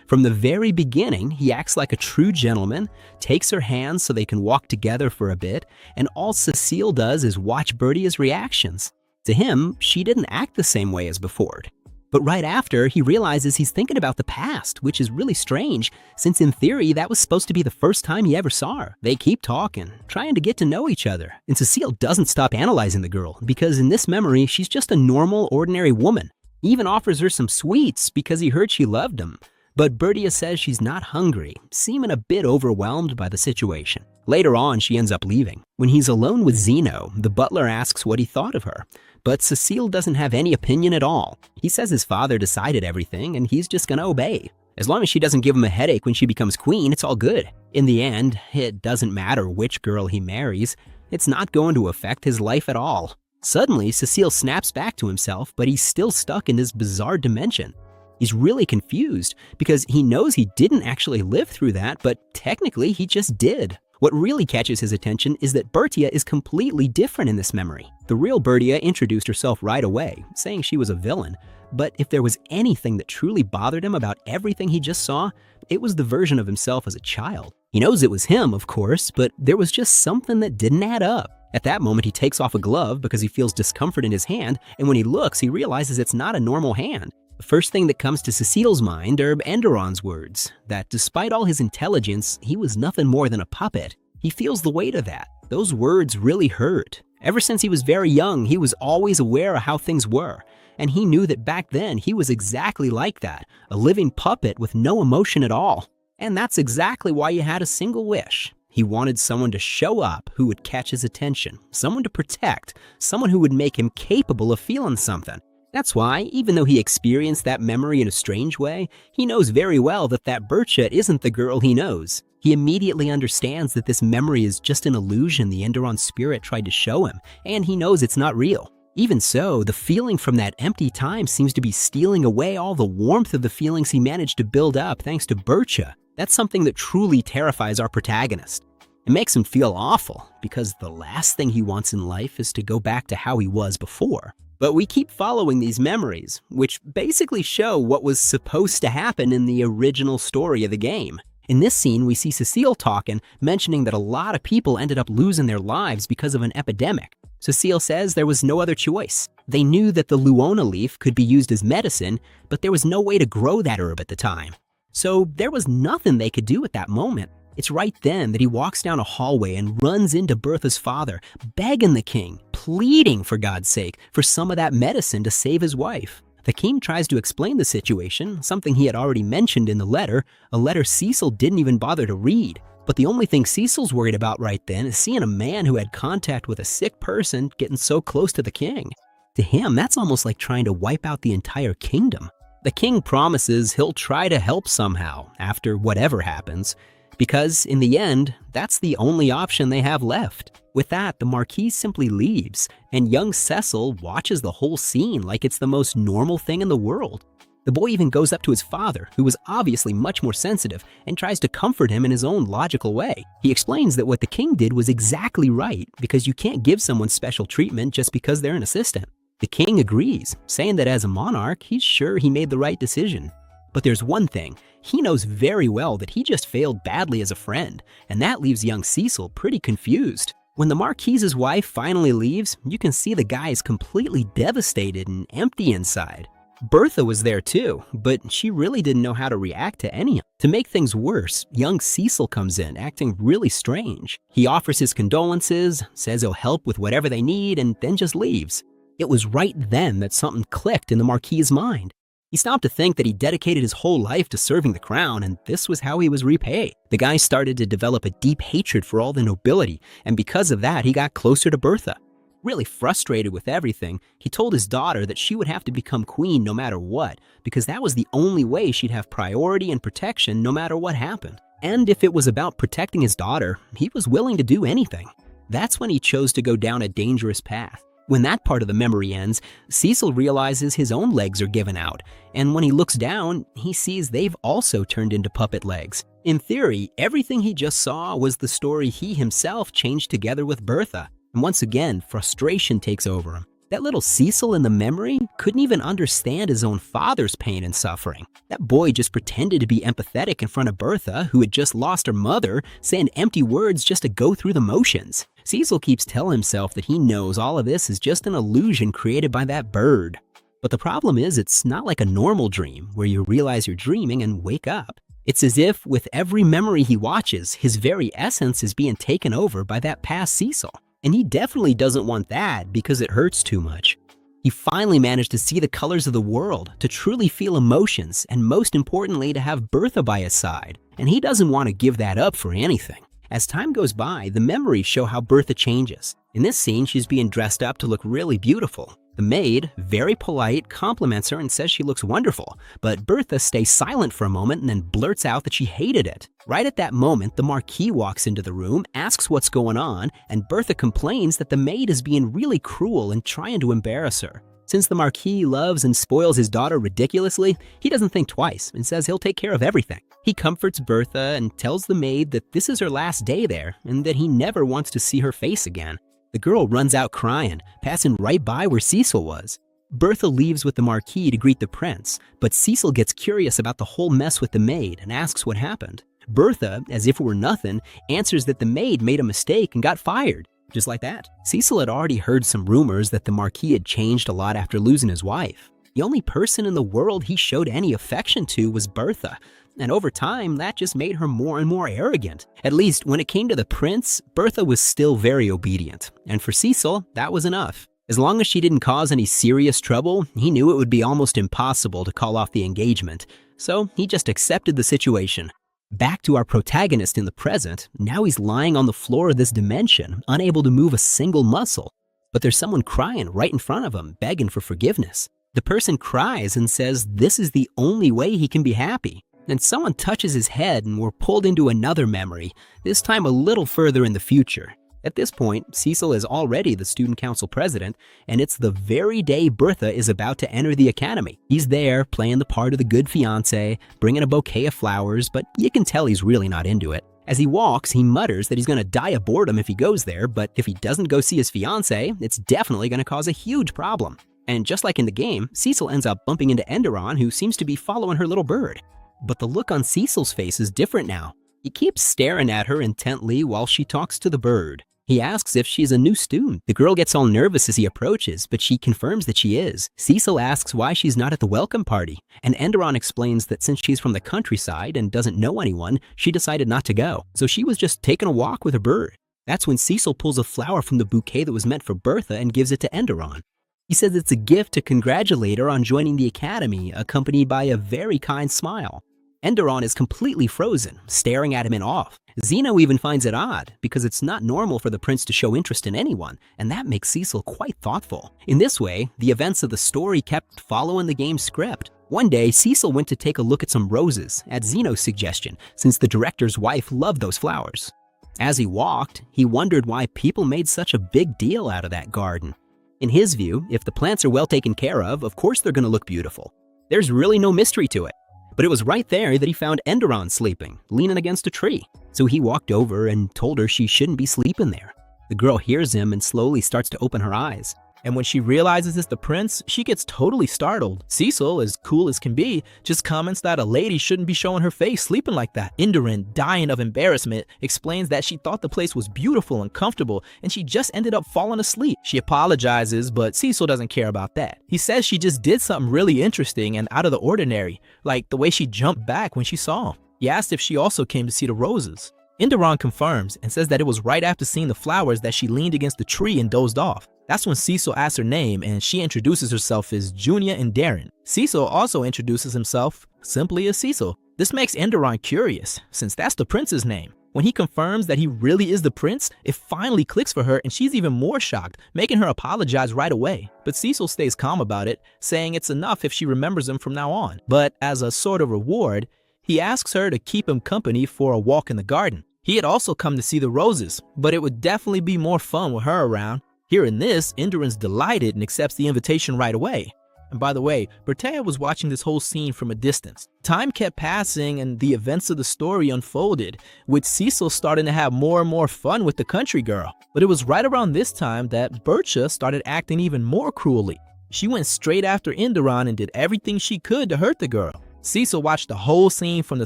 S3: From the very beginning, he acts like a true gentleman, takes her hand so they can walk together for a bit, and all Cecil does is watch Bertia's reactions. To him, she didn't act the same way as before. But right after, he realizes he's thinking about the past, which is really strange, since in theory, that was supposed to be the first time he ever saw her. They keep talking, trying to get to know each other, and Cecil doesn't stop analyzing the girl, because in this memory, she's just a normal, ordinary woman. He even offers her some sweets because he heard she loved him. But Bertia says she's not hungry, seeming a bit overwhelmed by the situation. Later on, she ends up leaving. When he's alone with Zeno, the butler asks what he thought of her. But Cecil doesn't have any opinion at all. He says his father decided everything and he's just gonna obey. As long as she doesn't give him a headache when she becomes queen, it's all good. In the end, it doesn't matter which girl he marries. It's not going to affect his life at all. Suddenly, Cecil snaps back to himself, but he's still stuck in this bizarre dimension. He's really confused because he knows he didn't actually live through that, but technically he just did. What really catches his attention is that Bertia is completely different in this memory. The real Bertia introduced herself right away, saying she was a villain. But if there was anything that truly bothered him about everything he just saw, it was the version of himself as a child. He knows it was him, of course, but there was just something that didn't add up. At that moment, he takes off a glove because he feels discomfort in his hand, and when he looks, he realizes it's not a normal hand. The first thing that comes to Cecil's mind are Enderon's words, that despite all his intelligence, he was nothing more than a puppet. He feels the weight of that. Those words really hurt. Ever since he was very young, he was always aware of how things were, and he knew that back then he was exactly like that, a living puppet with no emotion at all. And that's exactly why he had a single wish. He wanted someone to show up who would catch his attention, someone to protect, someone who would make him capable of feeling something. That's why, even though he experienced that memory in a strange way, he knows very well that Bertia isn't the girl he knows. He immediately understands that this memory is just an illusion the Enderon spirit tried to show him, and he knows it's not real. Even so, the feeling from that empty time seems to be stealing away all the warmth of the feelings he managed to build up thanks to Bertia. That's something that truly terrifies our protagonist. It makes him feel awful, because the last thing he wants in life is to go back to how he was before. But we keep following these memories, which basically show what was supposed to happen in the original story of the game. In this scene, we see Cecil talking, mentioning that a lot of people ended up losing their lives because of an epidemic. Cecil says there was no other choice. They knew that the Luona leaf could be used as medicine, but there was no way to grow that herb at the time. So there was nothing they could do at that moment. It's right then that he walks down a hallway and runs into Bertha's father, begging the king, pleading for God's sake, for some of that medicine to save his wife. The king tries to explain the situation, something he had already mentioned in the letter, a letter Cecil didn't even bother to read. But the only thing Cecil's worried about right then is seeing a man who had contact with a sick person getting so close to the king. To him, that's almost like trying to wipe out the entire kingdom. The king promises he'll try to help somehow, after whatever happens, because in the end, that's the only option they have left. With that, the Marquis simply leaves, and young Cecil watches the whole scene like it's the most normal thing in the world. The boy even goes up to his father, who was obviously much more sensitive, and tries to comfort him in his own logical way. He explains that what the king did was exactly right, because you can't give someone special treatment just because they're an assistant. The king agrees, saying that as a monarch, he's sure he made the right decision. But there's one thing, he knows very well that he just failed badly as a friend, and that leaves young Cecil pretty confused. When the Marquis's wife finally leaves, you can see the guy is completely devastated and empty inside. Bertha was there too, but she really didn't know how to react to any of it. To make things worse, young Cecil comes in, acting really strange. He offers his condolences, says he'll help with whatever they need, and then just leaves. It was right then that something clicked in the Marquis's mind. He stopped to think that he dedicated his whole life to serving the crown, and this was how he was repaid. The guy started to develop a deep hatred for all the nobility, and because of that, he got closer to Bertha. Really frustrated with everything, he told his daughter that she would have to become queen no matter what, because that was the only way she'd have priority and protection no matter what happened. And if it was about protecting his daughter, he was willing to do anything. That's when he chose to go down a dangerous path. When that part of the memory ends, Cecil realizes his own legs are given out, and when he looks down, he sees they've also turned into puppet legs. In theory, everything he just saw was the story he himself changed together with Bertha, and once again, frustration takes over him.
S1: That little Cecil in the memory couldn't even understand his own father's pain and suffering. That boy just pretended to be empathetic in front of Bertha, who had just lost her mother, saying empty words just to go through the motions. Cecil keeps telling himself that he knows all of this is just an illusion created by that bird. But the problem is, it's not like a normal dream where you realize you're dreaming and wake up. It's as if with every memory he watches, his very essence is being taken over by that past Cecil. And he definitely doesn't want that because it hurts too much. He finally managed to see the colors of the world, to truly feel emotions, and most importantly, to have Bertha by his side. And he doesn't want to give that up for anything. As time goes by, the memories show how Bertha changes. In this scene, she's being dressed up to look really beautiful. The maid, very polite, compliments her and says she looks wonderful, but Bertha stays silent for a moment and then blurts out that she hated it. Right at that moment, the Marquis walks into the room, asks what's going on, and Bertha complains that the maid is being really cruel and trying to embarrass her. Since the Marquis loves and spoils his daughter ridiculously, he doesn't think twice and says he'll take care of everything. He comforts Bertha and tells the maid that this is her last day there and that he never wants to see her face again. The girl runs out crying, passing right by where Cecil was. Bertha leaves with the Marquis to greet the prince, but Cecil gets curious about the whole mess with the maid and asks what happened. Bertha, as if it were nothing, answers that the maid made a mistake and got fired. Just like that. Cecil had already heard some rumors that the Marquis had changed a lot after losing his wife. The only person in the world he showed any affection to was Bertha, and over time, that just made her more and more arrogant. At least, when it came to the prince, Bertha was still very obedient, and for Cecil, that was enough. As long as she didn't cause any serious trouble, he knew it would be almost impossible to call off the engagement, so he just accepted the situation. Back to our protagonist in the present, now he's lying on the floor of this dimension, unable to move a single muscle. But there's someone crying right in front of him, begging for forgiveness. The person cries and says this is the only way he can be happy. Then someone touches his head and we're pulled into another memory, this time a little further in the future. At this point, Cecil is already the student council president, and it's the very day Bertha is about to enter the academy. He's there, playing the part of the good fiancé, bringing a bouquet of flowers, but you can tell he's really not into it. As he walks, he mutters that he's going to die of boredom if he goes there, but if he doesn't go see his fiancée, it's definitely going to cause a huge problem. And just like in the game, Cecil ends up bumping into Enderon, who seems to be following her little bird. But the look on Cecil's face is different now. He keeps staring at her intently while she talks to the bird. He asks if she's a new student. The girl gets all nervous as he approaches, but she confirms that she is. Cecil asks why she's not at the welcome party, and Enderon explains that since she's from the countryside and doesn't know anyone, she decided not to go. So she was just taking a walk with her bird. That's when Cecil pulls a flower from the bouquet that was meant for Bertha and gives it to Enderon. He says it's a gift to congratulate her on joining the academy, accompanied by a very kind smile. Enderon is completely frozen, staring at him in awe. Zeno even finds it odd, because it's not normal for the prince to show interest in anyone, and that makes Cecil quite thoughtful. In this way, the events of the story kept following the game's script. One day, Cecil went to take a look at some roses, at Zeno's suggestion, since the director's wife loved those flowers. As he walked, he wondered why people made such a big deal out of that garden. In his view, if the plants are well taken care of course they're going to look beautiful. There's really no mystery to it. But it was right there that he found Enderon sleeping, leaning against a tree. So he walked over and told her she shouldn't be sleeping there. The girl hears him and slowly starts to open her eyes.
S2: And when she realizes it's the prince, she gets totally startled. Cecil, as cool as can be, just comments that a lady shouldn't be showing her face sleeping like that. Enderon, dying of embarrassment, explains that she thought the place was beautiful and comfortable, and she just ended up falling asleep. She apologizes, but Cecil doesn't care about that. He says she just did something really interesting and out of the ordinary, like the way she jumped back when she saw him. He asked if she also came to see the roses. Enderon confirms and says that it was right after seeing the flowers that she leaned against the tree and dozed off. That's when Cecil asks her name, and she introduces herself as Junia and Darren. Cecil also introduces himself simply as Cecil. This makes Enderon curious, since that's the prince's name. When he confirms that he really is the prince, it finally clicks for her and she's even more shocked, making her apologize right away. But Cecil stays calm about it, saying it's enough if she remembers him from now on. But as a sort of reward, he asks her to keep him company for a walk in the garden. He had also come to see the roses, but it would definitely be more fun with her around. Hearing this, Enderon's delighted and accepts the invitation right away. And by the way, Bertia was watching this whole scene from a distance. Time kept passing and the events of the story unfolded, with Cecil starting to have more and more fun with the country girl. But it was right around this time that Bertia started acting even more cruelly. She went straight after Enderon and did everything she could to hurt the girl. Cecil watched the whole scene from the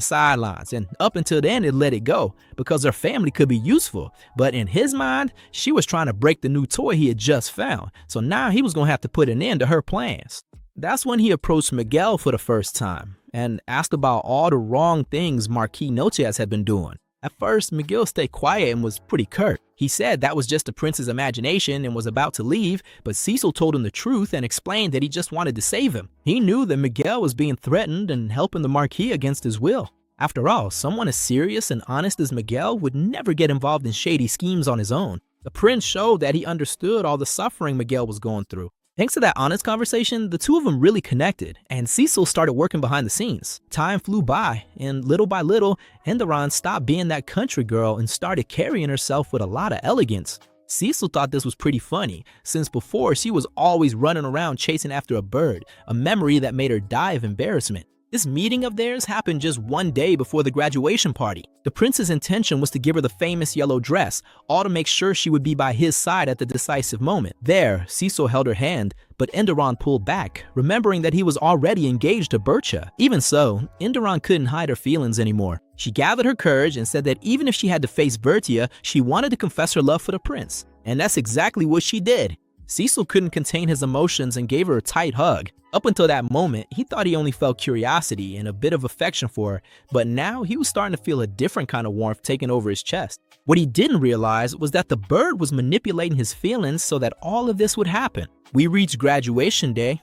S2: sidelines, and up until then it let it go because her family could be useful. But in his mind, she was trying to break the new toy he had just found, so now he was going to have to put an end to her plans. That's when he approached Miguel for the first time and asked about all the wrong things Marquis Noches had been doing. At first, Miguel stayed quiet and was pretty curt. He said that was just the prince's imagination and was about to leave, but Cecil told him the truth and explained that he just wanted to save him. He knew that Miguel was being threatened and helping the Marquis against his will. After all, someone as serious and honest as Miguel would never get involved in shady schemes on his own. The prince showed that he understood all the suffering Miguel was going through. Thanks to that honest conversation, the two of them really connected, and Cecil started working behind the scenes. Time flew by, and little by little, Enderon stopped being that country girl and started carrying herself with a lot of elegance. Cecil thought this was pretty funny, since before she was always running around chasing after a bird, a memory that made her die of embarrassment. This meeting of theirs happened just one day before the graduation party. The prince's intention was to give her the famous yellow dress, all to make sure she would be by his side at the decisive moment. There, Cecil held her hand, but Enderon pulled back, remembering that he was already engaged to Bertia. Even so, Enderon couldn't hide her feelings anymore. She gathered her courage and said that even if she had to face Bertia, she wanted to confess her love for the prince. And that's exactly what she did. Cecil couldn't contain his emotions and gave her a tight hug. Up until that moment, he thought he only felt curiosity and a bit of affection for her, but now he was starting to feel a different kind of warmth taking over his chest. What he didn't realize was that the bird was manipulating his feelings so that all of this would happen. We reached graduation day.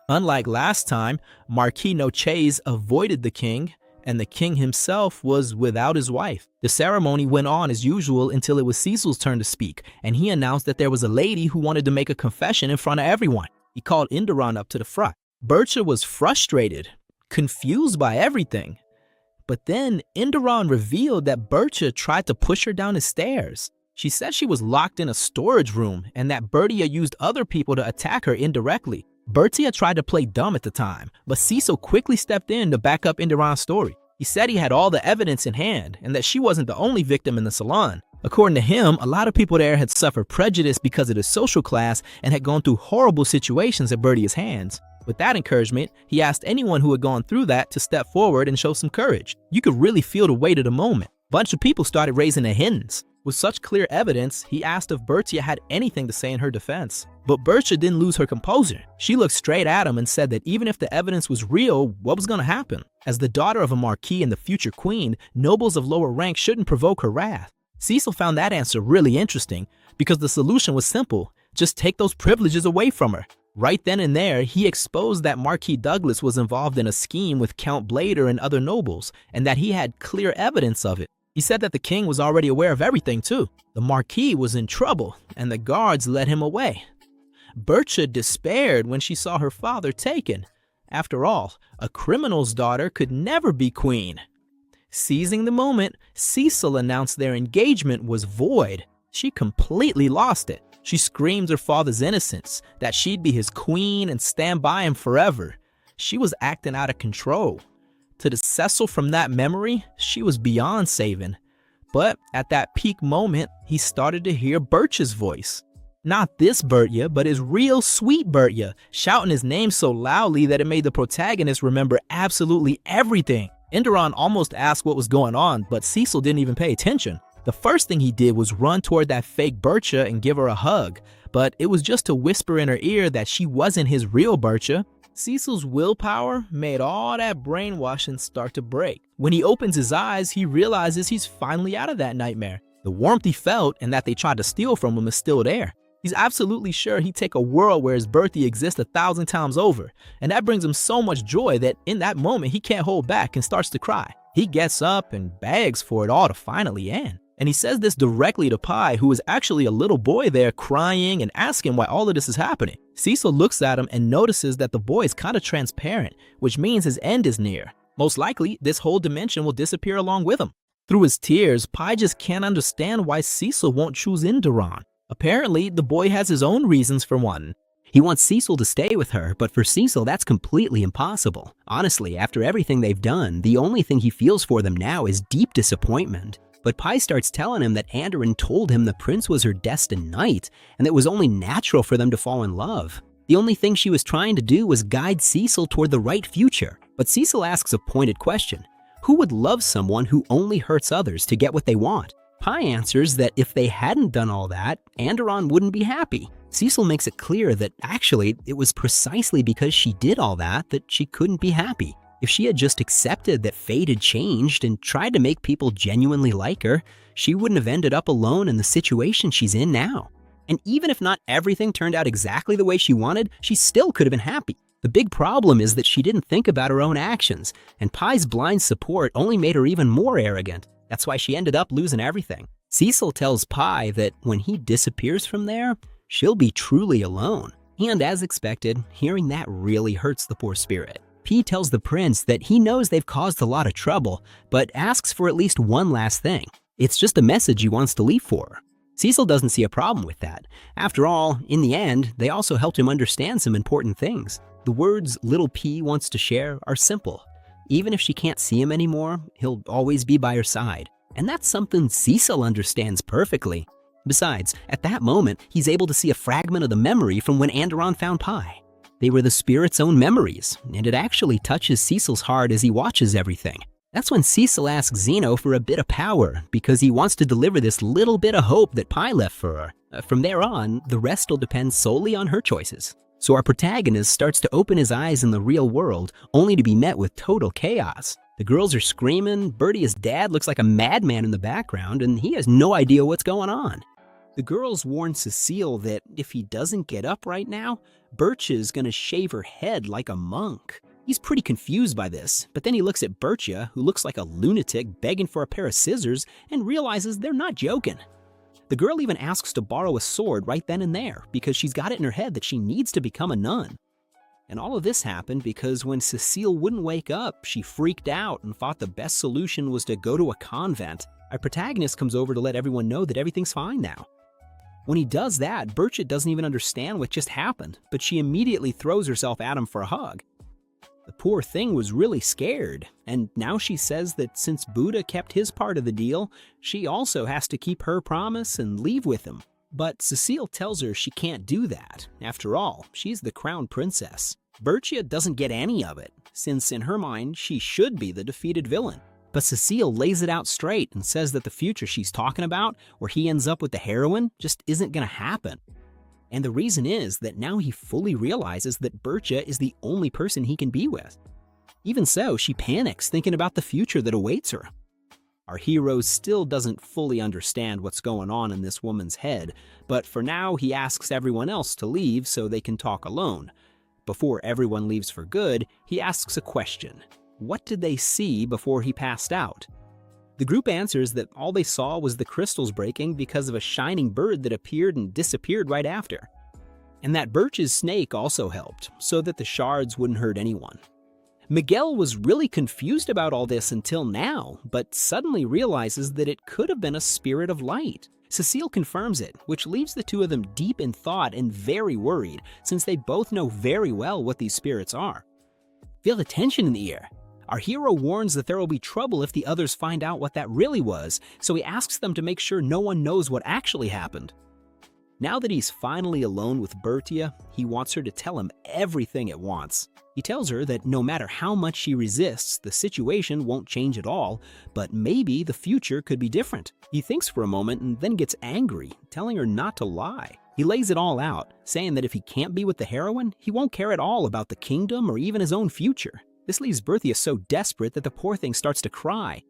S2: Unlike last time, Marquis Noches avoided the king, and the king himself was without his wife. The ceremony went on as usual until it was Cecil's turn to speak, and he announced that there was a lady who wanted to make a confession in front of everyone. He called Enderon up to the front. Bertia was frustrated, confused by everything. But then Enderon revealed that Bertia tried to push her down the stairs. She said she was locked in a storage room and that Bertia used other people to attack her indirectly. Bertia tried to play dumb at the time, but Cecil quickly stepped in to back up Enderon's story. He said he had all the evidence in hand and that she wasn't the only victim in the salon. According to him, a lot of people there had suffered prejudice because of their social class and had gone through horrible situations at Bertia's hands. With that encouragement, he asked anyone who had gone through that to step forward and show some courage. You could really feel the weight of the moment. A bunch of people started raising their hands. With such clear evidence, he asked if Bertia had anything to say in her defense. But Bertia didn't lose her composure. She looked straight at him and said that even if the evidence was real, what was going to happen? As the daughter of a marquis and the future queen, nobles of lower rank shouldn't provoke her wrath. Cecil found that answer really interesting because the solution was simple. Just take those privileges away from her. Right then and there, he exposed that Marquis Douglas was involved in a scheme with Count Blader and other nobles, and that he had clear evidence of it. He said that the king was already aware of everything too. The Marquis was in trouble, and the guards led him away. Bertia despaired when she saw her father taken. After all, a criminal's daughter could never be queen. Seizing the moment, Cecil announced their engagement was void. She completely lost it. She screamed her father's innocence, that she'd be his queen and stand by him forever. She was acting out of control. To the Cecil from that memory, she was beyond saving. But at that peak moment, he started to hear Bertia's voice. Not this Bertia, but his real sweet Bertia, shouting his name so loudly that it made the protagonist remember absolutely everything. Enderon almost asked what was going on, but Cecil didn't even pay attention. The first thing he did was run toward that fake Bertia and give her a hug, but it was just to whisper in her ear that she wasn't his real Bertia. Cecil's willpower made all that brainwashing start to break. When he opens his eyes, he realizes he's finally out of that nightmare. The warmth he felt and that they tried to steal from him is still there. He's absolutely sure he'd take a world where his Bertia exists 1,000 times over, and that brings him so much joy that in that moment he can't hold back and starts to cry. He gets up and begs for it all to finally end. And he says this directly to Pi, who is actually a little boy there crying and asking why all of this is happening. Cecil looks at him and notices that the boy is kind of transparent, which means his end is near. Most likely, this whole dimension will disappear along with him. Through his tears, Pi just can't understand why Cecil won't choose Enderon. Apparently, the boy has his own reasons for one.
S1: He wants Cecil to stay with her, but for Cecil, that's completely impossible. Honestly, after everything they've done, the only thing he feels for them now is deep disappointment. But Pai starts telling him that Andoran told him the prince was her destined knight, and that it was only natural for them to fall in love. The only thing she was trying to do was guide Cecil toward the right future. But Cecil asks a pointed question. Who would love someone who only hurts others to get what they want? Pai answers that if they hadn't done all that, Andoran wouldn't be happy. Cecil makes it clear that actually it was precisely because she did all that she couldn't be happy. If she had just accepted that fate had changed and tried to make people genuinely like her, she wouldn't have ended up alone in the situation she's in now. And even if not everything turned out exactly the way she wanted, she still could have been happy. The big problem is that she didn't think about her own actions, and Pai's blind support only made her even more arrogant. That's why she ended up losing everything. Cecil tells Pai that when he disappears from there, she'll be truly alone. And as expected, hearing that really hurts the poor spirit. P tells the prince that he knows they've caused a lot of trouble, but asks for at least one last thing. It's just a message he wants to leave for her. Cecil doesn't see a problem with that. After all, in the end, they also helped him understand some important things. The words little P wants to share are simple. Even if she can't see him anymore, he'll always be by her side. And that's something Cecil understands perfectly. Besides, at that moment, he's able to see a fragment of the memory from when Andoran found Pai. They were the spirit's own memories, and it actually touches Cecil's heart as he watches everything. That's when Cecil asks Zeno for a bit of power, because he wants to deliver this little bit of hope that Pai left for her. From there on, the rest will depend solely on her choices. So our protagonist starts to open his eyes in the real world, only to be met with total chaos. The girls are screaming, Bertia's dad looks like a madman in the background, and he has no idea what's going on. The girls warn Cecil that if he doesn't get up right now, Bertia's gonna shave her head like a monk. He's pretty confused by this, but then he looks at Bertia, who looks like a lunatic begging for a pair of scissors, and realizes they're not joking. The girl even asks to borrow a sword right then and there, because she's got it in her head that she needs to become a nun. And all of this happened because when Cecil wouldn't wake up, she freaked out and thought the best solution was to go to a convent. Our protagonist comes over to let everyone know that everything's fine now. When he does that, Bertia doesn't even understand what just happened, but she immediately throws herself at him for a hug. The poor thing was really scared, and now she says that since Buddha kept his part of the deal, she also has to keep her promise and leave with him. But Cecil tells her she can't do that. After all, she's the crown princess. Bertia doesn't get any of it, since in her mind, she should be the defeated villain. But Cecil lays it out straight and says that the future she's talking about, where he ends up with the heroine, just isn't gonna happen. And the reason is that now he fully realizes that Bertia is the only person he can be with. Even so, she panics thinking about the future that awaits her. Our hero still doesn't fully understand what's going on in this woman's head, but for now he asks everyone else to leave so they can talk alone. Before everyone leaves for good, he asks a question. What did they see before he passed out? The group answers that all they saw was the crystals breaking because of a shining bird that appeared and disappeared right after. And that Birch's snake also helped, so that the shards wouldn't hurt anyone. Miguel was really confused about all this until now, but suddenly realizes that it could have been a spirit of light. Cecil confirms it, which leaves the two of them deep in thought and very worried, since they both know very well what these spirits are. Feel the tension in the air. Our hero warns that there will be trouble if the others find out what that really was, so he asks them to make sure no one knows what actually happened. Now that he's finally alone with Bertia, he wants her to tell him everything at once. He tells her that no matter how much she resists, the situation won't change at all, but maybe the future could be different. He thinks for a moment and then gets angry, telling her not to lie. He lays it all out, saying that if he can't be with the heroine, he won't care at all about the kingdom or even his own future. This leaves Bertia so desperate that the poor thing starts to cry.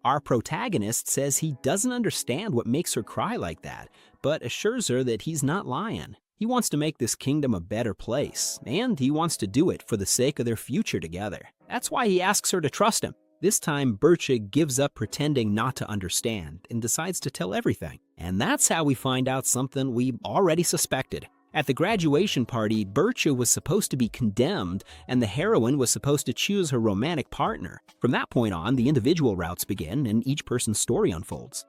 S1: Our protagonist says he doesn't understand what makes her cry like that, but assures her that he's not lying. He wants to make this kingdom a better place, and he wants to do it for the sake of their future together. That's why he asks her to trust him. This time, Bertia gives up pretending not to understand and decides to tell everything. And that's how we find out something we already suspected. At the graduation party, Bertia was supposed to be condemned, and the heroine was supposed to choose her romantic partner. From that point on, the individual routes begin, and each person's story unfolds.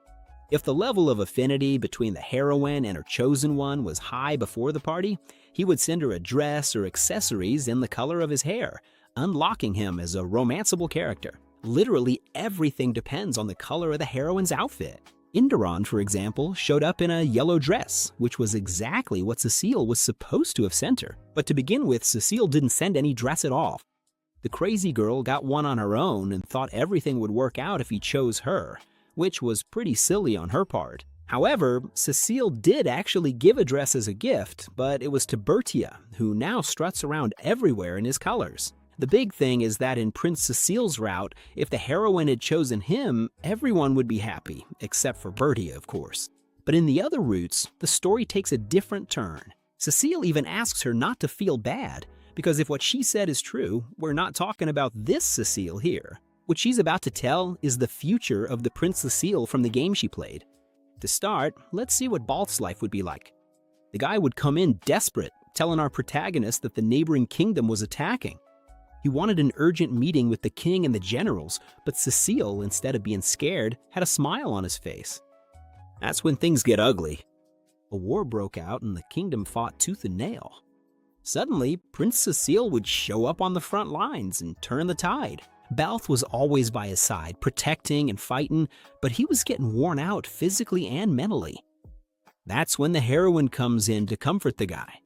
S1: If the level of affinity between the heroine and her chosen one was high before the party, He would send her a dress or accessories in the color of his hair, unlocking him as a romanceable character. Literally everything depends on the color of the heroine's outfit. Inderon, for example, showed up in a yellow dress, which was exactly what Cecil was supposed to have sent her. But to begin with, Cecil didn't send any dress at all. The crazy girl got one on her own and thought everything would work out if he chose her, which was pretty silly on her part. However, Cecil did actually give a dress as a gift, but it was to Bertia, who now struts around everywhere in his colors. The big thing is that in Prince Cecil's route, if the heroine had chosen him, everyone would be happy, except for Bertia, of course. But in the other routes, the story takes a different turn. Cecil even asks her not to feel bad, because if what she said is true, we're not talking about this Cecil here. What she's about to tell is the future of the Prince Cecil from the game she played. To start, let's see what Balth's life would be like. The guy would come in desperate, telling our protagonist that the neighboring kingdom was attacking. He wanted an urgent meeting with the king and the generals, but Cecil, instead of being scared, had a smile on his face. That's when things get ugly. A war broke out and the kingdom fought tooth and nail. Suddenly, Prince Cecil would show up on the front lines and turn the tide. Balth was always by his side, protecting and fighting, but he was getting worn out physically and mentally. That's when the heroine comes in to comfort the guy.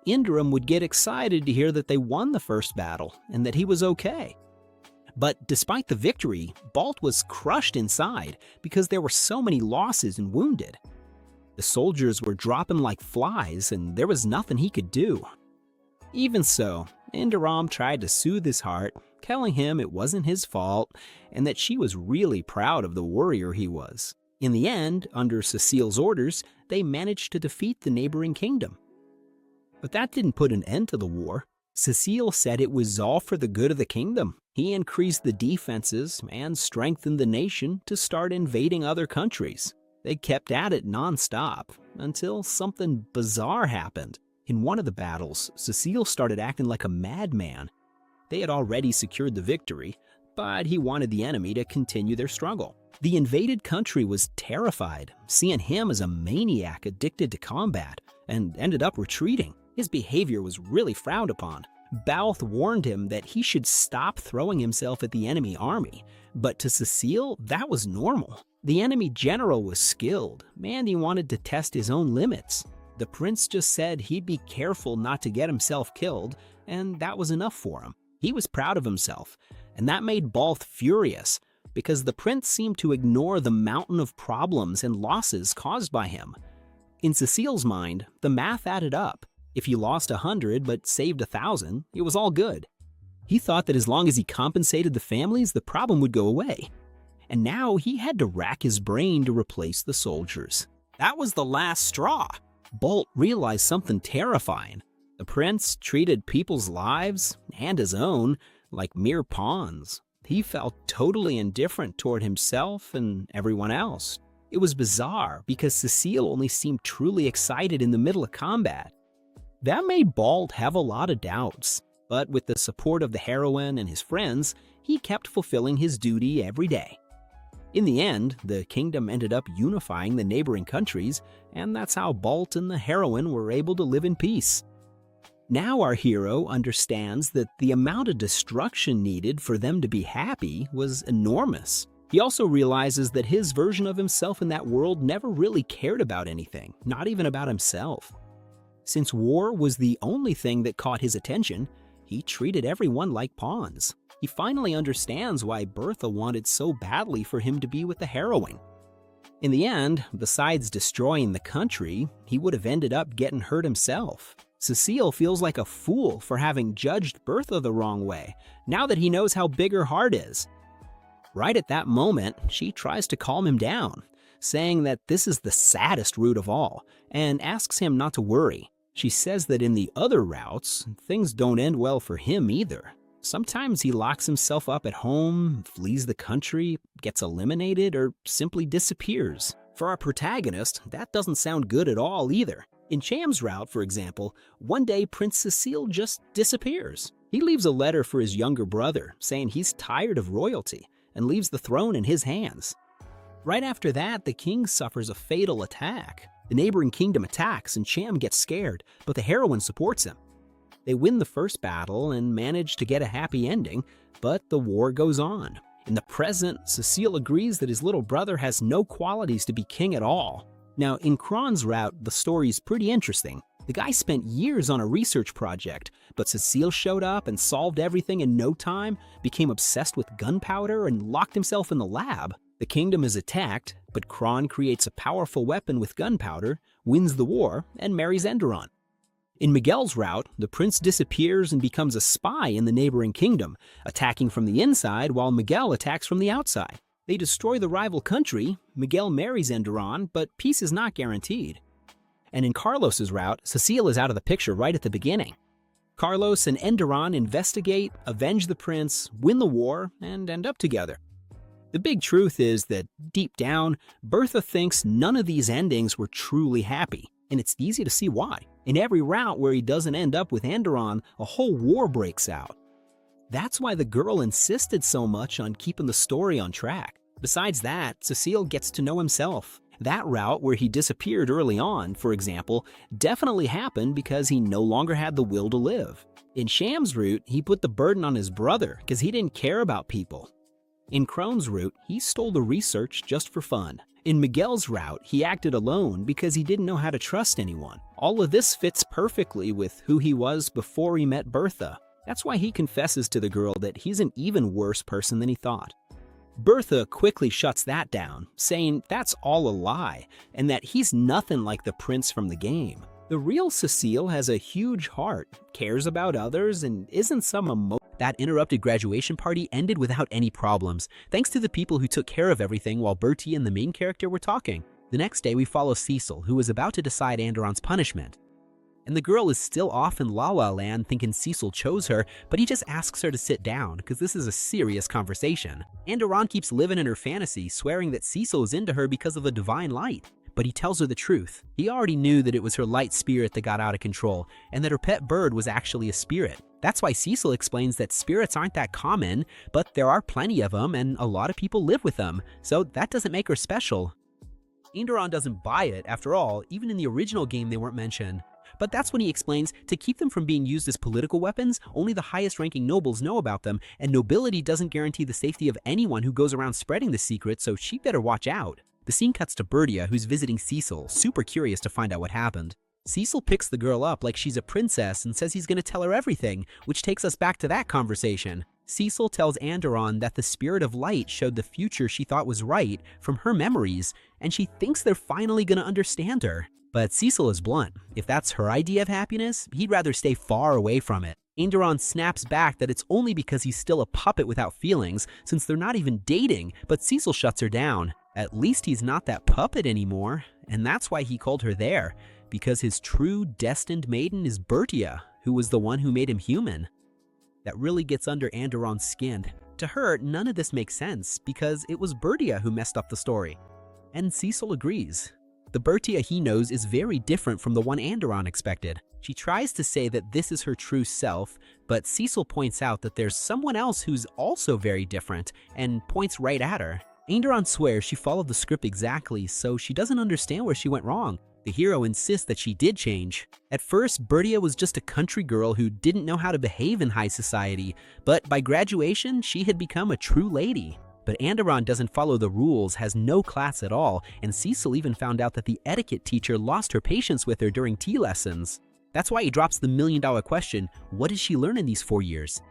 S1: Indram would get excited to hear that they won the first battle and that he was okay. But despite the victory, Balth was crushed inside because there were so many losses and wounded. The soldiers were dropping like flies and there was nothing he could do. Even so, Indram tried to soothe his heart, telling him it wasn't his fault and that she was really proud of the warrior he was. In the end, under Cecil's orders, they managed to defeat the neighboring kingdom. But that didn't put an end to the war. Cecil said it was all for the good of the kingdom. He increased the defenses and strengthened the nation to start invading other countries. They kept at it non-stop until something bizarre happened. In one of the battles, Cecil started acting like a madman. They had already secured the victory, but he wanted the enemy to continue their struggle. The invaded country was terrified, seeing him as a maniac addicted to combat, and ended up retreating. His behavior was really frowned upon. Balth warned him that he should stop throwing himself at the enemy army, but to Cecil, that was normal. The enemy general was skilled, and he wanted to test his own limits. The prince just said he'd be careful not to get himself killed, and that was enough for him. He was proud of himself, and that made Balth furious, because the prince seemed to ignore the mountain of problems and losses caused by him. In Cecil's mind, the math added up. If he lost 100 but saved 1,000, it was all good. He thought that as long as he compensated the families, the problem would go away. And now he had to rack his brain to replace the soldiers. That was the last straw. Bolt realized something terrifying. The prince treated people's lives, and his own, like mere pawns. He felt totally indifferent toward himself and everyone else. It was bizarre because Cecil only seemed truly excited in the middle of combat. That made Bald have a lot of doubts, but with the support of the heroine and his friends, he kept fulfilling his duty every day. In the end, the kingdom ended up unifying the neighboring countries, and that's how Balt and the heroine were able to live in peace. Now our hero understands that the amount of destruction needed for them to be happy was enormous. He also realizes that his version of himself in that world never really cared about anything, not even about himself. Since war was the only thing that caught his attention, he treated everyone like pawns. He finally understands why Bertha wanted so badly for him to be with the heroine. In the end, besides destroying the country, he would have ended up getting hurt himself. Cecil feels like a fool for having judged Bertha the wrong way, now that he knows how big her heart is. Right at that moment, she tries to calm him down, saying that this is the saddest route of all, and asks him not to worry. She says that in the other routes, things don't end well for him either. Sometimes he locks himself up at home, flees the country, gets eliminated, or simply disappears. For our protagonist, that doesn't sound good at all either. In Cham's route, for example, one day Prince Cecil just disappears. He leaves a letter for his younger brother, saying he's tired of royalty, and leaves the throne in his hands. Right after that, the king suffers a fatal attack. The neighboring kingdom attacks and Cham gets scared, but the heroine supports him. They win the first battle and manage to get a happy ending, but the war goes on. In the present, Cecil agrees that his little brother has no qualities to be king at all. Now, in Kron's route, the story's pretty interesting. The guy spent years on a research project, but Cecil showed up and solved everything in no time, became obsessed with gunpowder, and locked himself in the lab. The kingdom is attacked, but Kron creates a powerful weapon with gunpowder, wins the war, and marries Enderon. In Miguel's route, the prince disappears and becomes a spy in the neighboring kingdom, attacking from the inside while Miguel attacks from the outside. They destroy the rival country, Miguel marries Enderon, but peace is not guaranteed. And in Carlos's route, Cecil is out of the picture right at the beginning. Carlos and Enderon investigate, avenge the prince, win the war, and end up together. The big truth is that, deep down, Bertha thinks none of these endings were truly happy, and it's easy to see why. In every route where he doesn't end up with Enderon, a whole war breaks out. That's why the girl insisted so much on keeping the story on track. Besides that, Cecil gets to know himself. That route where he disappeared early on, for example, definitely happened because he no longer had the will to live. In Cham's route, he put the burden on his brother because he didn't care about people. In Kron's route, he stole the research just for fun. In Miguel's route, he acted alone because he didn't know how to trust anyone. All of this fits perfectly with who he was before he met Bertha. That's why he confesses to the girl that he's an even worse person than he thought. Bertha quickly shuts that down, saying that's all a lie, and that he's nothing like the prince from the game. The real Cecil has a huge heart, cares about others, and isn't some
S2: That interrupted graduation party ended without any problems, thanks to the people who took care of everything while Bertie and the main character were talking. The next day we follow Cecil, who is about to decide Enderon's punishment. And the girl is still off in La La Land thinking Cecil chose her, but he just asks her to sit down, because this is a serious conversation. Enderon keeps living in her fantasy, swearing that Cecil is into her because of the divine light. But he tells her the truth. He already knew that it was her light spirit that got out of control, and that her pet bird was actually a spirit. That's why Cecil explains that spirits aren't that common, but there are plenty of them, and a lot of people live with them, so that doesn't make her special. Enderon doesn't buy it, after all, even in the original game they weren't mentioned. But that's when he explains, to keep them from being used as political weapons, only the highest ranking nobles know about them, and nobility doesn't guarantee the safety of anyone who goes around spreading the secret, so she better watch out. The scene cuts to Bertia, who's visiting Cecil, super curious to find out what happened. Cecil picks the girl up like she's a princess and says he's gonna tell her everything, which takes us back to that conversation. Cecil tells Enderon that the spirit of light showed the future she thought was right from her memories, and she thinks they're finally gonna understand her. But Cecil is blunt. If that's her idea of happiness, he'd rather stay far away from it. Enderon snaps back that it's only because he's still a puppet without feelings, since they're not even dating, but Cecil shuts her down. At least he's not that puppet anymore, and that's why he called her there, because his true destined maiden is Bertia, who was the one who made him human. That really gets under Enderon's skin. To her, none of this makes sense, because it was Bertia who messed up the story. And Cecil agrees. The Bertia he knows is very different from the one Enderon expected. She tries to say that this is her true self, but Cecil points out that there's someone else who's also very different, and points right at her. Enderon swears she followed the script exactly, so she doesn't understand where she went wrong. The hero insists that she did change. At first, Bertia was just a country girl who didn't know how to behave in high society, but by graduation, she had become a true lady. But Enderon doesn't follow the rules, has no class at all, and Cecil even found out that the etiquette teacher lost her patience with her during tea lessons. That's why he drops the million-dollar question, what did she learn in these 4 years?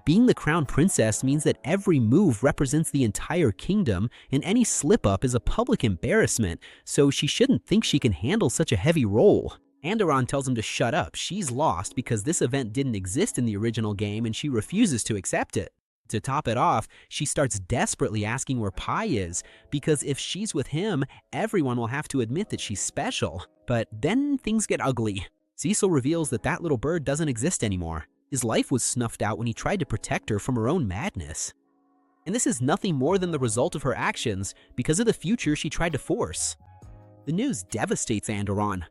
S2: Being the crown princess means that every move represents the entire kingdom, and any slip-up is a public embarrassment, so she shouldn't think she can handle such a heavy role. Enderon tells him to shut up, she's lost because this event didn't exist in the original game and she refuses to accept it. To top it off, she starts desperately asking where Pi is, because if she's with him, everyone will have to admit that she's special. But then things get ugly. Cecil reveals that that little bird doesn't exist anymore. His life was snuffed out when he tried to protect her from her own madness. And this is nothing more than the result of her actions because of the future she tried to force. The news devastates Enderon.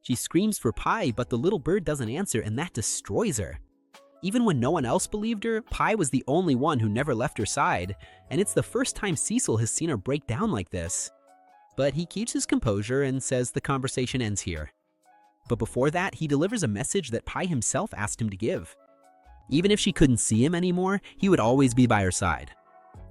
S2: She screams for Pi, but the little bird doesn't answer, and that destroys her. Even when no one else believed her, Pi was the only one who never left her side, and it's the first time Cecil has seen her break down like this.
S1: but he keeps his composure and says the conversation ends here. But before that, he delivers a message that Pai himself asked him to give. Even if she couldn't see him anymore, he would always be by her side.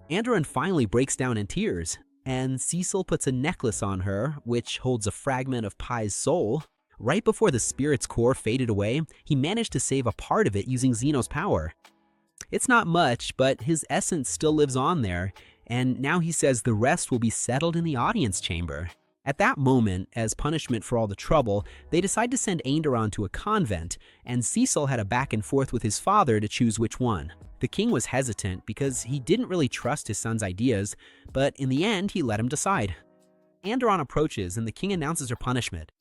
S1: Andoran finally breaks down in tears, and Cecil puts a necklace on her, which holds a fragment of Pai's soul. Right before the spirit's core faded away, he managed to save a part of it using Zeno's power. It's not much, but his essence still lives on there, and now he says the rest will be settled in the audience chamber. At that moment, as punishment for all the trouble, they decide to send Andoran to a convent, and Cecil had a back and forth with his father to choose which one. The king was hesitant because he didn't really trust his son's ideas, but in the end, he let him decide. Andoran approaches, and the king announces her punishment.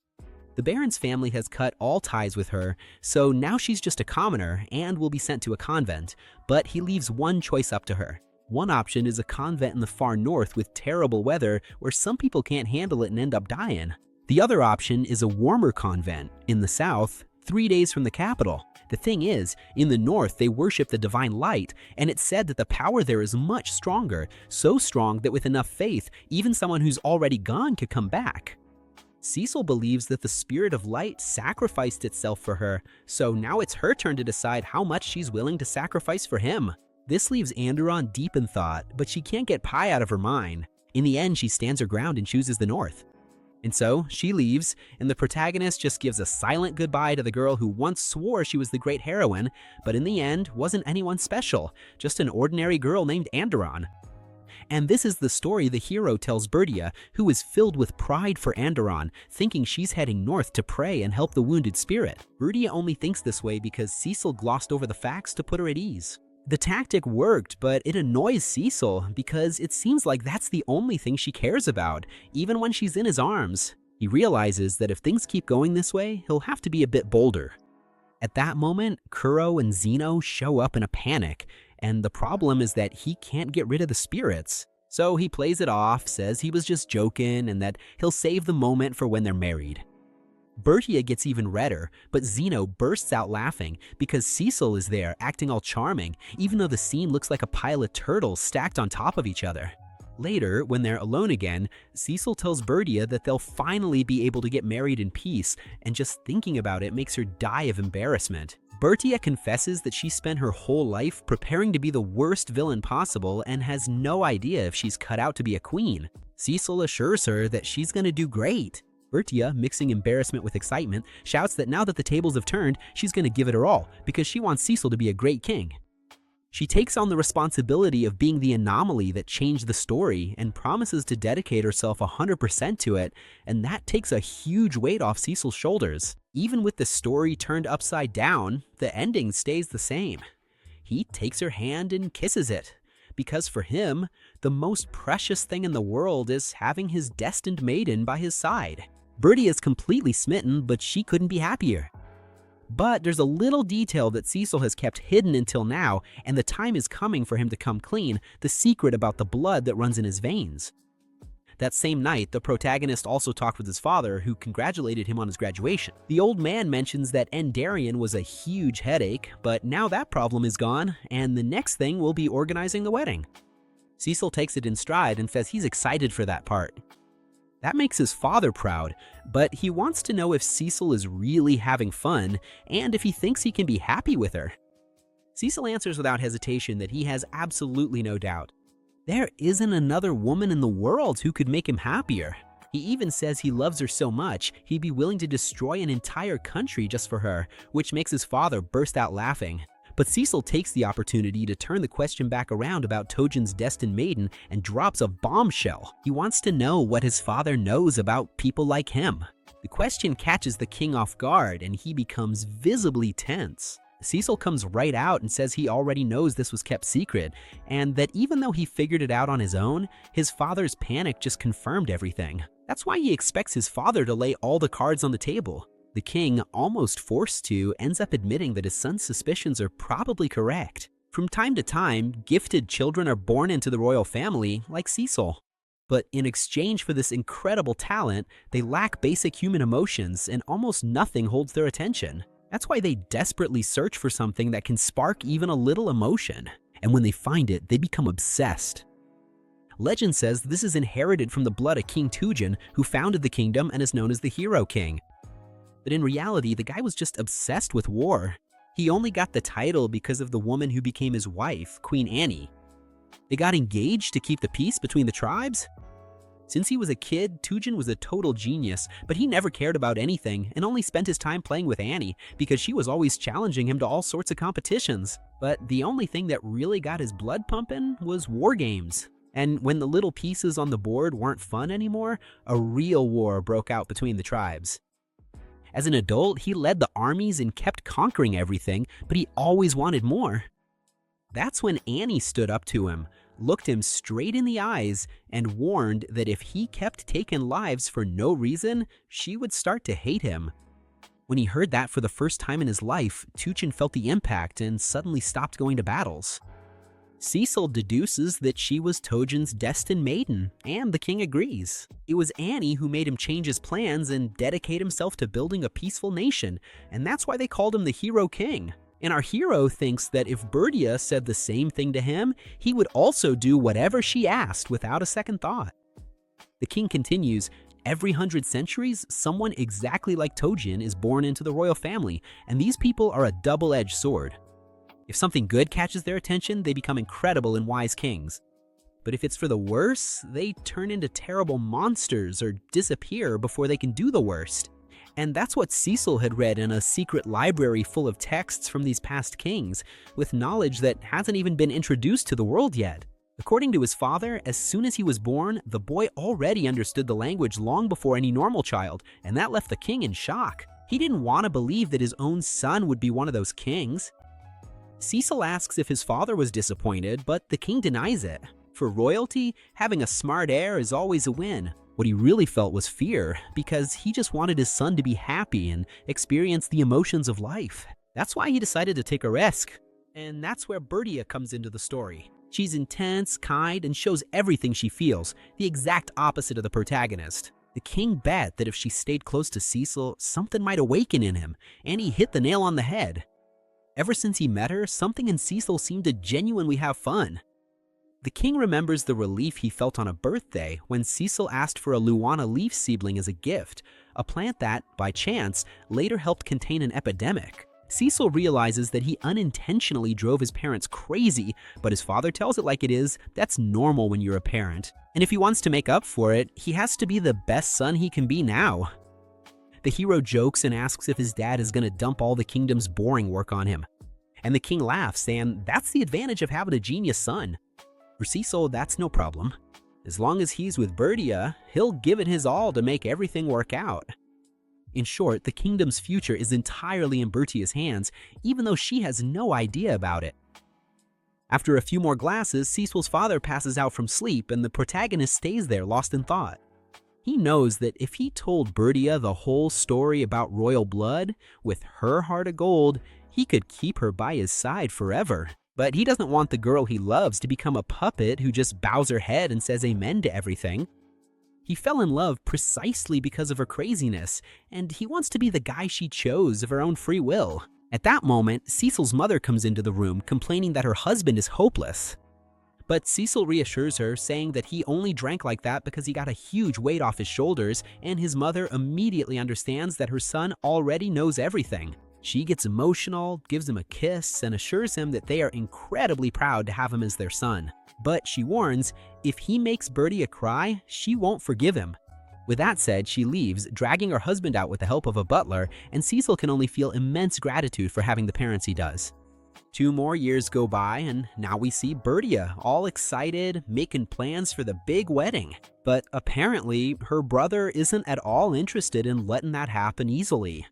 S1: The Baron's family has cut all ties with her, so now she's just a commoner and will be sent to a convent, but he leaves one choice up to her. One option is a convent in the far north with terrible weather where some people can't handle it and end up dying. The other option is a warmer convent in the south, 3 days from the capital. The thing is, in the north they worship the divine light, and it's said that the power there is much stronger, so strong that with enough faith, even someone who's already gone could come back. Cecil believes that the spirit of light sacrificed itself for her, so now it's her turn to decide how much she's willing to sacrifice for him. This leaves Andoran deep in thought, but she can't get Pai out of her mind. In the end, she stands her ground and chooses the north. And so, she leaves, and the protagonist just gives a silent goodbye to the girl who once swore she was the great heroine, but in the end, wasn't anyone special, just an ordinary girl named Andoran. And this is the story the hero tells Bertia, who is filled with pride for Andoran, thinking she's heading north to pray and help the wounded spirit. Bertia only thinks this way because Cecil glossed over the facts to put her at ease. The tactic worked, but it annoys Cecil because it seems like that's the only thing she cares about, even when she's in his arms. He realizes that if things keep going this way, he'll have to be a bit bolder. At that moment, Kuro and Zeno show up in a panic, and the problem is that he can't get rid of the spirits. So he plays it off, says he was just joking, and that he'll save the moment for when they're married. Bertia gets even redder, but Zeno bursts out laughing because Cecil is there acting all charming, even though the scene looks like a pile of turtles stacked on top of each other. Later, when they're alone again, Cecil tells Bertia that they'll finally be able to get married in peace, and just thinking about it makes her die of embarrassment. Bertia confesses that she spent her whole life preparing to be the worst villain possible and has no idea if she's cut out to be a queen. Cecil assures her that she's gonna do great. Bertia, mixing embarrassment with excitement, shouts that now that the tables have turned, she's gonna give it her all because she wants Cecil to be a great king. She takes on the responsibility of being the anomaly that changed the story and promises to dedicate herself 100% to it, and that takes a huge weight off Cecil's shoulders. Even with the story turned upside down, the ending stays the same. He takes her hand and kisses it, because for him, the most precious thing in the world is having his destined maiden by his side. Bertia is completely smitten, but she couldn't be happier. But there's a little detail that Cecil has kept hidden until now, and the time is coming for him to come clean, the secret about the blood that runs in his veins. That same night, the protagonist also talked with his father, who congratulated him on his graduation. The old man mentions that Endarian was a huge headache, but now that problem is gone, and the next thing will be organizing the wedding. Cecil takes it in stride and says he's excited for that part. That makes his father proud, but he wants to know if Cecil is really having fun and if he thinks he can be happy with her. Cecil answers without hesitation that he has absolutely no doubt. There isn't another woman in the world who could make him happier. He even says he loves her so much, he'd be willing to destroy an entire country just for her, which makes his father burst out laughing. But Cecil takes the opportunity to turn the question back around about Tojin's destined maiden and drops a bombshell. He wants to know what his father knows about people like him. The question catches the king off guard and he becomes visibly tense. Cecil comes right out and says he already knows this was kept secret, and that even though he figured it out on his own, his father's panic just confirmed everything. That's why he expects his father to lay all the cards on the table. The king, almost forced to, ends up admitting that his son's suspicions are probably correct. From time to time, gifted children are born into the royal family, like Cecil. But in exchange for this incredible talent, they lack basic human emotions and almost nothing holds their attention. That's why they desperately search for something that can spark even a little emotion. And when they find it, they become obsessed. Legend says this is inherited from the blood of King Tujin, who founded the kingdom and is known as the Hero King. But in reality, the guy was just obsessed with war. He only got the title because of the woman who became his wife, Queen Annie. They got engaged to keep the peace between the tribes? Since he was a kid, Tujin was a total genius, but he never cared about anything and only spent his time playing with Annie because she was always challenging him to all sorts of competitions. But the only thing that really got his blood pumping was war games. And when the little pieces on the board weren't fun anymore, a real war broke out between the tribes. As an adult, he led the armies and kept conquering everything, but he always wanted more. That's when Annie stood up to him, looked him straight in the eyes, and warned that if he kept taking lives for no reason, she would start to hate him. When he heard that for the first time in his life, Tujin felt the impact and suddenly stopped going to battles. Cecil deduces that she was Tojin's destined maiden, and the king agrees. It was Annie who made him change his plans and dedicate himself to building a peaceful nation, and that's why they called him the Hero King. And our hero thinks that if Bertia said the same thing to him, he would also do whatever she asked without a second thought. The king continues, every 100 centuries, someone exactly like Tojin is born into the royal family, and these people are a double-edged sword. If something good catches their attention, they become incredible and wise kings. But if it's for the worse, they turn into terrible monsters or disappear before they can do the worst. And that's what Cecil had read in a secret library full of texts from these past kings, with knowledge that hasn't even been introduced to the world yet. According to his father, as soon as he was born, the boy already understood the language long before any normal child, and that left the king in shock. He didn't want to believe that his own son would be one of those kings. Cecil asks if his father was disappointed, but the king denies it. For royalty, having a smart heir is always a win. What he really felt was fear, because he just wanted his son to be happy and experience the emotions of life. That's why he decided to take a risk. And that's where Bertia comes into the story. She's intense, kind, and shows everything she feels, the exact opposite of the protagonist. The king bet that if she stayed close to Cecil, something might awaken in him, and he hit the nail on the head. Ever since he met her, something in Cecil seemed to genuinely have fun. The king remembers the relief he felt on a birthday when Cecil asked for a Luana leaf seedling as a gift, a plant that, by chance, later helped contain an epidemic. Cecil realizes that he unintentionally drove his parents crazy, but his father tells it like it is, that's normal when you're a parent. And if he wants to make up for it, he has to be the best son he can be now. The hero jokes and asks if his dad is going to dump all the kingdom's boring work on him. And the king laughs, and that's the advantage of having a genius son. For Cecil, that's no problem. As long as he's with Bertia, he'll give it his all to make everything work out. In short, the kingdom's future is entirely in Bertia's hands, even though she has no idea about it. After a few more glasses, Cecil's father passes out from sleep and the protagonist stays there lost in thought. He knows that if he told Bertia the whole story about royal blood, with her heart of gold, he could keep her by his side forever. But he doesn't want the girl he loves to become a puppet who just bows her head and says amen to everything. He fell in love precisely because of her craziness, and he wants to be the guy she chose of her own free will. At that moment, Cecil's mother comes into the room complaining that her husband is hopeless. But Cecil reassures her, saying that he only drank like that because he got a huge weight off his shoulders, and his mother immediately understands that her son already knows everything. She gets emotional, gives him a kiss, and assures him that they are incredibly proud to have him as their son. But she warns, if he makes Bertia cry, she won't forgive him. With that said, she leaves, dragging her husband out with the help of a butler, and Cecil can only feel immense gratitude for having the parents he does. 2 more years go by, and now we see Bertia, all excited, making plans for the big wedding. But apparently, her brother isn't at all interested in letting that happen easily.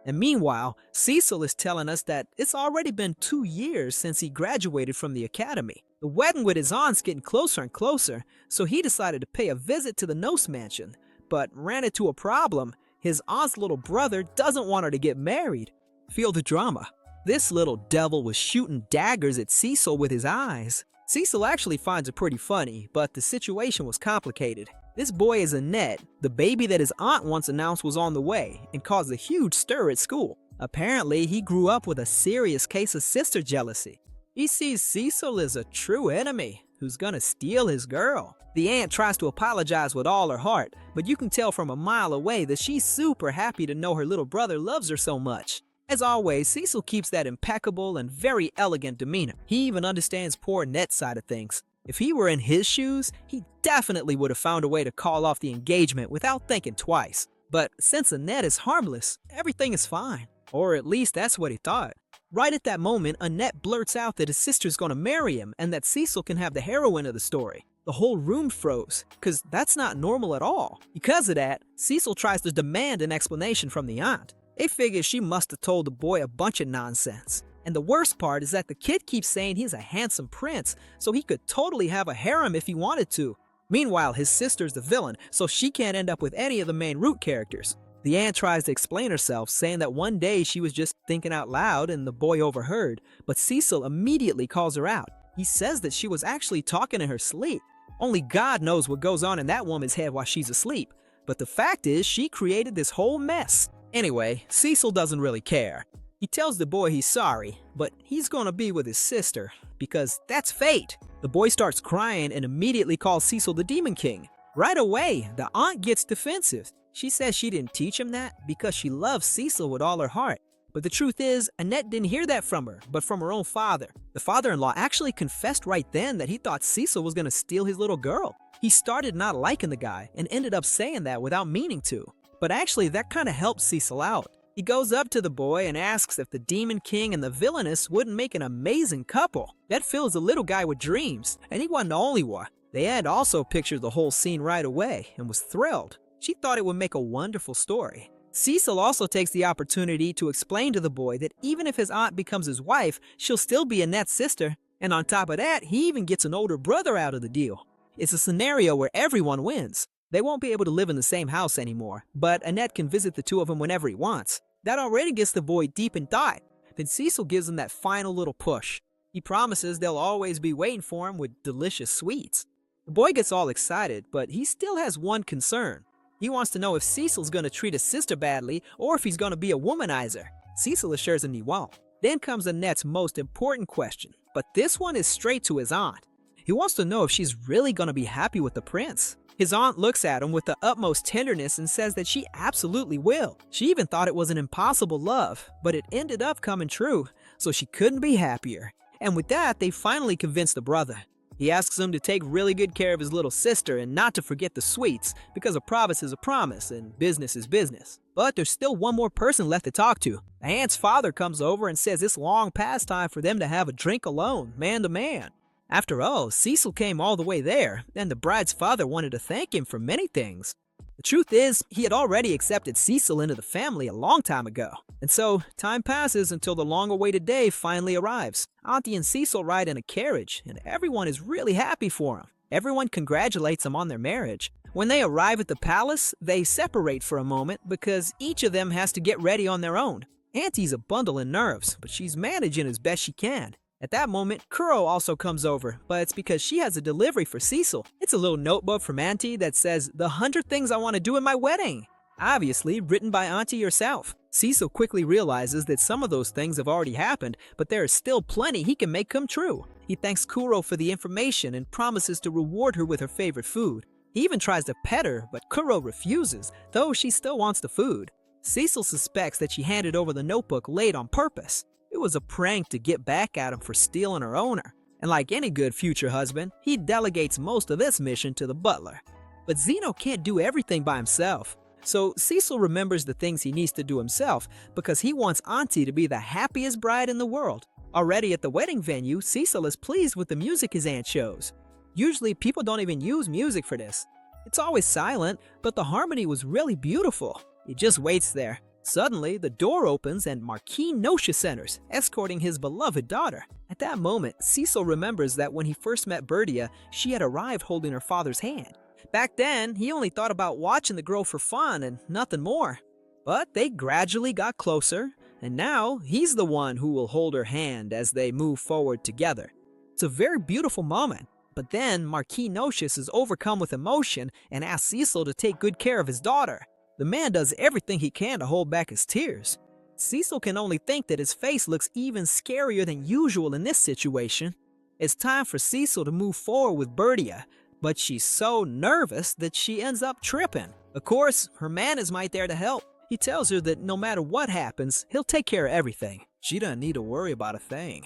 S4: And meanwhile, Cecil is telling us that it's already been 2 years since he graduated from the academy. The wedding with his aunt's getting closer and closer, so he decided to pay a visit to the Nose Mansion, but ran into a problem. His aunt's little brother doesn't want her to get married. Feel the drama. This little devil was shooting daggers at Cecil with his eyes. Cecil actually finds it pretty funny, but the situation was complicated. This boy is Annette, the baby that his aunt once announced was on the way, and caused a huge stir at school. Apparently, he grew up with a serious case of sister jealousy. He sees Cecil as a true enemy who's gonna steal his girl. The aunt tries to apologize with all her heart, but you can tell from a mile away that she's super happy to know her little brother loves her so much. As always, Cecil keeps that impeccable and very elegant demeanor. He even understands poor Annette's side of things. If he were in his shoes, he definitely would have found a way to call off the engagement without thinking twice. But since Annette is harmless, everything is fine. Or at least that's what he thought. Right at that moment, Annette blurts out that his sister's gonna marry him and that Cecil can have the heroine of the story. The whole room froze, cause that's not normal at all. Because of that, Cecil tries to demand an explanation from the aunt. They figure she must have told the boy a bunch of nonsense. And the worst part is that the kid keeps saying he's a handsome prince, so he could totally have a harem if he wanted to. Meanwhile, his sister's the villain, so she can't end up with any of the main root characters. The aunt tries to explain herself, saying that one day she was just thinking out loud and the boy overheard, but Cecil immediately calls her out. He says that she was actually talking in her sleep. Only God knows what goes on in that woman's head while she's asleep. But the fact is, she created this whole mess. Anyway, Cecil doesn't really care. He tells the boy he's sorry, but he's gonna be with his sister, because that's fate. The boy starts crying and immediately calls Cecil the Demon King. Right away, the aunt gets defensive. She says she didn't teach him that because she loves Cecil with all her heart. But the truth is, Annette didn't hear that from her, but from her own father. The father-in-law actually confessed right then that he thought Cecil was gonna steal his little girl. He started not liking the guy and ended up saying that without meaning to. But actually, that kinda helped Cecil out. He goes up to the boy and asks if the Demon King and the Villainess wouldn't make an amazing couple. That fills the little guy with dreams, and he wasn't the only one. The aunt also pictured the whole scene right away and was thrilled. She thought it would make a wonderful story. Cecil also takes the opportunity to explain to the boy that even if his aunt becomes his wife, she'll still be Annette's sister. And on top of that, he even gets an older brother out of the deal. It's a scenario where everyone wins. They won't be able to live in the same house anymore, but Annette can visit the two of them whenever he wants. That already gets the boy deep in thought. Then Cecil gives him that final little push. He promises they'll always be waiting for him with delicious sweets. The boy gets all excited, but he still has one concern. He wants to know if Cecil's gonna treat his sister badly or if he's gonna be a womanizer. Cecil assures him he won't. Then comes Annette's most important question, but this one is straight to his aunt. He wants to know if she's really gonna be happy with the prince. His aunt looks at him with the utmost tenderness and says that she absolutely will. She even thought it was an impossible love, but it ended up coming true, so she couldn't be happier. And with that, they finally convince the brother. He asks him to take really good care of his little sister and not to forget the sweets, because a promise is a promise and business is business. But there's still one more person left to talk to. The aunt's father comes over and says it's long past time for them to have a drink alone, man to man. After all, Cecil came all the way there, and the bride's father wanted to thank him for many things. The truth is, he had already accepted Cecil into the family a long time ago. And so, time passes until the long-awaited day finally arrives. Auntie and Cecil ride in a carriage, and everyone is really happy for them. Everyone congratulates them on their marriage. When they arrive at the palace, they separate for a moment because each of them has to get ready on their own. Auntie's a bundle of nerves, but she's managing as best she can. At that moment, Kuro also comes over, but it's because she has a delivery for Cecil. It's a little notebook from Auntie that says, "The 100 things I want to do in my wedding." Obviously, written by Auntie herself. Cecil quickly realizes that some of those things have already happened, but there is still plenty he can make come true. He thanks Kuro for the information and promises to reward her with her favorite food. He even tries to pet her, but Kuro refuses, though she still wants the food. Cecil suspects that she handed over the notebook late on purpose. It was a prank to get back at him for stealing her owner. And like any good future husband, he delegates most of this mission to the butler. But Zeno can't do everything by himself. So Cecil remembers the things he needs to do himself because he wants Auntie to be the happiest bride in the world. Already at the wedding venue, Cecil is pleased with the music his aunt shows. Usually people don't even use music for this. It's always silent, but the harmony was really beautiful. He just waits there. Suddenly, the door opens and Konyakusha enters, escorting his beloved daughter. At that moment, Cecil remembers that when he first met Bertia, she had arrived holding her father's hand. Back then, he only thought about watching the girl for fun and nothing more. But they gradually got closer, and now he's the one who will hold her hand as they move forward together. It's a very beautiful moment. But then, Konyakusha is overcome with emotion and asks Cecil to take good care of his daughter. The man does everything he can to hold back his tears. Cecil can only think that his face looks even scarier than usual in this situation. It's time for Cecil to move forward with Bertia, but she's so nervous that she ends up tripping. Of course, her man is right there to help. He tells her that no matter what happens, he'll take care of everything. She doesn't need to worry about a thing.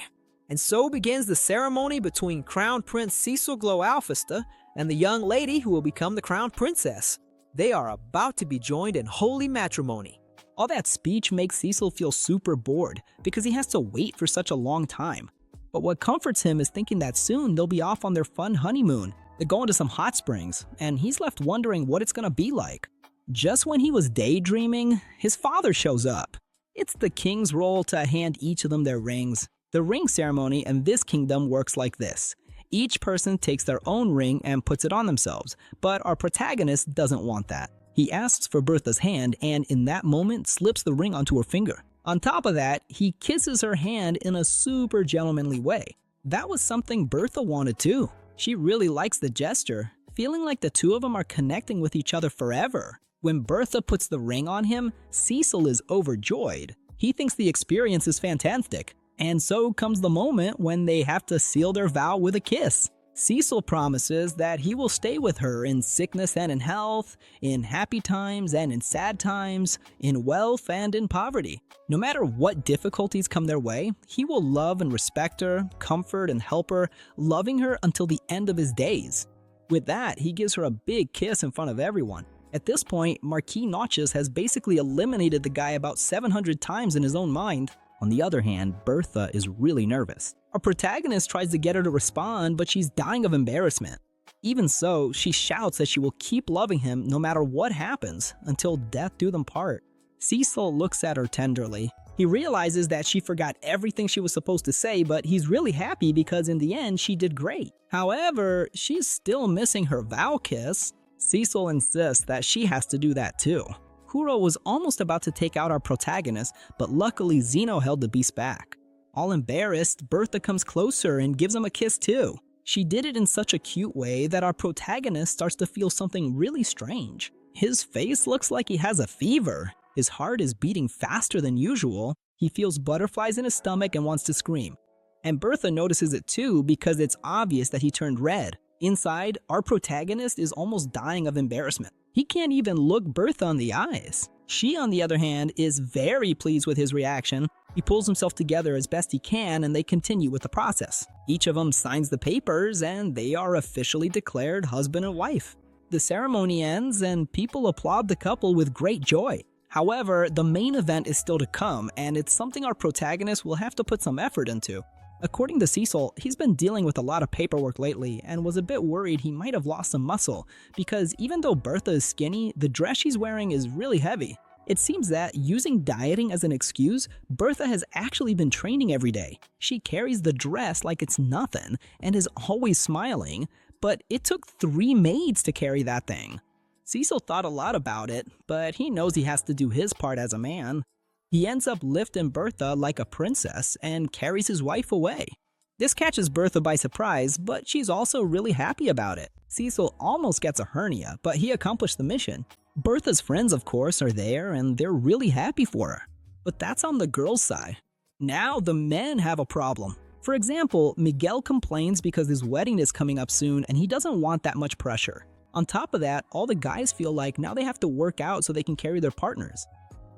S4: And so begins the ceremony between Crown Prince Cecil Glow-Alphista and the young lady who will become the Crown Princess. They are about to be joined in holy matrimony.
S3: All that speech makes Cecil feel super bored because he has to wait for such a long time. But what comforts him is thinking that soon they'll be off on their fun honeymoon. They're going to some hot springs, and he's left wondering what it's gonna be like. Just when he was daydreaming, his father shows up. It's the king's role to hand each of them their rings. The ring ceremony in this kingdom works like this. Each person takes their own ring and puts it on themselves, but our protagonist doesn't want that. He asks for Bertha's hand and in that moment slips the ring onto her finger. On top of that, he kisses her hand in a super gentlemanly way. That was something Bertha wanted too. She really likes the gesture, feeling like the two of them are connecting with each other forever. When Bertha puts the ring on him, Cecil is overjoyed. He thinks the experience is fantastic. And so comes the moment when they have to seal their vow with a kiss. Cecil promises that he will stay with her in sickness and in health, in happy times and in sad times, in wealth and in poverty. No matter what difficulties come their way, he will love and respect her, comfort and help her, loving her until the end of his days. With that, he gives her a big kiss in front of everyone. At this point, Marquis Notches has basically eliminated the guy about 700 times in his own mind. On the other hand, Bertha is really nervous. Our protagonist tries to get her to respond, but she's dying of embarrassment. Even so, she shouts that she will keep loving him no matter what happens, until death do them part. Cecil looks at her tenderly. He realizes that she forgot everything she was supposed to say, but he's really happy because in the end, she did great. However, she's still missing her vow kiss. Cecil insists that she has to do that too. Kuro was almost about to take out our protagonist, but luckily Zeno held the beast back. All embarrassed, Bertha comes closer and gives him a kiss too. She did it in such a cute way that our protagonist starts to feel something really strange. His face looks like he has a fever. His heart is beating faster than usual. He feels butterflies in his stomach and wants to scream. And Bertha notices it too because it's obvious that he turned red. Inside, our protagonist is almost dying of embarrassment. He can't even look Bertha in the eyes. She, on the other hand, is very pleased with his reaction. He pulls himself together as best he can and they continue with the process. Each of them signs the papers and they are officially declared husband and wife. The ceremony ends and people applaud the couple with great joy. However, the main event is still to come and it's something our protagonist will have to put some effort into. According to Cecil, he's been dealing with a lot of paperwork lately and was a bit worried he might have lost some muscle because even though Bertha is skinny, the dress she's wearing is really heavy. It seems that, using dieting as an excuse, Bertha has actually been training every day. She carries the dress like it's nothing and is always smiling, but it took 3 maids to carry that thing. Cecil thought a lot about it, but he knows he has to do his part as a man. He ends up lifting Bertha like a princess and carries his wife away. This catches Bertha by surprise, but she's also really happy about it. Cecil almost gets a hernia, but he accomplished the mission. Bertha's friends, of course, are there and they're really happy for her. But that's on the girls' side. Now the men have a problem. For example, Miguel complains because his wedding is coming up soon and he doesn't want that much pressure. On top of that, all the guys feel like now they have to work out so they can carry their partners.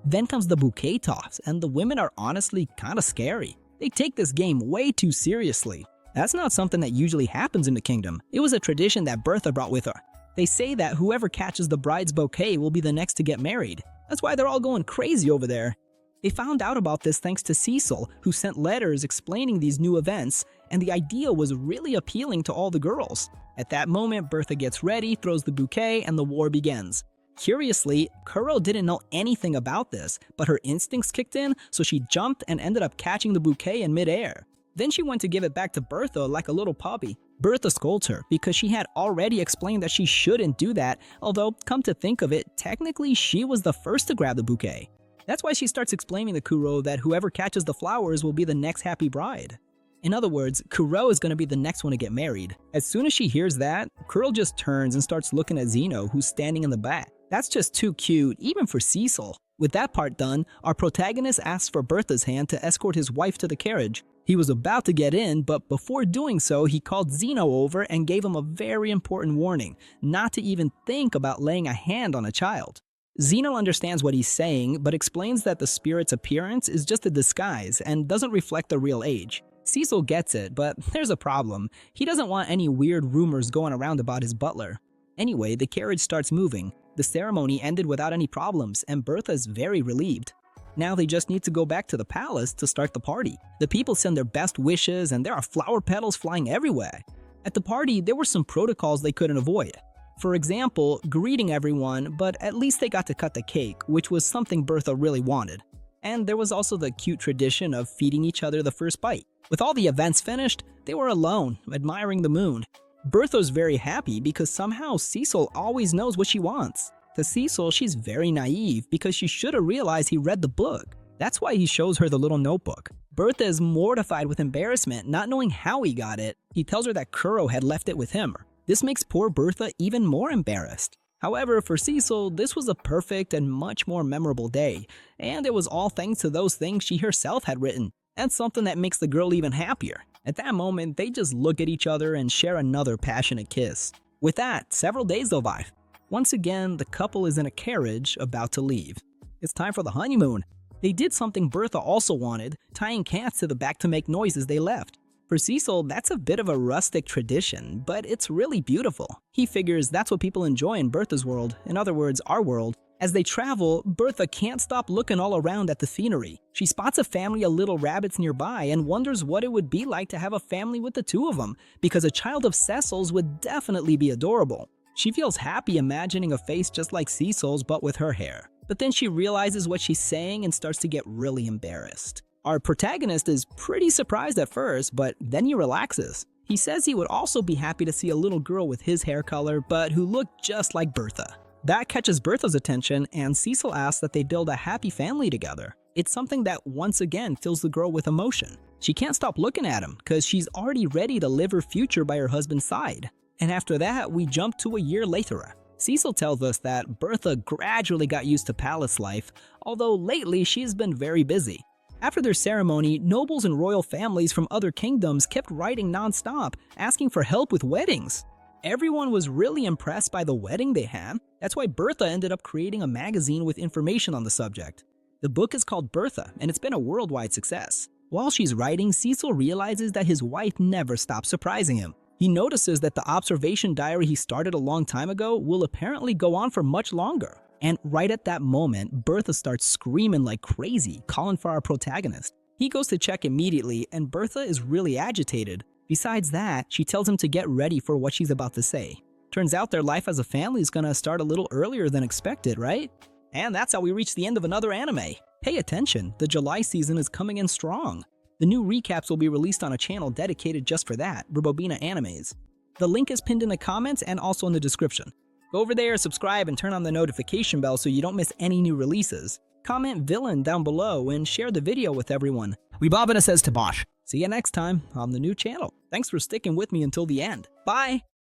S3: Then comes the bouquet toss, and the women are honestly kinda scary. They take this game way too seriously. That's not something that usually happens in the kingdom. It was a tradition that Bertha brought with her. They say that whoever catches the bride's bouquet will be the next to get married. That's why they're all going crazy over there. They found out about this thanks to Cecil, who sent letters explaining these new events, and the idea was really appealing to all the girls. At that moment, Bertha gets ready, throws the bouquet, and the war begins. Curiously, Kuro didn't know anything about this, but her instincts kicked in, so she jumped and ended up catching the bouquet in midair. Then she went to give it back to Bertha like a little puppy. Bertha scolds her because she had already explained that she shouldn't do that, although, come to think of it, technically she was the first to grab the bouquet. That's why she starts explaining to Kuro that whoever catches the flowers will be the next happy bride. In other words, Kuro is going to be the next one to get married. As soon as she hears that, Kuro just turns and starts looking at Zeno, who's standing in the back. That's just too cute, even for Cecil. With that part done, our protagonist asks for Bertha's hand to escort his wife to the carriage. He was about to get in, but before doing so, he called Zeno over and gave him a very important warning, not to even think about laying a hand on a child. Zeno understands what he's saying, but explains that the spirit's appearance is just a disguise and doesn't reflect the real age. Cecil gets it, but there's a problem. He doesn't want any weird rumors going around about his butler. Anyway, the carriage starts moving. The ceremony ended without any problems, and Bertha's very relieved. Now they just need to go back to the palace to start the party. The people send their best wishes, and there are flower petals flying everywhere. At the party, there were some protocols they couldn't avoid. For example, greeting everyone, but at least they got to cut the cake, which was something Bertha really wanted. And there was also the cute tradition of feeding each other the first bite. With all the events finished, they were alone, admiring the moon. Bertha's very happy because somehow Cecil always knows what she wants. To Cecil, she's very naive because she should have realized he read the book. That's why he shows her the little notebook. Bertha is mortified with embarrassment, not knowing how he got it. He tells her that Kuro had left it with him. This makes poor Bertha even more embarrassed. However, for Cecil, this was a perfect and much more memorable day, and it was all thanks to those things she herself had written. That's something that makes the girl even happier. At that moment, they just look at each other and share another passionate kiss. With that, several days go by. Once again, the couple is in a carriage about to leave. It's time for the honeymoon. They did something Bertha also wanted, tying cats to the back to make noise as they left. For Cecil, that's a bit of a rustic tradition, but it's really beautiful. He figures that's what people enjoy in Bertha's world, in other words, our world. As they travel, Bertha can't stop looking all around at the scenery. She spots a family of little rabbits nearby and wonders what it would be like to have a family with the two of them, because a child of Cecil's would definitely be adorable. She feels happy imagining a face just like Cecil's but with her hair. But then she realizes what she's saying and starts to get really embarrassed. Our protagonist is pretty surprised at first, but then he relaxes. He says he would also be happy to see a little girl with his hair color, but who looked just like Bertha. That catches Bertha's attention, and Cecil asks that they build a happy family together. It's something that once again fills the girl with emotion. She can't stop looking at him, because she's already ready to live her future by her husband's side. And after that, we jump to a year later. Cecil tells us that Bertha gradually got used to palace life, although lately she's been very busy. After their ceremony, nobles and royal families from other kingdoms kept writing non-stop, asking for help with weddings. Everyone was really impressed by the wedding they had. That's why Bertha ended up creating a magazine with information on the subject. The book is called Bertha, and it's been a worldwide success. While she's writing, Cecil realizes that his wife never stops surprising him. He notices that the observation diary he started a long time ago will apparently go on for much longer. And right at that moment, Bertha starts screaming like crazy, calling for our protagonist. He goes to check immediately, and Bertha is really agitated. Besides that, she tells him to get ready for what she's about to say. Turns out their life as a family is gonna start a little earlier than expected, right? And that's how we reach the end of another anime. Pay attention, the July season is coming in strong. The new recaps will be released on a channel dedicated just for that, Rebobina Animes. The link is pinned in the comments and also in the description. Go over there, subscribe, and turn on the notification bell so you don't miss any new releases. Comment villain down below and share the video with everyone. Rebobina says to Bosch. See you next time on the new channel. Thanks for sticking with me until the end. Bye!